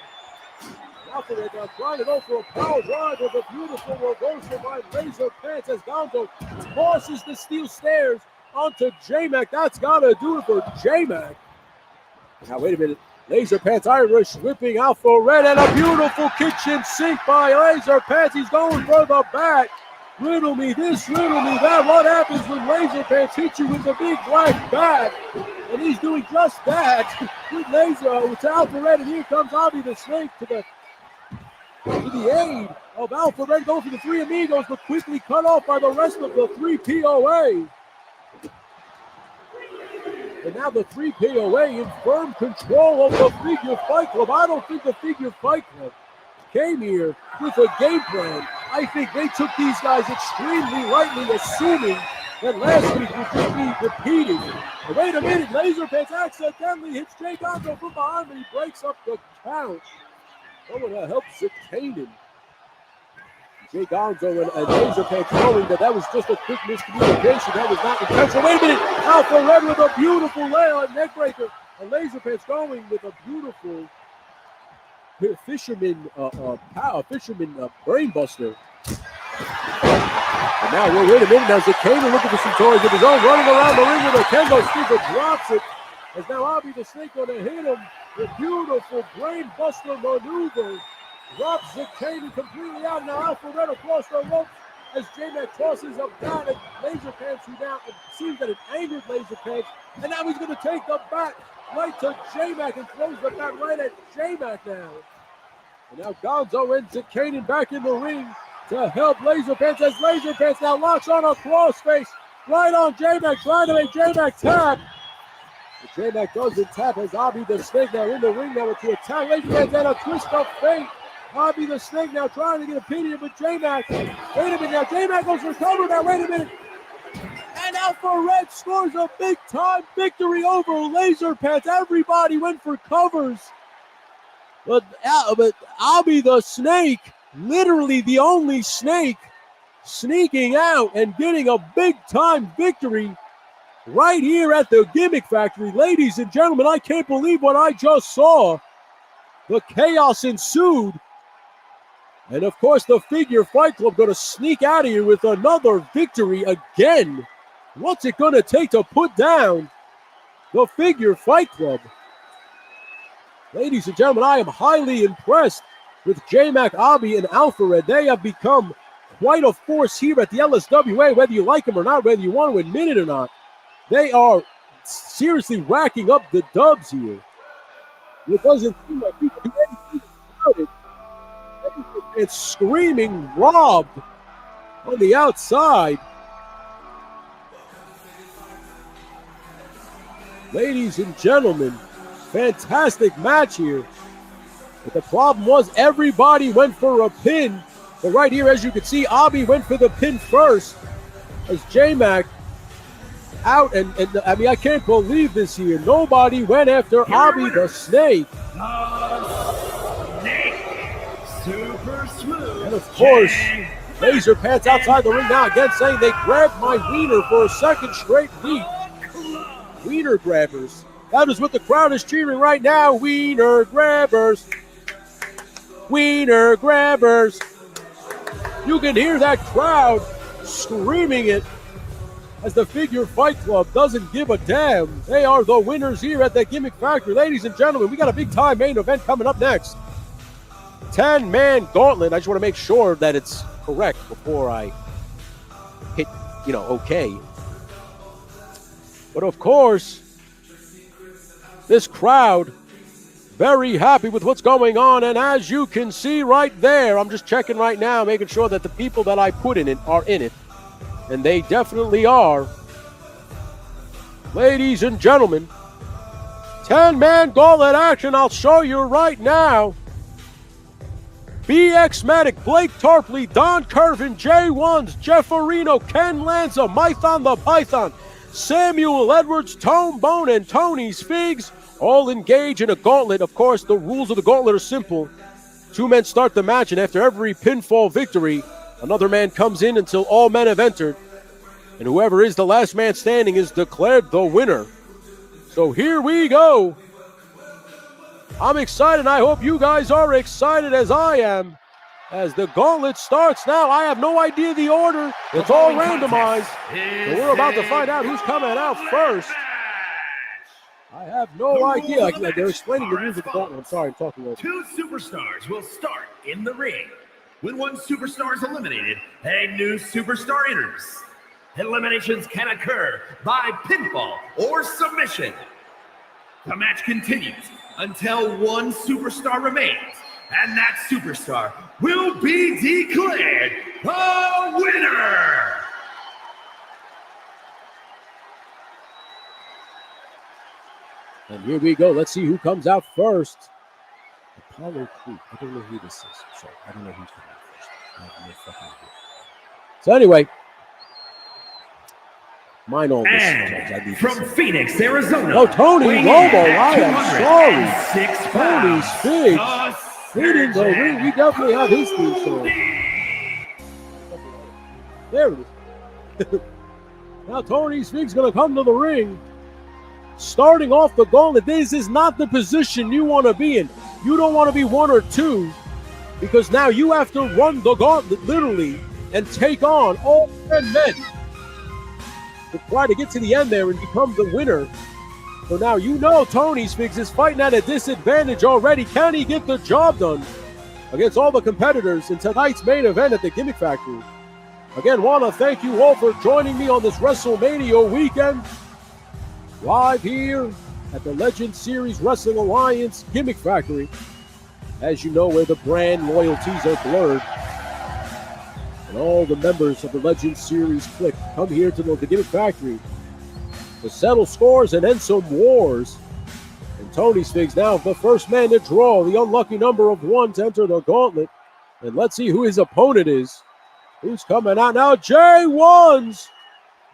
D: Alpha Red now trying to go for a power drive with a beautiful reversal by Laser Pants as Gonzo tosses the steel stairs onto J-Mac. That's got to do it for J-Mac. Now wait a minute. Laser Pants Irish whipping Alpha Red and a beautiful kitchen sink by Laser Pants. He's going for the back. Riddle me this, riddle me that. What happens when Laser Pants hits you with a big black bat? And he's doing just that with Alpha Red. And here comes Avi the Snake to the aid of Alpha Red. Going for the 3 Amigos, but quickly cut off by the rest of the 3 POA. And now the 3 POA in firm control of the Figure Fight Club. I don't think the Figure Fight Club came here with a game plan. I think they took these guys extremely lightly, assuming that last week would just be repeated. But wait a minute, Laser Pants accidentally hits Jay Gonzo from behind, but he breaks up the count. Someone helps Zakane. Jay Gonzo and Laser Pants knowing that was just a quick miscommunication. That was not intentional. Wait a minute. Alpha Red with a beautiful neck breaker. And Laser Pants going with a beautiful fisherman brainbuster. And now, wait a minute. Now Zakane looking for some toys of his own. Running around the ring with a kendo stick, but drops it. As now Avi the Snake going to hit him with beautiful brainbuster maneuver. Drops Zakane completely out. Now Alpha Red across the ropes as J-Mac tosses up down at Laser Pants, who now it seems that it angered Laser Pants. And now he's going to take the bat right to J-Mac and throws the bat right at J-Mac now. And now Gonzo and Zakane back in the ring to help Laser Pants as Laser Pants now locks on a crossface right on J-Mac, trying to make J-Mac tap. But J-Mac doesn't tap as Avi the Snake now in the ring now to attack Laser Pants and a twist of fate Bobby the Snake now trying to get a pin here, but J-Mac. Wait a minute now. J-Mac goes for cover now. Wait a minute. And Alpha Red scores a big-time victory over Laser Pants. Everybody went for covers. But Bobby the Snake, literally the only snake, sneaking out and getting a big-time victory right here at the Gimmick Factory. Ladies and gentlemen, I can't believe what I just saw. The chaos ensued. And, of course, the Figure Fight Club going to sneak out of here with another victory again. What's it going to take to put down the Figure Fight Club? Ladies and gentlemen, I am highly impressed with J-Mac, Abi, and Alpha Red. They have become quite a force here at the LSWA, whether you like them or not, whether you want to admit it or not. They are seriously racking up the dubs here. It doesn't seem like people do anything about it. It's screaming robbed on the outside. Ladies and gentlemen, fantastic match here. But the problem was everybody went for a pin. But right here, as you can see, Abi went for the pin first as J-Mac out. And I mean, I can't believe this here. Nobody went after Abi the Snake.
C: Super smooth.
D: And of course, Laser Pants outside the ring now again saying they grabbed my wiener for a second straight week. Wiener grabbers. That is what the crowd is cheering right now. Wiener grabbers. Wiener grabbers. You can hear that crowd screaming it as the Figure Fight Club doesn't give a damn. They are the winners here at the Gimmick Factory. Ladies and gentlemen, we got a big time main event coming up next. 10-man gauntlet. I just want to make sure that it's correct before I hit, okay. But of course, this crowd very happy with what's going on. And as you can see right there, I'm just checking right now, making sure that the people that I put in it are in it. And they definitely are. Ladies and gentlemen, 10-man gauntlet action. I'll show you right now. BX Matic, Blake Tarpley, Don Curvin, Jay Wands, Jeff Areno, Ken Lanza, Mython the Python, Samuel Edwards, Tone Bone, and Tony's Figs all engage in a gauntlet. Of course, the rules of the gauntlet are simple. 2 men start the match, and after every pinfall victory, another man comes in until all men have entered, and whoever is the last man standing is declared the winner. So here we go. I'm excited. I hope you guys are excited as I am. As the gauntlet starts now, I have no idea the order. It's all randomized. So we're about to find out who's coming out first. I have no idea. They're explaining the rules of the gauntlet. I'm sorry, I'm talking over.
C: 2 superstars will start in the ring. When one superstar is eliminated, a new superstar enters. Eliminations can occur by pinfall or submission. The match continues until one superstar remains, and that superstar will be declared the winner.
D: And here we go. Let's see who comes out first. Apollo Creek. I don't know who this is. Sorry, I don't know who's coming out first. I have no fucking idea. So anyway, mine all this.
C: And from Phoenix, Arizona.
D: Oh, Tony Romo. I am sorry.
C: 206
D: Tony's
C: pounds,
D: Figs. He didn't go ring. We definitely have his theme song. There it is. Now Tony's Figs going to come to the ring. Starting off the gauntlet, this is not the position you want to be in. You don't want to be 1 or 2 because now you have to run the gauntlet literally and take on all 10 men to try to get to the end there and become the winner. So now Tony's Figs is fighting at a disadvantage already. Can he get the job done against all the competitors in tonight's main event at the Gimmick Factory? Again, want to thank you all for joining me on this WrestleMania weekend. Live here at the Legend Series Wrestling Alliance Gimmick Factory. As you know, where the brand loyalties are blurred. And all the members of the Legend Series clique come here to the Gimmick Factory to settle scores and end some wars. And Tony Figs now the first man to draw the unlucky number of 1 to enter the gauntlet. And let's see who his opponent is. Who's coming out now? J1's.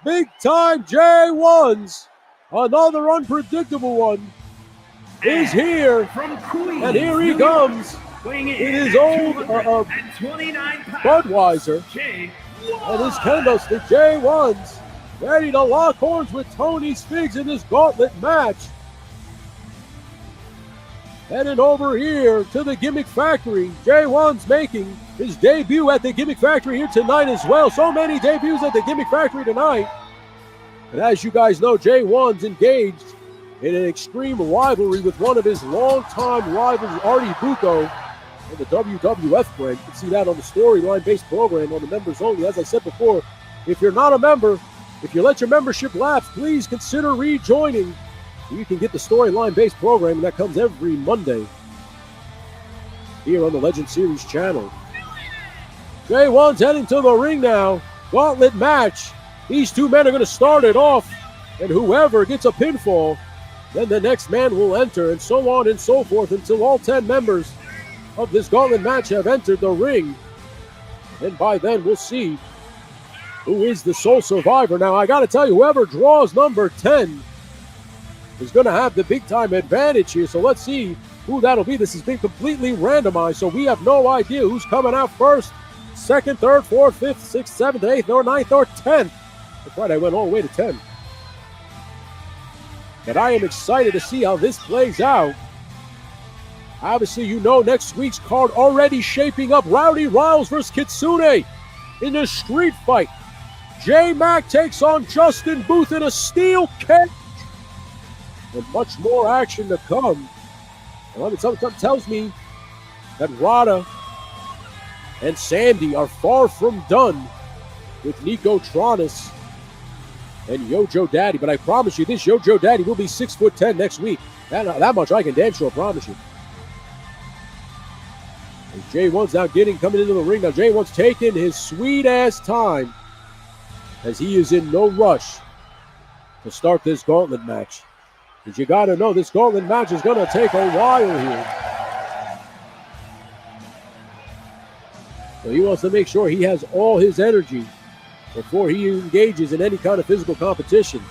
D: Big time J1's. Another unpredictable one is here.
C: From Queens,
D: And here he comes.
C: weighing
D: It
C: in
D: is
C: at
D: old
C: 229 pounds,
D: Budweiser.
C: Jay
D: And his candlestick J1's ready to lock horns with Tony Figs in this gauntlet match. Heading over here to the Gimmick Factory. J1's making his debut at the Gimmick Factory here tonight as well. So many debuts at the Gimmick Factory tonight. And as you guys know, J1's engaged in an extreme rivalry with one of his longtime rivals, Artie Bucco, in the WWF brand. You can see that on the storyline-based program on the members only. As I said before, if you're not a member, if you let your membership lapse, please consider rejoining. You can get the storyline-based program, and that comes every Monday here on the Legend Series channel. J1's heading to the ring now. Gauntlet match. These two men are going to start it off, and whoever gets a pinfall, then the next man will enter, and so on and so forth until all 10 members of this gauntlet match have entered the ring. And by then, we'll see who is the sole survivor. Now, I got to tell you, whoever draws number 10 is going to have the big-time advantage here. So let's see who that'll be. This has been completely randomized, so we have no idea who's coming out first, second, third, fourth, fifth, sixth, seventh, eighth, or ninth, or 10th. That's right, I went all the way to 10. But I am excited to see how this plays out. Obviously, you know next week's card already shaping up. Rowdy Riles versus Kitsune in a street fight. J-Mac takes on Justin Booth in a steel cage. And much more action to come. And something tells me that Rada and Sandy are far from done with Nico Tranas and Yojo Daddy. But I promise you, this Yojo Daddy will be 6'10" next week. That much I can damn sure promise you. And J1's now coming into the ring. Now J1's taking his sweet ass time as he is in no rush to start this gauntlet match. Because you got to know this gauntlet match is going to take a while here. So he wants to make sure he has all his energy before he engages in any kind of physical competition.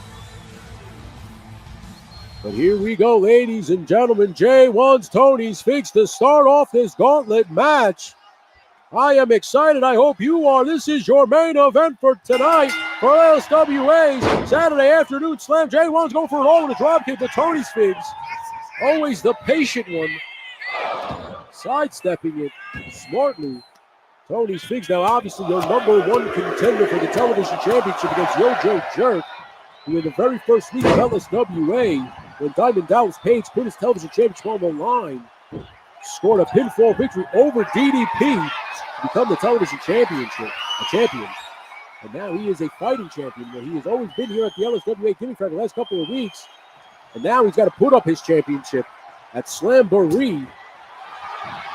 D: But here we go, ladies and gentlemen. J1's Tony's Figs to start off this gauntlet match. I am excited. I hope you are. This is your main event for tonight for LSWA's Saturday Afternoon Slam. J1's going for an all-in dropkick to Tony's Figs. Always the patient one. Sidestepping it smartly. Tony's Figs now obviously your number one contender for the television championship against Yojo Jerk, who in the very first week of LSWA, when Diamond Dallas Page put his television championship on the line, scored a pinfall victory over DDP to become the television champion. And now he is a fighting champion. He has always been here at the LSWA Gimmick Factory the last couple of weeks. And now he's got to put up his championship at Slamboree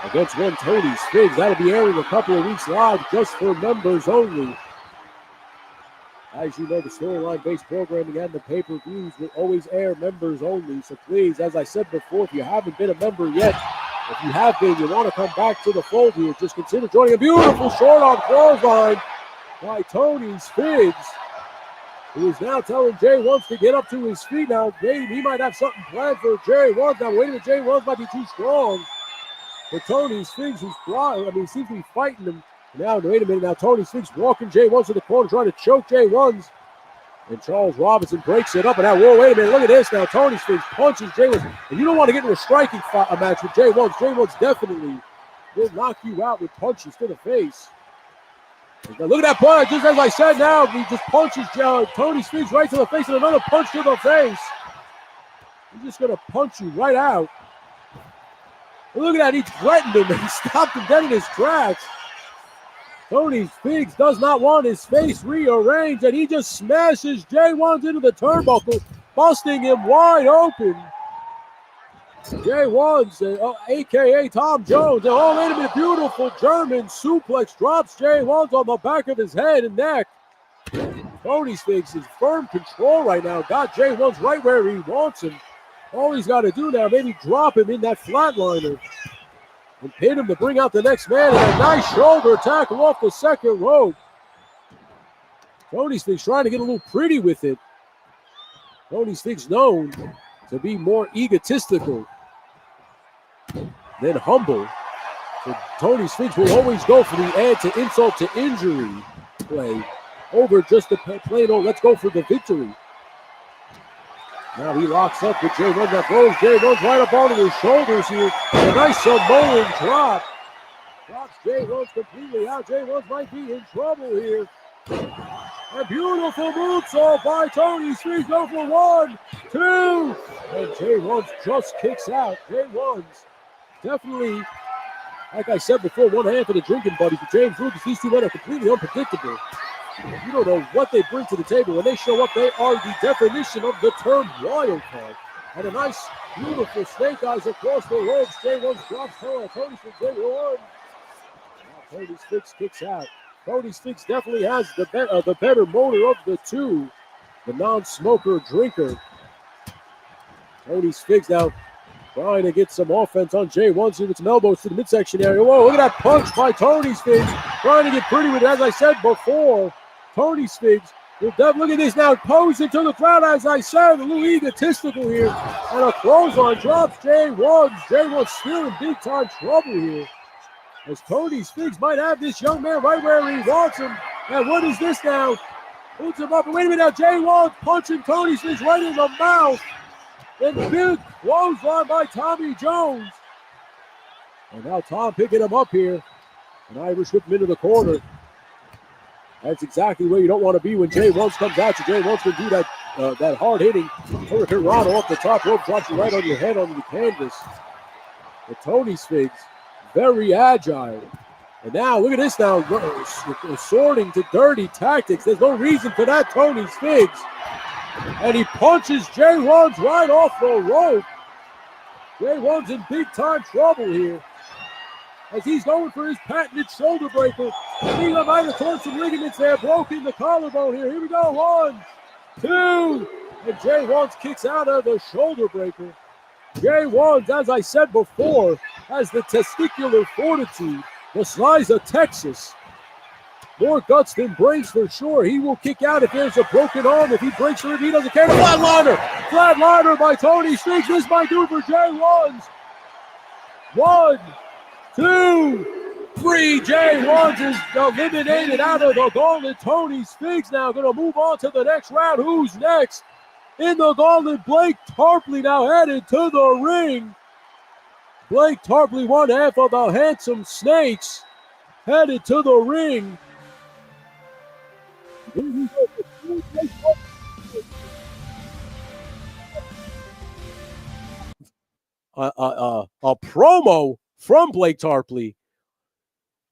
D: against one Tony's Figs. That'll be airing a couple of weeks live just for members only. As you know, the storyline-based programming and the pay-per-views will always air members only. So please, as I said before, if you haven't been a member yet, if you have been, you want to come back to the fold here, just consider joining. A beautiful short on clothesline by Tony's Figs, who is now telling J1 to get up to his feet. Now, he might have something planned for J1. Now, wait a minute, J1 might be too strong for Tony's Figs, who's seems to be fighting him. Now, wait a minute. Now, Tony's Figs walking J1 to the corner, trying to choke J1's. And Charles Robinson breaks it up. And now, whoa, wait a minute. Look at this. Now, Tony's Figs punches J1. And you don't want to get into a striking match with J1. J1's definitely will knock you out with punches to the face. Now, look at that punch. Just as I said now, he just punches Tony's Figs right to the face and another punch to the face. He's just going to punch you right out. And look at that. He threatened him and he stopped him dead in his tracks. Tony's Figs does not want his face rearranged, and he just smashes J1 into the turnbuckle, busting him wide open. J1's, a.k.a. Tom Jones, oh, wait a minute, beautiful German suplex, drops J1's on the back of his head and neck. Tony's Figs is firm control right now, got J1's right where he wants him. All he's got to do now, maybe drop him in that flatliner and pin him to bring out the next man. And a nice shoulder tackle off the second rope. Tony Spinks trying to get a little pretty with it. Tony Spinks known to be more egotistical than humble. So Tony Spinks will always go for the add to insult to injury play over just the plain old let's go for the victory. Now he locks up with Jay Gonzo. That throws Jay Gonzo right up onto his shoulders here. A nice Samoan drop. Drops Jay Gonzo completely out. Jay Gonzo might be in trouble here. A beautiful moonsault by Tony Spinks. Go for 1, 2. And Jay Gonzo just kicks out. Jay Gonzo definitely, like I said before, one hand for the drinking buddies. But James Lucas, these two men are completely unpredictable. You don't know what they bring to the table. When they show up, they are the definition of the term wild card. And a nice, beautiful snake eyes across the ropes. Jay Gonzo drops Tony Spinks. Jay Gonzo. Now Tony Spinks kicks out. Tony Spinks definitely has the better motor of the two. The non-smoker drinker. Tony Spinks now trying to get some offense on Jay Gonzo with some elbows to the midsection area. Whoa, look at that punch by Tony Spinks. Trying to get pretty with it. As I said before, Tony Spinks will look at this now. Posing to the crowd, as I said, a little egotistical here. And a clothesline drops Jay Gonzo. Jay Gonzo still in big time trouble here. As Tony Spinks might have this young man right where he wants him. And what is this now? Puts him up. And wait a minute now. Jay Gonzo punching Tony Spinks right in the mouth. And big clothesline by Tommy Jones. And now Tom picking him up here. And Irish whip him into the corner. That's exactly where you don't want to be when Jay Gonzo comes at you. Jay Gonzo can do that hard-hitting Hurricane Rana off the top rope, drops you right on your head on the canvas. But Tony Spinks, very agile. And now, look at this now, sorting to dirty tactics. There's no reason for that, Tony Spinks. And he punches Jay Gonzo right off the rope. Jay Gonzo's in big-time trouble here. As he's going for his patented shoulder breaker. He might have torn some ligaments there, broken the collarbone here. Here we go, 1, 2. And Jay Gonzo kicks out of the shoulder breaker. Jay Gonzo, as I said before, has the testicular fortitude, the size of Texas. More guts than brains for sure. He will kick out if there's a broken arm. If he breaks or if he doesn't care. Flatliner! Flatliner by Tony Spinks. This might do it for Jay Gonzo. 1, 2, 3. Jay Gonzo is eliminated out of the gauntlet. Tony Spinks now going to move on to the next round. Who's next? In the gauntlet, Blake Tarpley now headed to the ring. Blake Tarpley, one half of the Handsome Snakes, headed to the ring. A promo from Blake Tarpley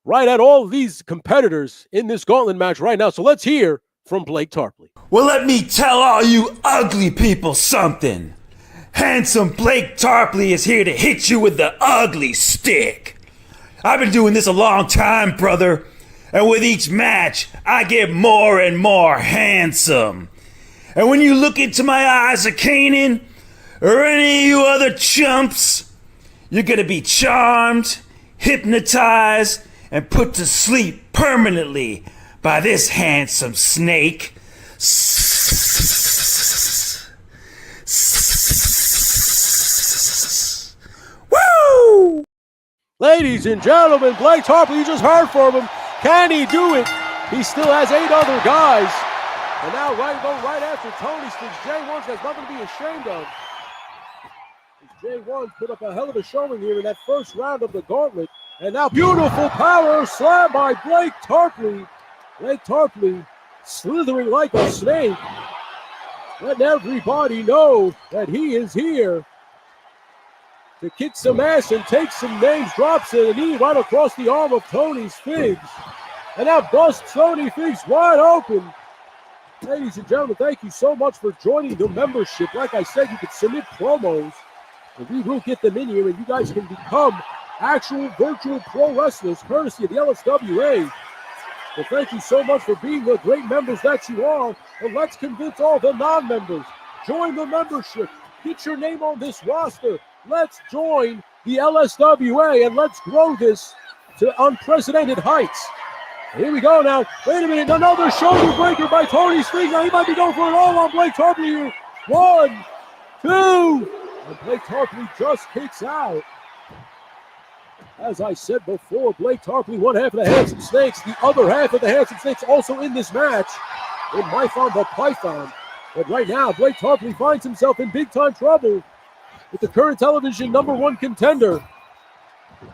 D: right at all of these competitors in this gauntlet match right now. So let's hear from Blake Tarpley.
G: Well, let me tell all you ugly people something. Handsome Blake Tarpley is here to hit you with the ugly stick. I've been doing this a long time, brother. And with each match, I get more and more handsome. And when you look into my eyes of Canaan, or any of you other chumps, you're gonna be charmed, hypnotized, and put to sleep permanently by this handsome snake. Woo!
D: Ladies and gentlemen, Blake Tarpley, you just heard from him. Can he do it? He still has 8 other guys. And now right after Tony Spinks, Jay Gonzo has nothing to be ashamed of. Jay Gonzo put up a hell of a showing here in that first round of the gauntlet. And now beautiful power slam by Blake Tarpley. Blake Tarpley slithering like a snake. Letting everybody know that he is here to kick some ass and take some names. Drops a knee right across the arm of Tony Spinks. And that busts Tony Spinks wide open. Ladies and gentlemen, thank you so much for joining the membership. Like I said, you can submit promos, and we will get them in here, and you guys can become actual virtual pro wrestlers, courtesy of the LSWA. Well, thank you so much for being the great members that you are. And let's convince all the non-members. Join the membership. Get your name on this roster. Let's join the LSWA and let's grow this to unprecedented heights. Here we go now. Wait a minute. Another shoulder breaker by Tony Springs. Now he might be going for it all on Blake Tarpley here. 1, 2. And Blake Tarpley just kicks out. As I said before, Blake Tarpley, one half of the Handsome Snakes. The other half of the Handsome Snakes also in this match. In Mython the Python. But right now, Blake Tarpley finds himself in big-time trouble with the current television #1 contender.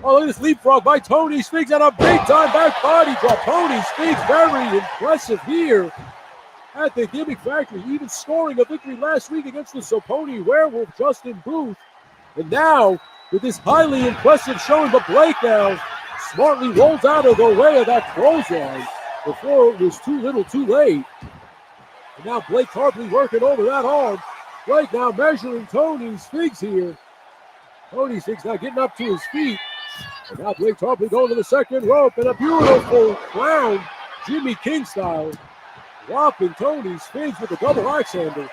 D: Oh, look at this leapfrog by Tony Speaks and a big-time back body drop. Tony Speaks very impressive here at the Gimmick Factory, even scoring a victory last week against the Soponi Werewolf, Justin Booth. And now, with this highly impressive showing, but Blake now smartly rolls out of the way of that clothesline before it was too little too late. And now Blake Tarpley working over that arm. Blake now measuring Tony Speaks here. Tony Speaks now getting up to his feet. And now Blake Tarpley going to the second rope and a beautiful clown, Jimmy King style, whopping Tony Speaks with a double axe handle.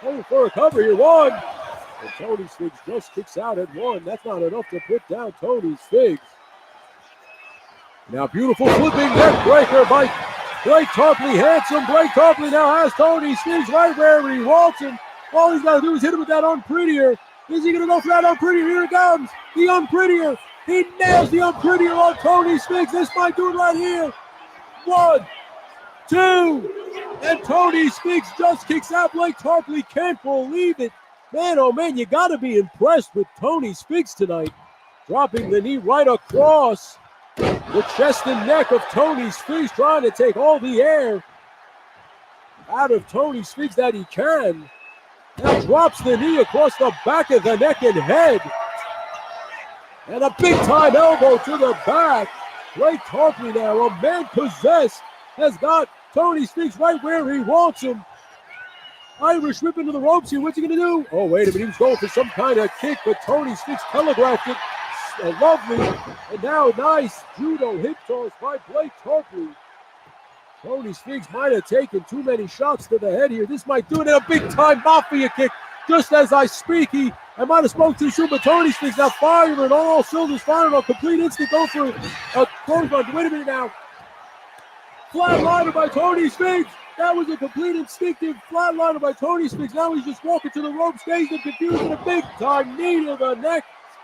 D: Going for a cover here, 1. And Tony Speaks just kicks out at 1. That's not enough to put down Tony Speaks. Now beautiful flipping neck breaker by Blake Tarpley. Handsome Blake Tarpley now has Tony Speaks right where he wants him. All he's got to do is hit him with that unprettier. Is he going to go for that unprettier? Here it comes. The unprettier. He nails the unprettier on Tony Speaks. This might do it right here. 1, 2. And Tony Speaks just kicks out. Blake Tarpley can't believe it. Man, oh man, you got to be impressed with Tony Speaks tonight. Dropping the knee right across the chest and neck of Tony Speaks, trying to take all the air out of Tony Speaks that he can. Now drops the knee across the back of the neck and head. And a big-time elbow to the back. Blake Tarpley now, a man possessed, has got Tony Speaks right where he wants him. Irish whip into the ropes here. What's he going to do? Oh, wait a minute. He was going for some kind of kick, but Tony Speaks telegraphed it. Lovely. And now nice judo hip toss by Blake Tarpley. Tony Speaks might have taken too many shots to the head here. This might do it. And a big-time mafia kick. Just as I speak, I might have spoke too soon, but Tony Speaks now firing on all cylinders, firing on complete instinct. Go for a clothesline. Wait a minute now. Flatliner by Tony Speaks. That was a complete instinctive flatliner by Tony Speaks. Now he's just walking to the ropes, dazed and confused, and a big-time knee to the neck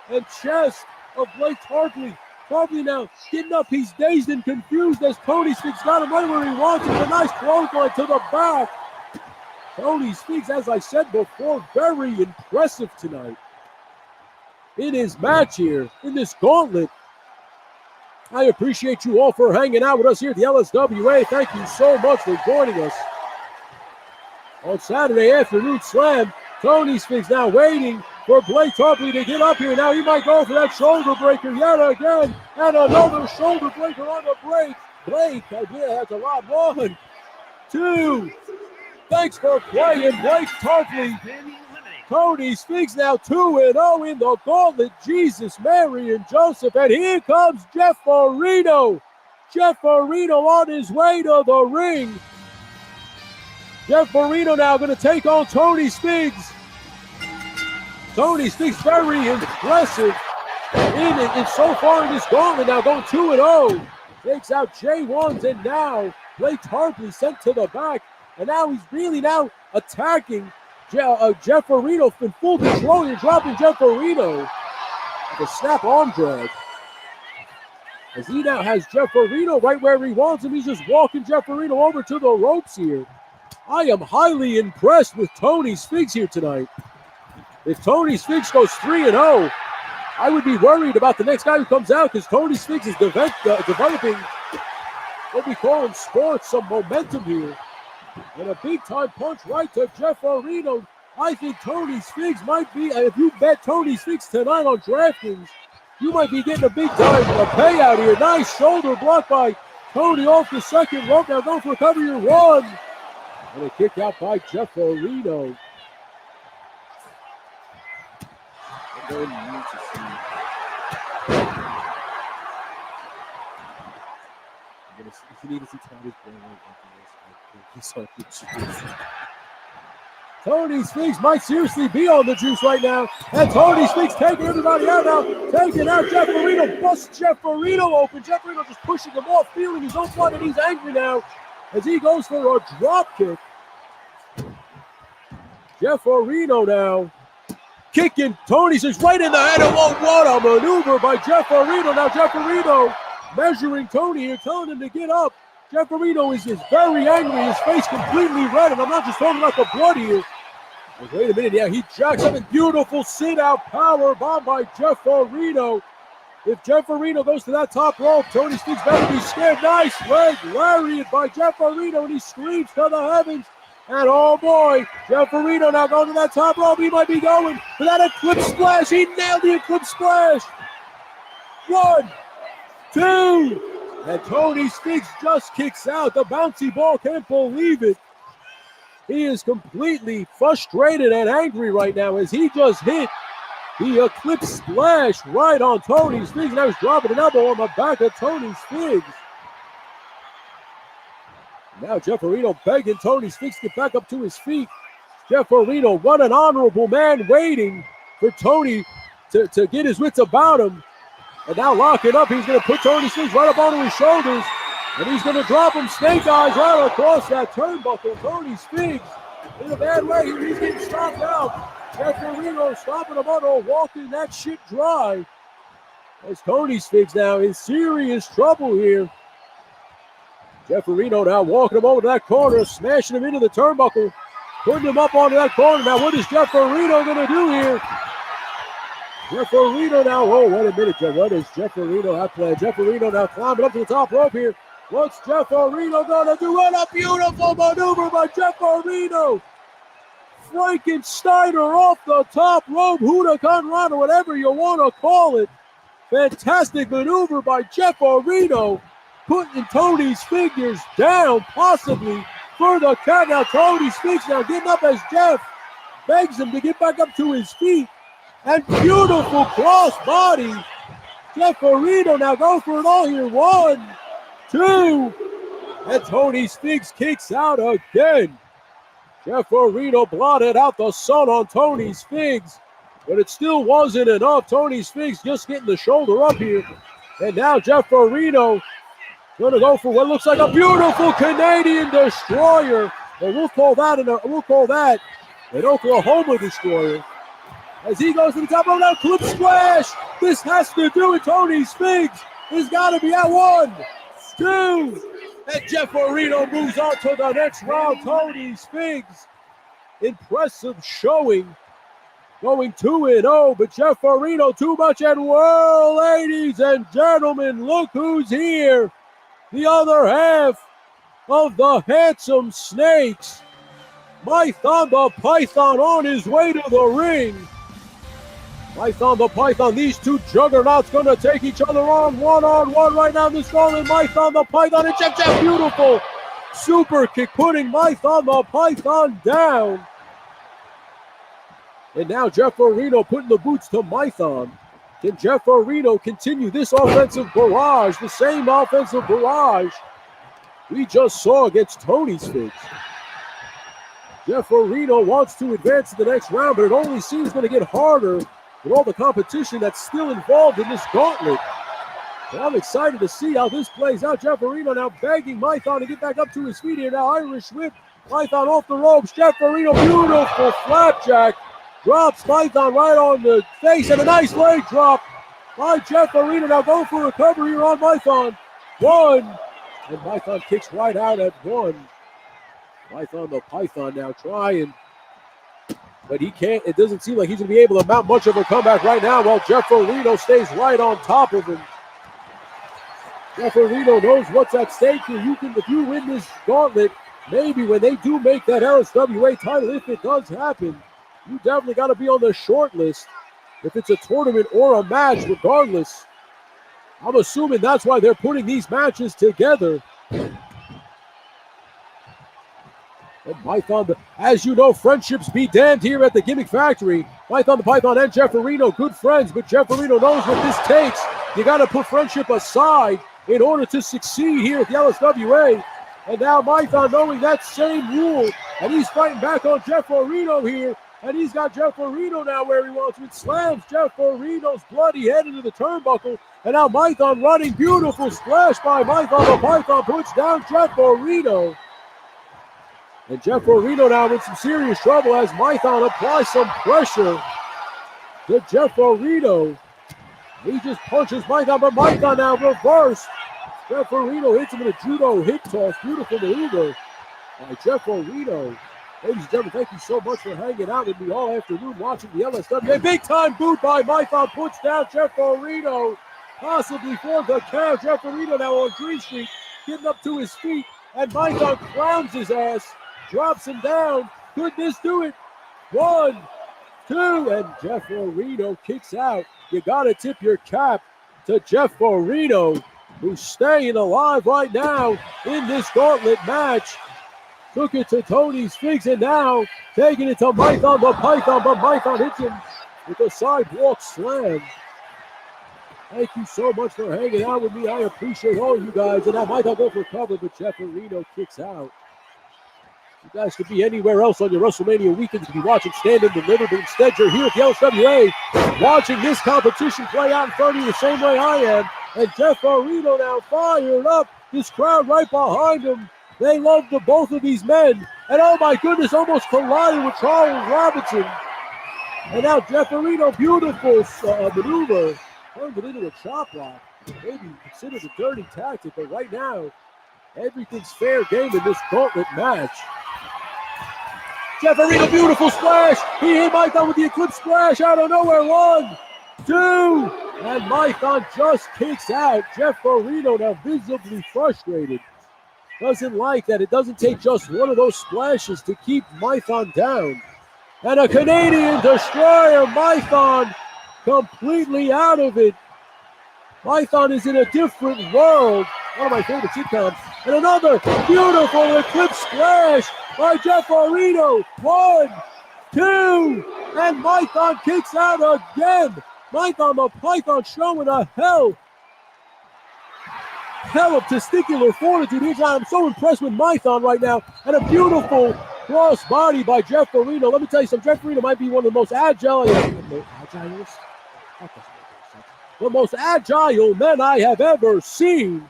D: and chest of Blake Tarpley. Tarpley now getting up. He's dazed and confused as Tony Speaks got him right where he wants him. A nice clothesline to the back. Tony Speaks, as I said before, very impressive tonight in his match here, in this gauntlet. I appreciate you all for hanging out with us here at the LSWA. Thank you so much for joining us on Saturday Afternoon Slam. Tony Speaks now waiting for Blake Tarpley to get up here. Now he might go for that shoulder breaker yet again. And another shoulder breaker on the break. Blake, that's a lot. 1, 2. Thanks for playing, Blake Tarpley. Tony Speaks now 2-0 in the gauntlet. Jesus, Mary, and Joseph. And here comes Jeff Farino. Jeff Farino on his way to the ring. Jeff Farino now going to take on Tony Speaks. Tony Speaks very impressive in so far in this gauntlet. Now going 2-0. Takes out J1s, and now Blake Tarpley sent to the back. And now he's really now attacking Jeff Farino in full control. You're dropping Jeff Farino with a snap arm drag. As he now has Jeff Farino right where he wants him. He's just walking Jeff Farino over to the ropes here. I am highly impressed with Tony Speaks here tonight. If Tony Speaks goes 3-0, I would be worried about the next guy who comes out, because Tony Speaks is developing what we call in sports some momentum here. And a big-time punch right to Jeff Farino. I think Tony Speaks might be, if you bet Tony Speaks tonight on DraftKings, you might be getting a big-time payout here. Nice shoulder block by Tony off the second rope. Now going for a cover here, 1. And a kick out by Jeff Farino. If you need to see Tommy's brain right after this, Tony Spinks might seriously be on the juice right now. And Tony Spinks taking everybody out now. Taking out Jeff Farino. Busts Jeff Farino open. Jeff Farino just pushing him off, feeling his own blood, and he's angry now as he goes for a drop kick. Jeff Farino now kicking Tony Spinks right in the head. And what a maneuver by Jeff Farino. Now Jeff Farino measuring Tony here, telling him to get up. Jeff Farino is very angry, his face completely red, and I'm not just talking about the blood here. But wait a minute, yeah, he jacks up a beautiful sit-out power bomb by Jeff Farino. If Jeff Farino goes to that top rope, Tony Spinks better be scared. Nice leg lariat by Jeff Farino, and he screams to the heavens. And oh boy, Jeff Farino now going to that top rope. He might be going for that eclipse splash. He nailed the eclipse splash. 1, 2, and Tony Spinks just kicks out. The bouncy ball can't believe it. He is completely frustrated and angry right now as he just hit the eclipse splash right on Tony Spinks. Now he's dropping an elbow on the back of Tony Spinks. Now Jeff Farino begging Tony Spinks to get back up to his feet. Jeff Farino, what an honorable man, waiting for Tony to get his wits about him. And now locking up, he's going to put Tony Spinks right up onto his shoulders. And he's going to drop him snake eyes right across that turnbuckle. Tony Spinks in a bad way. He's getting stopped out. Jeff Farino stopping him on or walking that shit dry. As Tony Spinks now in serious trouble here. Jeff Farino now walking him over to that corner, smashing him into the turnbuckle, putting him up onto that corner. Now what is Jeff Farino going to do here? Jeff Farino now, oh, wait a minute, Jeff. What is Jeff Farino have planned? Jeff Farino now climbing up to the top rope here. What's Jeff Farino going to do? What a beautiful maneuver by Jeff Farino. Frankensteiner off the top rope, Huracan Rana, whatever you want to call it. Fantastic maneuver by Jeff Farino, putting Tony's figures down, possibly for the count. Now Tony Spinks now getting up as Jeff begs him to get back up to his feet. And beautiful cross body. Jeff Farino now go for it all here. 1, 2. And Tony Spinks kicks out again. Jeff Farino blotted out the sun on Tony Spinks, but it still wasn't enough. Tony Spinks just getting the shoulder up here. And now Jeff Farino going to go for what looks like a beautiful Canadian destroyer. And we'll call that an Oklahoma destroyer. As he goes to the top of that clip splash. This has to do with Tony Spinks. He's got to be at 1, 2. And Jeff Farino moves on to the next round. Tony Spinks, impressive showing. Going 2-0, but Jeff Farino too much. And well, ladies and gentlemen, look who's here. The other half of the Handsome Snakes. Python the Python on his way to the ring. Python the Python, these two juggernauts going to take each other on one right now. This Garland, Python the Python, and Jeff, beautiful super kick, putting Python the Python down. And now Jeff Farino putting the boots to Python. Can Jeff Farino continue this offensive barrage, the same offensive barrage we just saw against Tony Spinks? Jeff Farino wants to advance to the next round, but it only seems going to get harder with all the competition that's still involved in this gauntlet. And I'm excited to see how this plays out. Jeff Farino now begging Python to get back up to his feet here. Now Irish whip, Python off the ropes. Jeff Farino, beautiful flapjack. Drops Python right on the face, and a nice leg drop by Jeff Farino. Now go for recovery here on Python. 1, and Python kicks right out at 1. Python the Python now trying, but he can't. It doesn't seem like he's going to be able to mount much of a comeback right now while Jeff Farino stays right on top of him. Jeff Farino knows what's at stake here. If you win this gauntlet, maybe when they do make that LSWA title, if it does happen, you definitely got to be on the short list. If it's a tournament or a match, regardless. I'm assuming that's why they're putting these matches together. And Python, as you know, friendships be damned here at the Gimmick Factory. Python the Python and Jeff Farino, good friends, but Jeff Farino knows what this takes. You got to put friendship aside in order to succeed here at the LSWA. And now Python knowing that same rule. And he's fighting back on Jeff Orino here. And he's got Jeff Orino now where he wants it. Slams Jeff Orino's bloody head into the turnbuckle. And now Python running. Beautiful splash by Python. The Python puts down Jeff Orino. And Jeff Orino now in some serious trouble as Python applies some pressure to Jeff Orino. He just punches Python, but Python now reversed. Jeff Orino hits him in a judo hip toss. Beautiful maneuver by Jeff Orino. Ladies and gentlemen, thank you so much for hanging out with me all afternoon watching the LSWA. Big time boot by Python puts down Jeff Orino. Possibly for the count. Jeff Orino now on Green Street, getting up to his feet, and Python clowns his ass, drops him down. Could this do it? 1, 2, and Jeff Orino kicks out. You got to tip your cap to Jeff Orino, who's staying alive right now in this gauntlet match. Took it to Tony's Figs, and now taking it to Python, but Python hits him with a sidewalk slam. Thank you so much for hanging out with me. I appreciate all you guys. And now Python go for cover, but Jeff Orino kicks out. You guys could be anywhere else on your WrestleMania weekend. You could be watching Stand and Deliver, but instead you're here at the LSWA watching this competition play out in front of you the same way I am. And Jeff Orino now fired up. This crowd right behind him. They love the both of these men. And oh my goodness, almost collided with Charles Robinson. And now Jeff Orino, beautiful maneuver. Turned it into a chop block. Maybe considered a dirty tactic, but right now, everything's fair game in this gauntlet match. Jeff Orino, beautiful splash. He hit Python with the Eclipse splash out of nowhere. 1, 2, and Python just kicks out. Jeff Orino now visibly frustrated. Doesn't like that. It doesn't take just one of those splashes to keep Python down. And a Canadian destroyer, Python completely out of it. Python is in a different world. One of my favorite sitcoms. And another beautiful Eclipse splash by Jeff Orino. 1, 2, and Python kicks out again. The Python showing a hell of testicular fortitude. I'm so impressed with Python right now. And a beautiful cross body by Jeff Orino. Let me tell you something. Jeff Orino might be one of the most agile men I have ever seen.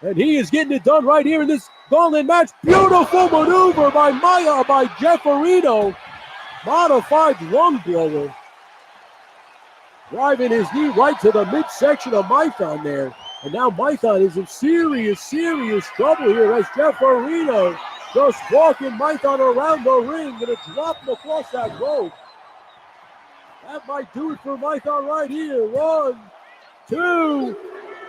D: And he is getting it done right here in this gauntlet match. Beautiful maneuver by Jeff Orino. Modified lung blower. Driving his knee right to the midsection of Python there. And now Python is in serious trouble here as Jeff Orino just walking Python around the ring. Gonna drop him across that rope. That might do it for Python right here. 1, 2,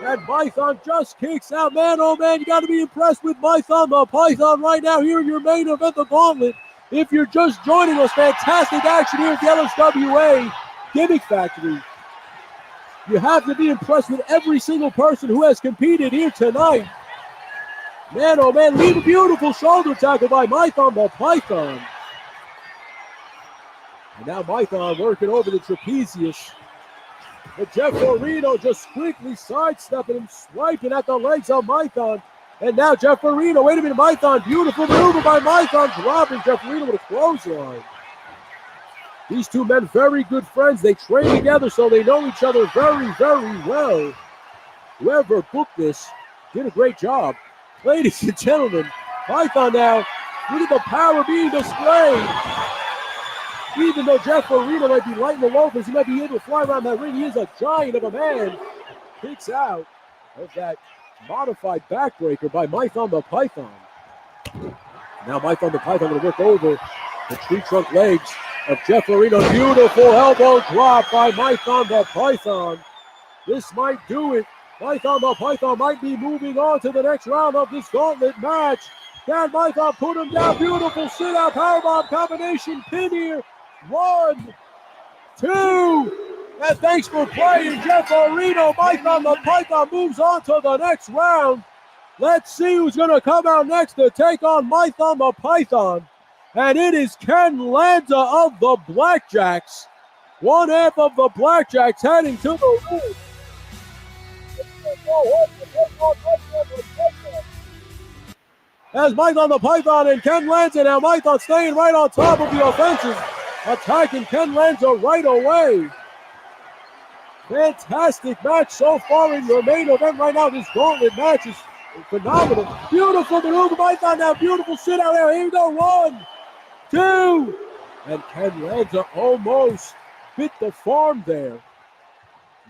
D: and Python just kicks out. Man, oh man, you got to be impressed with Python. The Python right now here in your main event, the gauntlet. If you're just joining us, fantastic action here at the LSWA Gimmick Factory. You have to be impressed with every single person who has competed here tonight. Man, oh man, leave a beautiful shoulder tackle by Python, the Python. And now Python working over the trapezius. But Jeff Orino just quickly sidestepping him, swiping at the legs of Python. And now Jeff Orino, wait a minute, Python, beautiful maneuver by Python, dropping Jeff Orino with a clothesline. These two men, very good friends. They train together, so they know each other very, very well. Whoever booked this did a great job. Ladies and gentlemen, Python now, look at the power being displayed. Even though Jeff Orino might be lighting the loafers, he might be able to fly around that ring. He is a giant of a man. Kicks out of that modified backbreaker by Python the Python. Now Python the Python going to work over the tree trunk legs of Jeff Orino. Beautiful elbow drop by Python the Python. This might do it. Python the Python might be moving on to the next round of this gauntlet match. Can Python put him down? Beautiful sit-out powerbomb combination pin here. 1, 2, and thanks for playing, Jeff Orino. Python the Python moves on to the next round. Let's see who's going to come out next to take on Python the Python. And it is Ken Lanza of the Blackjacks. One half of the Blackjacks heading to the ring. as Python the Python and Ken Lanza. Now Python staying right on top of the offensive, attacking Ken Lanza right away. Fantastic match so far in your main event right now. This gauntlet match is phenomenal. Beautiful maneuver, Python now. Beautiful sit out there. Here we go. 1, 2. And Ken Lanza almost bit the farm there.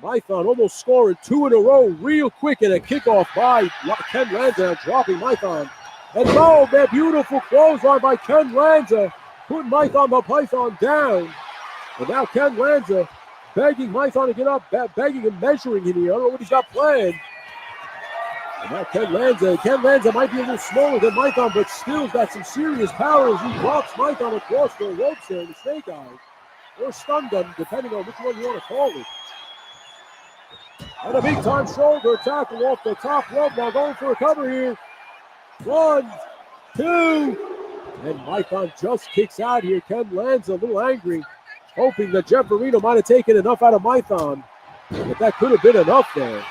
D: Python almost scoring 2 in a row real quick, and a kickoff by Ken Lanza, dropping Python. And no, that beautiful clothesline by Ken Lanza, putting Python the Python down. And now Ken Lanza begging Python to get up, begging and measuring him here. I don't know what he's got planned. And now Ken Lanza might be a little smaller than Python, but still got some serious power as he drops Python across the ropes there in the snake eye. Or stun gun, depending on which one you want to call it. And a big time shoulder tackle off the top rope. Now going for a cover here. 1, 2. And Python just kicks out here. Ken Lanza a little angry, hoping that Jeff Marino might have taken enough out of Python. But that could have been enough there.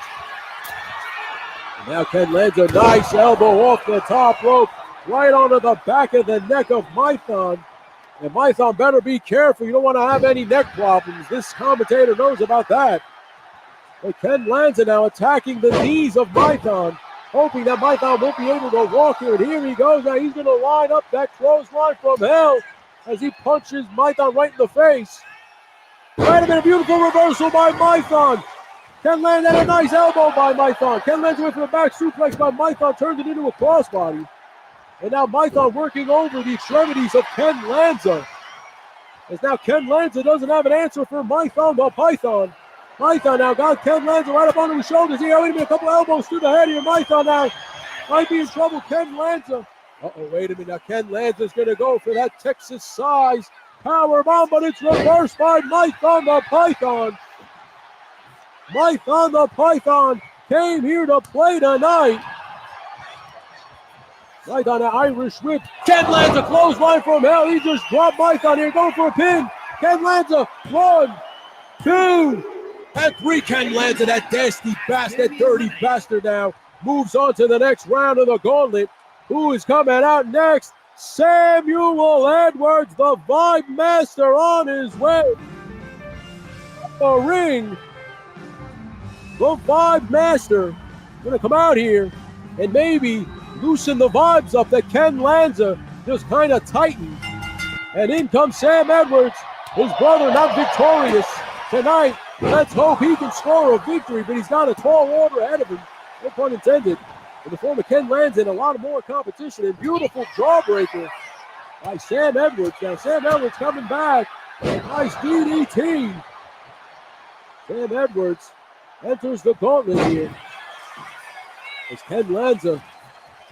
D: And now Ken Lanza, nice elbow off the top rope, right onto the back of the neck of Python. And Python better be careful. You don't want to have any neck problems. This commentator knows about that. But Ken Lanza now attacking the knees of Python, hoping that Python won't be able to walk here. And here he goes. Now he's going to line up that clothesline from hell as he punches Python right in the face. Wait a minute, beautiful reversal by Python. Ken Lanza had a nice elbow by Python. Ken Lanza went for the back suplex by Python, turned it into a crossbody. And now Python working over the extremities of Ken Lanza. As now Ken Lanza doesn't have an answer for Python the Python. Python now got Ken Lanza right up onto his shoulders here. Wait a minute, a couple elbows to the head here. Python now might be in trouble. Ken Lanza. Wait a minute. Now Ken Lanza's going to go for that Texas size power bomb, but it's reversed by Python the Python. Python the Python came here to play tonight. Python, an Irish whip. Ken Lanza, clothesline from hell. He just dropped Python here, going for a pin. Ken Lanza, 1, 2, and 3. Ken Lanza, that nasty bastard, that dirty bastard now, moves on to the next round of the gauntlet. Who is coming out next? Samuel Edwards, the Vibe Master, on his way to the ring. The Vibe Master going to come out here and maybe loosen the vibes up that Ken Lanza just kind of tightened. And in comes Sam Edwards, his brother not victorious tonight. Let's hope he can score a victory, but he's got a tall order ahead of him, no pun intended, in the form of Ken Lanza and a lot more competition. And beautiful jawbreaker by Sam Edwards. Now Sam Edwards coming back. Nice DDT. Sam Edwards enters the gauntlet here as Ken Lanza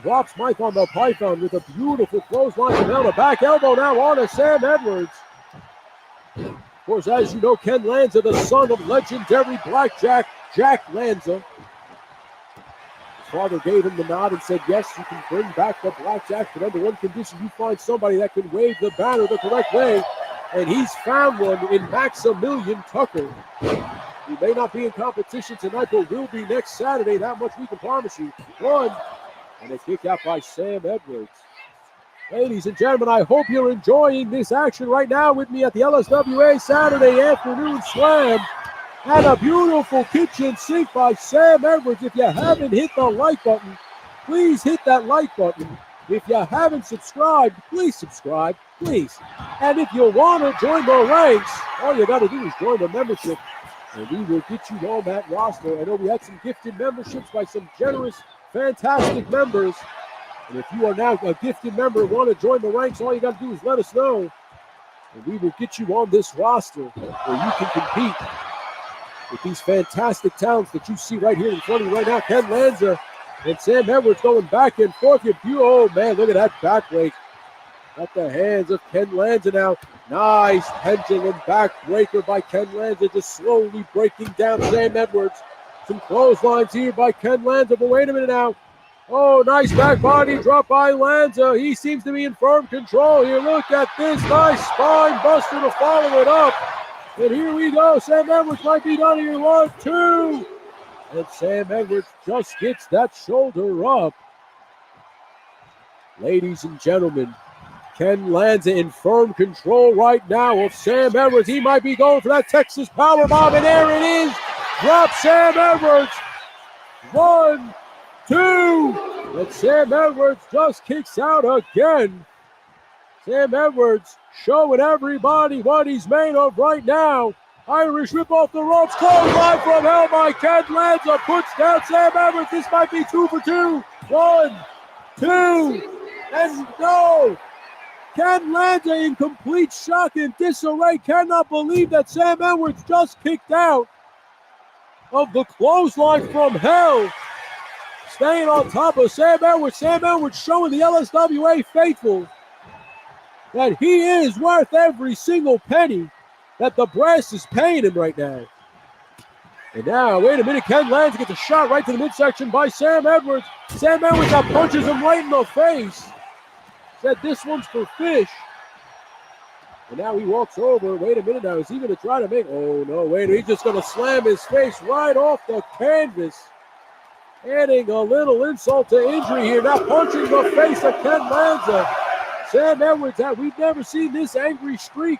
D: drops Python the Python with a beautiful clothesline from hell. A back elbow now on to Sam Edwards. Of course, as you know, Ken Lanza, the son of legendary Blackjack Jack Lanza. His father gave him the nod and said, yes, you can bring back the Blackjack, but under one condition, you find somebody that can wave the banner the correct way. And he's found one in Maximilian Tucker. He may not be in competition tonight, but will be next Saturday. That much we can promise you. 1, and a kick out by Sam Edwards. Ladies and gentlemen, I hope you're enjoying this action right now with me at the LSWA Saturday Afternoon Slam. And a beautiful kitchen sink by Sam Edwards. If you haven't hit the like button, please hit that like button. If you haven't subscribed, please subscribe, please. And if you want to join the ranks, all you got to do is join the membership, and we will get you on that roster. I know we had some gifted memberships by some generous, fantastic members. And if you are now a gifted member and want to join the ranks, all you got to do is let us know. And we will get you on this roster where you can compete with these fantastic talents that you see right here in front of you right now. Ken Lanza and Sam Edwards going back and forth. Oh, man, look at that backbreak. At the hands of Ken Lanza now. Nice pendulum backbreaker by Ken Lanza, just slowly breaking down Sam Edwards. Some clotheslines here by Ken Lanza, but wait a minute now. Oh, nice back body drop by Lanza. He seems to be in firm control here. Look at this nice spine buster to follow it up. And here we go. Sam Edwards might be done here. 1, 2. And Sam Edwards just gets that shoulder up. Ladies and gentlemen, Ken Lanza in firm control right now of Sam Edwards. He might be going for that Texas powerbomb, and there it is. Drop Sam Edwards. 1, 2, and Sam Edwards just kicks out again. Sam Edwards showing everybody what he's made of right now. Irish whip off the ropes, clothesline from hell by Ken Lanza, puts down Sam Edwards. This might be 2 for 2. 1, 2, and no. Ken Lanza in complete shock and disarray, cannot believe that Sam Edwards just kicked out of the clothesline from hell. Staying on top of Sam Edwards. Sam Edwards showing the LSWA faithful that he is worth every single penny that the brass is paying him right now. And now, wait a minute, Ken Lanza gets a shot right to the midsection by Sam Edwards. Sam Edwards now punches him right in the face. Said this one's for fish. And now he walks over. Wait a minute now, is he going to try to make, oh no, wait, he's just going to slam his face right off the canvas. Adding a little insult to injury here. Now punching the face of Ken Lanza. Sam Edwards, we've never seen this angry streak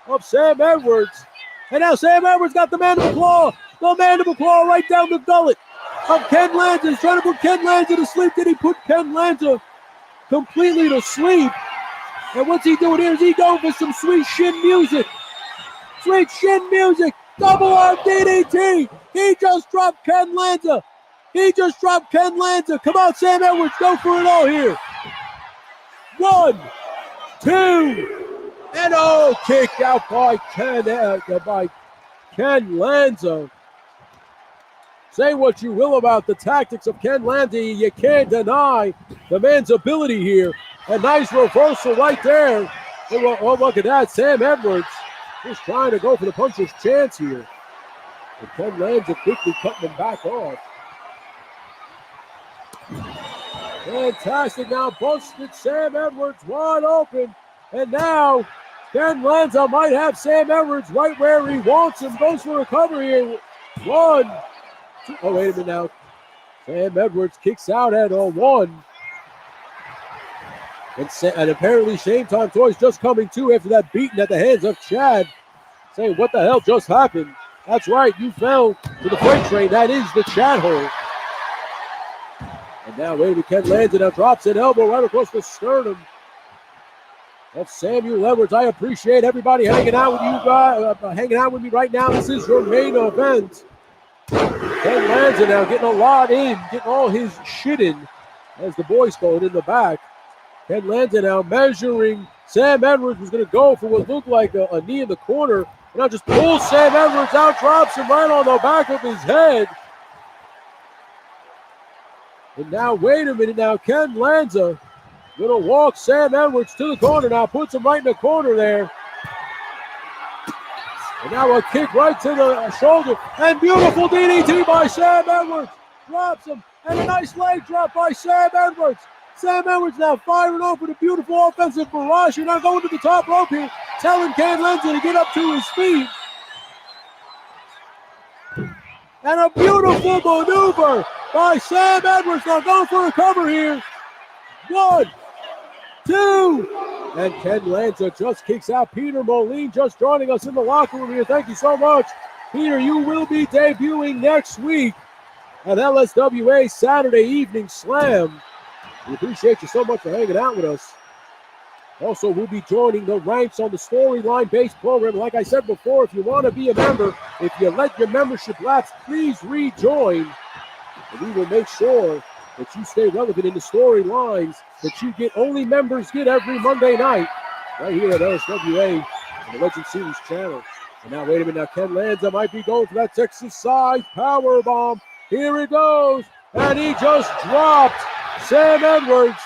D: of Sam Edwards. And now Sam Edwards got the mandible claw. The mandible claw right down the gullet of Ken Lanza. He's trying to put Ken Lanza to sleep. Did he put Ken Lanza completely to sleep? And what's he doing here? Is he going for some sweet shin music? Sweet shin music. Double arm DDT. He just dropped Ken Lanza. He just dropped Ken Lanza. Come on, Sam Edwards, go for it all here. 1, 2, and oh, kicked out by Ken Lanza. Say what you will about the tactics of Ken Lanza, you can't deny the man's ability here. A nice reversal right there. Oh, look at that. Sam Edwards just trying to go for the puncher's chance here. And Ken Lanza quickly cutting him back off. Fantastic. Now busted Sam Edwards wide open. And now Ken Lanza might have Sam Edwards right where he wants him. Goes for a cover here. 1, 2. Oh, wait a minute now. Sam Edwards kicks out at a 1. And apparently Shame Time Toys just coming to after that beating at the hands of Chad. Saying, what the hell just happened? That's right, you fell to the freight train. That is the Chad hole. And now, wait a minute, Ken Lanza now drops an elbow right across the sternum of Samuel Edwards. I appreciate everybody hanging out with you guys, hanging out with me right now. This is your main event. Ken Lanza now getting a lot in, getting all his shit in, as the boys going in the back. Ken Lanza now measuring. Sam Edwards was going to go for what looked like a knee in the corner. And now just pulls Sam Edwards out, drops him right on the back of his head. And now, wait a minute now, Ken Lanza going to walk Sam Edwards to the corner now, puts him right in the corner there. And now a kick right to the shoulder, and beautiful DDT by Sam Edwards. Drops him, and a nice leg drop by Sam Edwards. Sam Edwards now firing off with a beautiful offensive barrage. You're now going to the top rope here, telling Ken Lanza to get up to his feet. And a beautiful maneuver by Sam Edwards. Now going for a cover here. 1, 2. And Ken Lanza just kicks out. Peter Moline just joining us in the locker room here. Thank you so much. Peter, you will be debuting next week at LSWA Saturday Evening Slam. We appreciate you so much for hanging out with us. Also, we'll be joining the ranks on the storyline-based program. Like I said before, if you want to be a member, if you let your membership lapse, please rejoin. And we will make sure that you stay relevant in the storylines that you get, only members get every Monday night, right here at LSWA on the Legend Series channel. And now, wait a minute, now Ken Lanza might be going for that Texas-sized power bomb. Here it goes, and he just dropped Sam Edwards.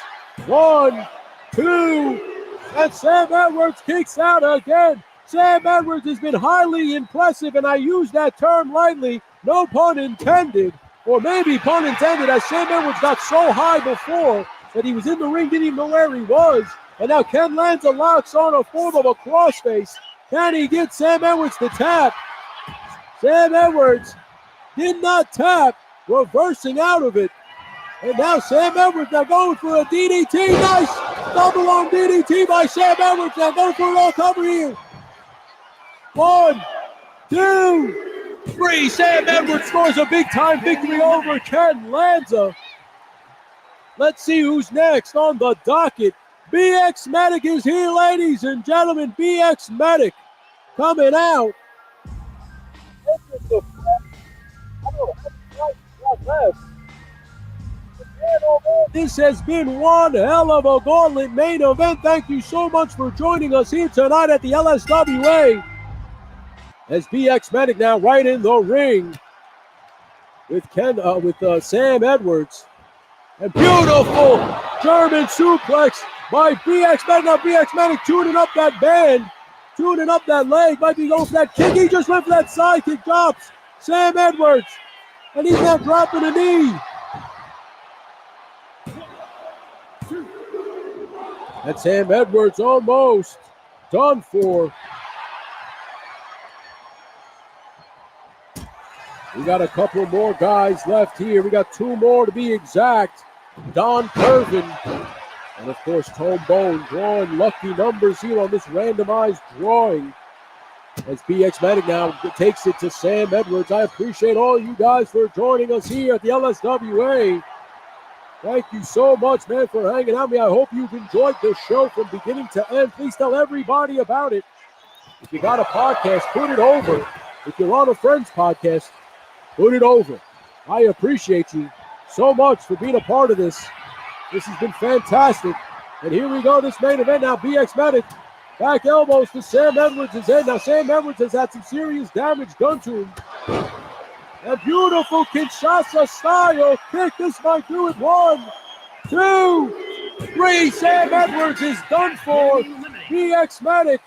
D: 1, 2, and Sam Edwards kicks out again. Sam Edwards has been highly impressive, and I use that term lightly, no pun intended, or maybe pun intended, as Sam Edwards got so high before that he was in the ring, didn't even know where he was. And now Ken Lanza locks on a form of a crossface. Can he get Sam Edwards to tap? Sam Edwards did not tap, reversing out of it. And now Sam Edwards now going for a DDT. Nice double arm DDT by Sam Edwards. Now going for an all cover here. 1, 2, 3. Sam Edwards scores a big time victory over Ken Lanza. Let's see who's next on the docket. BX Medic is here, ladies and gentlemen. BX Medic coming out. This has been one hell of a gauntlet main event. Thank you so much for joining us here tonight at the LSWA. As BX Medic now right in the ring with Sam Edwards. And beautiful German suplex by BX Medic. Now BX Medic tuning up that band, tuning up that leg. Might be going for that kick. He just went for that side kick, drops Sam Edwards. And he's now dropping a knee. And Sam Edwards almost done for. We got a couple more guys left here. We got 2 more to be exact. Don Curvin and, of course, Tone Bone drawing lucky numbers here on this randomized drawing. As BX Medic now takes it to Sam Edwards. I appreciate all you guys for joining us here at the LSWA. Thank you so much, man, for hanging out with me. I hope you've enjoyed this show from beginning to end. Please tell everybody about it. If you got a podcast, put it over. If you're on a friend's podcast, put it over. I appreciate you so much for being a part of this. This has been fantastic. And here we go, this main event now. BX Medic, back elbows to Sam Edwards' head. Now Sam Edwards has had some serious damage done to him. A beautiful Kinshasa style kick. This might do it. 1, 2, 3. Sam Edwards is done for. BX Medic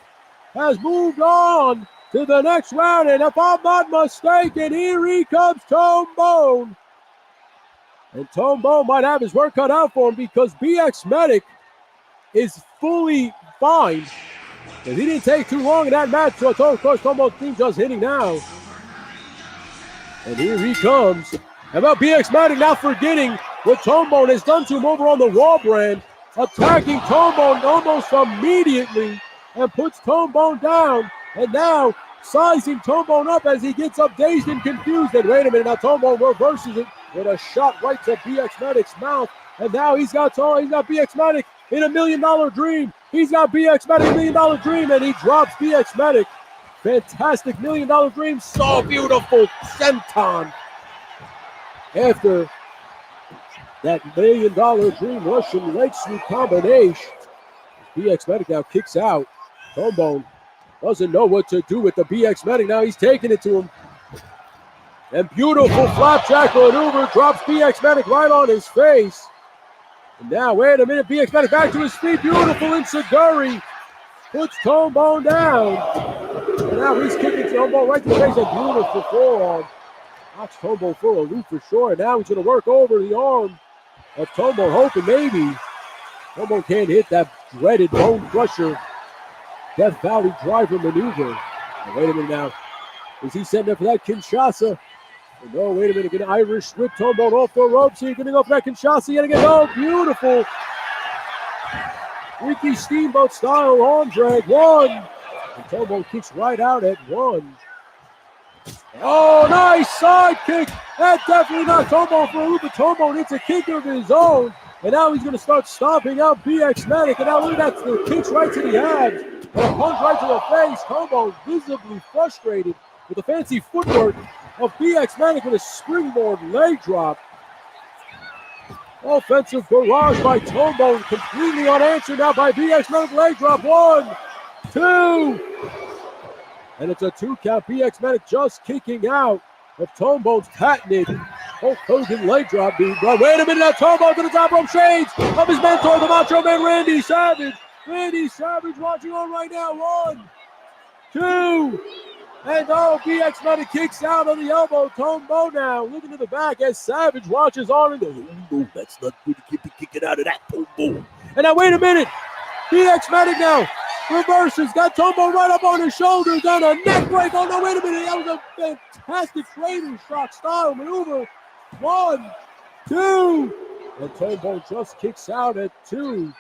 D: has moved on to the next round. And if I'm not mistaken, here he comes, Tone Bone. And Tone Bone might have his work cut out for him because BX Medic is fully fine. Because he didn't take too long in that match. So, of course, Tone Bone's team just hitting now. And here he comes. How about BX Medic now forgetting what Tone Bone has done to him over on the Raw brand, attacking Tone Bone almost immediately and puts Tone Bone down. And now sizing Tone Bone up as he gets up dazed and confused. And wait a minute, now Tone Bone reverses it with a shot right to BX Medic's mouth. And now he's got BX Medic in $1 million dream. He's got BX Medic $1 million dream, and he drops BX Medic. Fantastic $1 million dream. So beautiful. Senton. After that $1 million dream Russian leg sweep combination, BX Medic now kicks out. Tone Bone doesn't know what to do with the BX Medic. Now he's taking it to him. And beautiful flapjack maneuver drops BX Medic right on his face. And now, wait a minute, BX Medic back to his feet. Beautiful Insaguri puts Tone Bone down. And now he's kicking Tone Bone right to the face. A beautiful forearm. Knocks Tone Bone for a loop for sure. And now he's going to work over the arm of Tone Bone, hoping maybe Tone Bone can't hit that dreaded bone crusher Death Valley driver maneuver. And wait a minute now. Is he setting up for that Kinshasa? And no, wait a minute. Get an Irish whip. Tone Bone off the ropes. He's going to go for that Kinshasa yet again. Oh, beautiful. Ricky Steamboat style arm drag. 1. And Tone Bone kicks right out at 1. Oh, nice side kick. That definitely not Tone Bone for a loop. But Tone Bone hits a kick of his own. And now he's going to start stomping out BX Medic. And now look at that. The kicks right to the abs. And a punch right to the face. Tone Bone visibly frustrated with the fancy footwork of BX Medic with a springboard leg drop. Offensive barrage by Tone Bone, completely unanswered now by BX Medic leg drop. 1, 2. And it's a 2 count. BX Medic just kicking out of Tone Bone's patented Hulk Hogan leg drop beat. But wait a minute, now Tone Bone to the top rope, shades of his mentor, the Macho Man Randy Savage. Randy Savage watching on right now. 1, 2. And BX Medic kicks out of the elbow. Tone Bone now looking to the back as Savage watches on and goes, oh, that's not good to keep kicking out of that. Tone Bone. And now wait a minute. BX Medic now reverses. Got Tone Bone right up on his shoulders and a neck break. Oh, no, wait a minute. That was a fantastic Trader Shock style maneuver. 1, 2. And Tombo just kicks out at 2.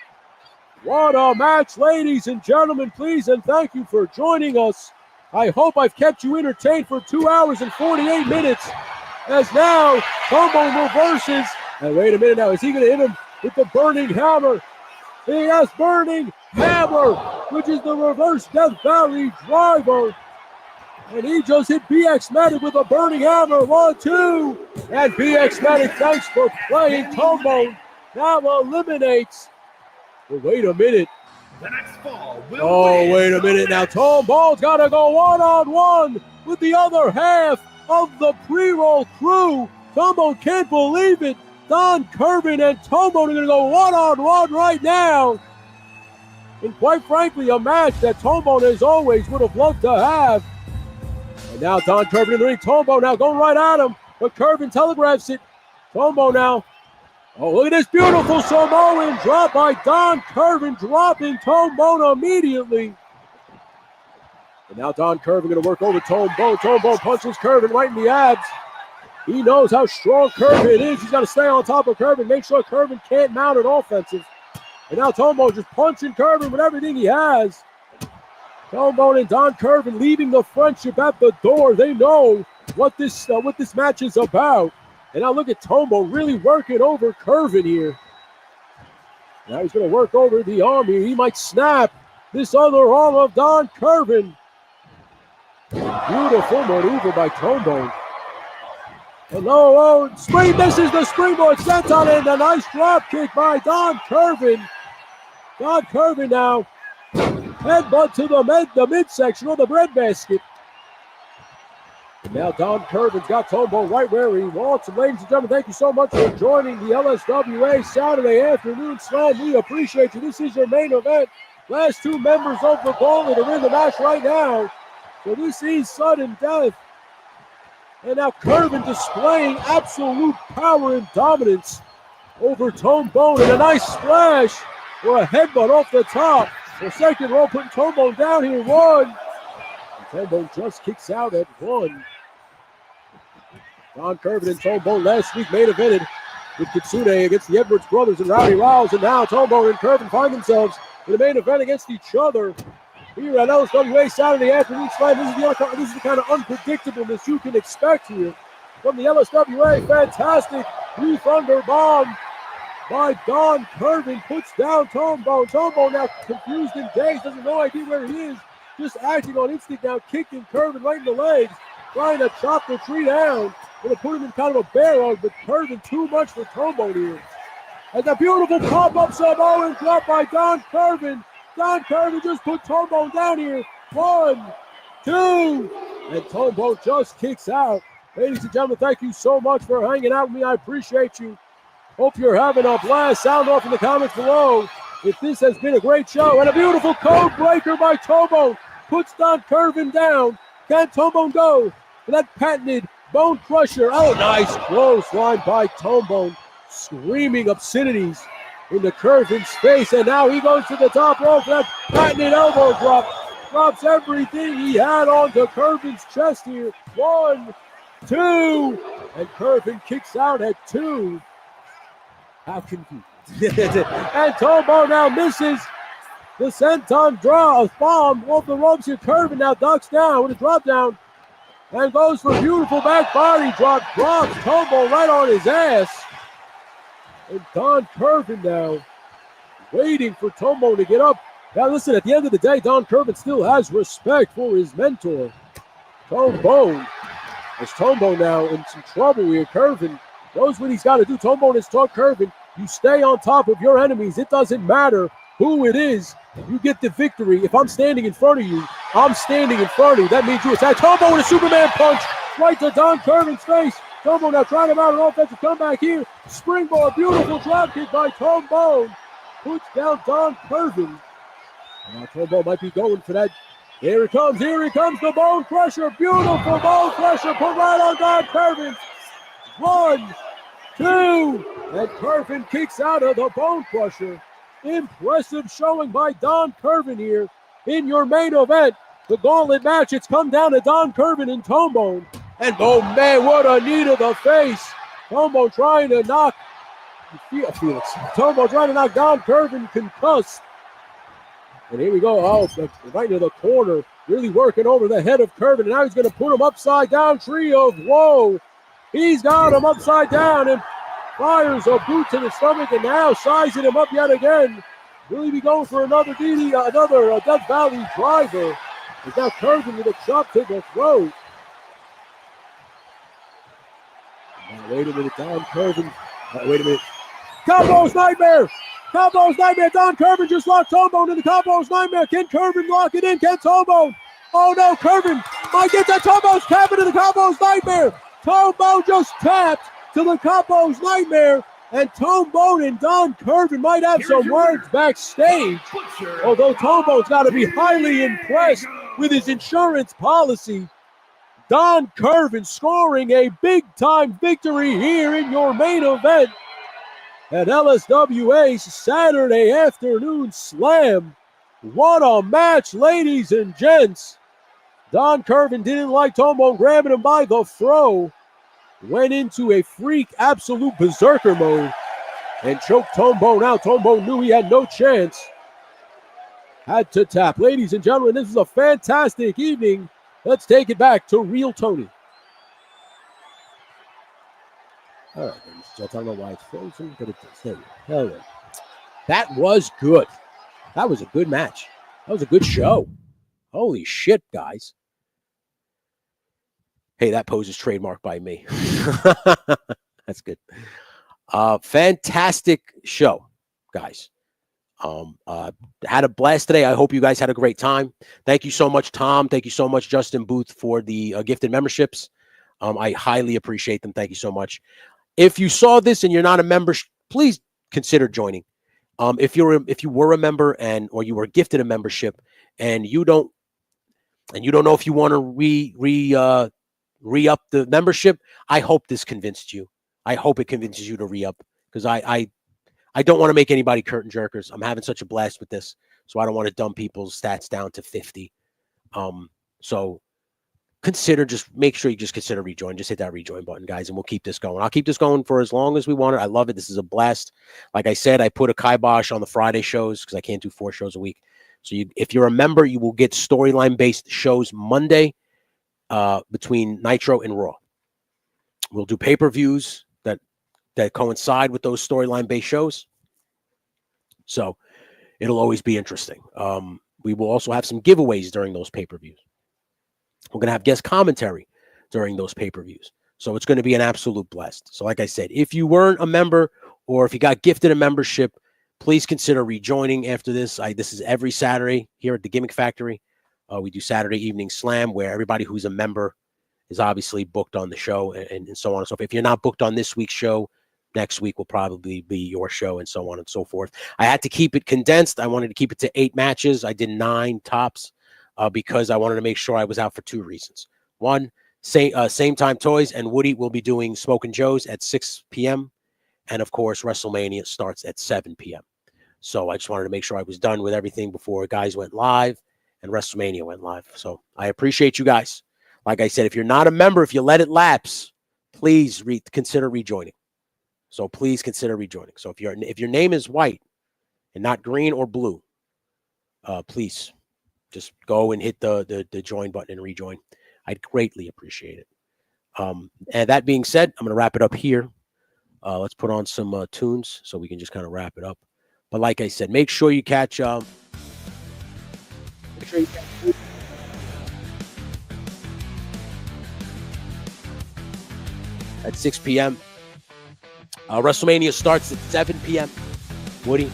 D: What a match, ladies and gentlemen. Please and thank you for joining us. I hope I've kept you entertained for 2 hours and 48 minutes. As now, Tombo reverses. And wait a minute now, is he going to hit him with the burning hammer? He has burning hammer, which is the reverse Death Valley driver. And he just hit BX Medic with a burning hammer. 1, 2. And BX Medic, thanks for playing. Tombo now eliminates. But wait a minute.
C: The next fall will win.
D: Wait a minute now. Tombo's got to go one-on-one with the other half of the pre-roll crew. Tombo can't believe it. Don Curvin and Tombo are going to go one-on-one right now. And quite frankly, a match that Tombo, as always, would have loved to have. And now Don Curvin in the ring. Tombo now going right at him. But Curvin telegraphs it. Tombo now. Oh, look at this beautiful Samoan drop by Don Curvin, dropping Tombo immediately. And now Don Curvin going to work over Tombo. Tombo punches Curvin right in the abs. He knows how strong Curvin is. He's got to stay on top of Curvin, make sure Curvin can't mount an offensive. And now Tombo just punching Curvin with everything he has. Tombo and Don Curvin leaving the friendship at the door. They know what this match is about. And now look at Tombo really working over Curvin here. Now he's going to work over the arm here. He might snap this other arm of Don Curvin. Beautiful maneuver by Tombo. And spring misses the springboard senton and a nice drop kick by Don Curvin. Don Curvin now headbutt to the midsection of the breadbasket. And now Don Curvin's got Tombo right where he wants him. Ladies and gentlemen, thank you so much for joining the LSWA Saturday Afternoon Slam. We appreciate you. This is your main event. Last 2 members of the Gauntlet are in the match right now. So this is sudden death. And now Curvin displaying absolute power and dominance over Tombo. And a nice splash or a headbutt off the top. The second row putting Tombo down here. 1. Tombo just kicks out at 1. Don Curvin and Tombo last week main evented with Kitsune against the Edwards brothers and Rowdy Rouse. And now Tombo and Curvin find themselves in the main event against each other here at LSWA Saturday Afternoon Slam. This is the kind of unpredictableness you can expect here from the LSWA. Fantastic Blue Thunder bomb by Don Curvin puts down Tombo. Tombo now confused and dazed, doesn't know idea where he is. Just acting on instinct now, kicking Curvin right in the legs, trying to chop the tree down. Going to put him in kind of a bear hug, but Curvin too much for Tombo here. And a beautiful pop-up Samoan drop by Don Curvin. Don Curvin just put Tombo down here. 1, 2, and Tombo just kicks out. Ladies and gentlemen, thank you so much for hanging out with me. I appreciate you. Hope you're having a blast. Sound off in the comments below if this has been a great show. And a beautiful code breaker by Tombo puts Don Curvin down. Can Tombo go for that patented bone crusher? Oh, nice clothesline by Tombo, screaming obscenities into Curvin's face. And now he goes to the top rope for that patented elbow drop. Drops everything he had onto Curvin's chest here. 1, 2, and Curvin kicks out at 2. How can he? And Tombo now misses the senton bomb off the ropes here. Curvin now ducks down with a drop down and goes for a beautiful back body drop. Drops Tombo right on his ass. And Don Curvin now waiting for Tombo to get up. Now listen, at the end of the day, Don Curvin still has respect for his mentor, Tombo. As Tombo now in some trouble here. Curvin knows what he's got to do. Tombo has taught Curvin, you stay on top of your enemies. It doesn't matter who it is. You get the victory. If I'm standing in front of you, I'm standing in front of you. That means you attack. Tombo with a Superman punch right to Don Curvin's face. Tombo now trying to mount an offensive comeback here. Springboard, beautiful drop kick by Tombo. Puts down Don Curvin. Now Tombo might be going for that. Here it comes the bone crusher. Beautiful bone crusher put right on Don Curvin. 1, 2, and Curvin kicks out of the bone crusher. Impressive showing by Don Curvin here in your main event. The gauntlet match, it's come down to Don Curvin and Tombo. And oh man, what a knee to the face. Tombo trying to knock Felix. Tombo trying to knock Don Curvin concussed. And here we go. Oh, right into the corner. Really working over the head of Curvin. And now he's going to put him upside down. Tree of woe. He's got him upside down and fires a boot to the stomach. And now sizing him up yet again. Will he be going for another Death Valley driver? He's now Curvin with a chop to the throat. Now, wait a minute. Don Curvin. Wait a minute. Combo's Nightmare. Combo's Nightmare. Don Curvin just locked Tombo into the Combo's Nightmare. Can Curvin lock it in? Can Tombo? Oh no, Curvin might get that. Tombo's tapping to the Combo's Nightmare. Tombo just tapped to the Combo's Nightmare. And Tombo and Don Curvin might have some words backstage. Although Tombo's got to be highly impressed with his insurance policy. Don Curvin scoring a big-time victory here in your main event at LSWA's Saturday afternoon slam. What a match, ladies and gents. Don Curvin didn't like Tombo grabbing him by the throw. Went into a freak absolute berserker mode and choked Tombo. Now Tombo knew he had no chance. Had to tap. Ladies and gentlemen, this is a fantastic evening. Let's take it back to Real Tony. All right, ladies and gentlemen, I don't know why it's frozen, but it does. There we go. Hell yeah. That was good. That was a good match. That was a good show. Holy shit, guys. Hey, that pose is trademarked by me. That's good. Fantastic show, guys. Had a blast today. I hope you guys had a great time. Thank you so much, Tom. Thank you so much, Justin Booth, for the gifted memberships. I highly appreciate them. Thank you so much. If you saw this and you're not a member, please consider joining. If you were a member or you were gifted a membership and you don't know if you want to re-up the membership, I hope this convinced you. I hope it convinces you to re-up, because I don't want to make anybody curtain jerkers. I'm having such a blast with this, so I don't want to dumb people's stats down to 50. So make sure you just consider rejoin. Just hit that rejoin button, guys, and we'll keep this going. I'll keep this going for as long as we want it. I love it. This is a blast. Like I said, I put a kibosh on the Friday shows because I can't do 4 shows a week. So if you're a member, you will get storyline-based shows Monday between Nitro and Raw. We'll do pay-per-views that coincide with those storyline-based shows. So it'll always be interesting. We will also have some giveaways during those pay-per-views. We're going to have guest commentary during those pay-per-views. So it's going to be an absolute blast. So like I said, if you weren't a member or if you got gifted a membership, please consider rejoining after this. This is every Saturday here at the Gimmick Factory. We do Saturday evening slam where everybody who's a member is obviously booked on the show and so on and so forth. If you're not booked on this week's show, next week will probably be your show and so on and so forth. I had to keep it condensed. I wanted to keep it to 8 matches. I did 9 tops because I wanted to make sure I was out for 2 reasons. One, Same Time Toys and Woody will be doing Smokin' Joe's at 6 p.m. And, of course, WrestleMania starts at 7 p.m. So I just wanted to make sure I was done with everything before guys went live and WrestleMania went live. So I appreciate you guys. Like I said, if you're not a member, if you let it lapse, please consider rejoining. So please consider rejoining. So if your name is white and not green or blue, please just go and hit the join button and rejoin. I'd greatly appreciate it. And that being said, I'm going to wrap it up here. Let's put on some tunes so we can just kind of wrap it up. But like I said, make sure you catch at 6 p.m. WrestleMania starts at 7 p.m. Woody.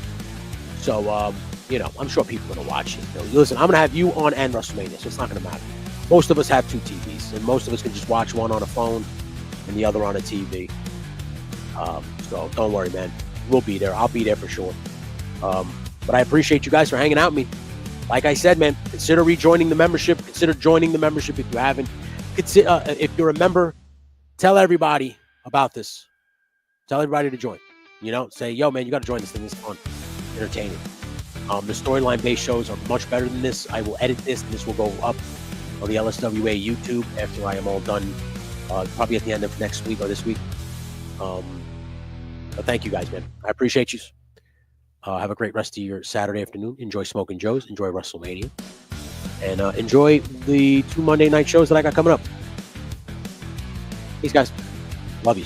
D: So, I'm sure people are going to watch it. Listen, I'm going to have you on and WrestleMania, so it's not going to matter. Most of us have 2 TVs, and most of us can just watch one on a phone and the other on a TV. So don't worry, man. We'll be there. I'll be there for sure. But I appreciate you guys for hanging out with me. Like I said, man, consider rejoining the membership. Consider joining the membership if you haven't. If you're a member, tell everybody about this. Tell everybody to join. Say, yo, man, you got to join this thing. It's fun, entertaining. The storyline-based shows are much better than this. I will edit this, and this will go up on the LSWA YouTube after I am all done, probably at the end of next week or this week.
A: But thank you guys, man. I appreciate you. Have a great rest of your Saturday afternoon. Enjoy Smoking Joe's. Enjoy WrestleMania. And enjoy the 2 Monday night shows that I got coming up. Peace, guys. Love you.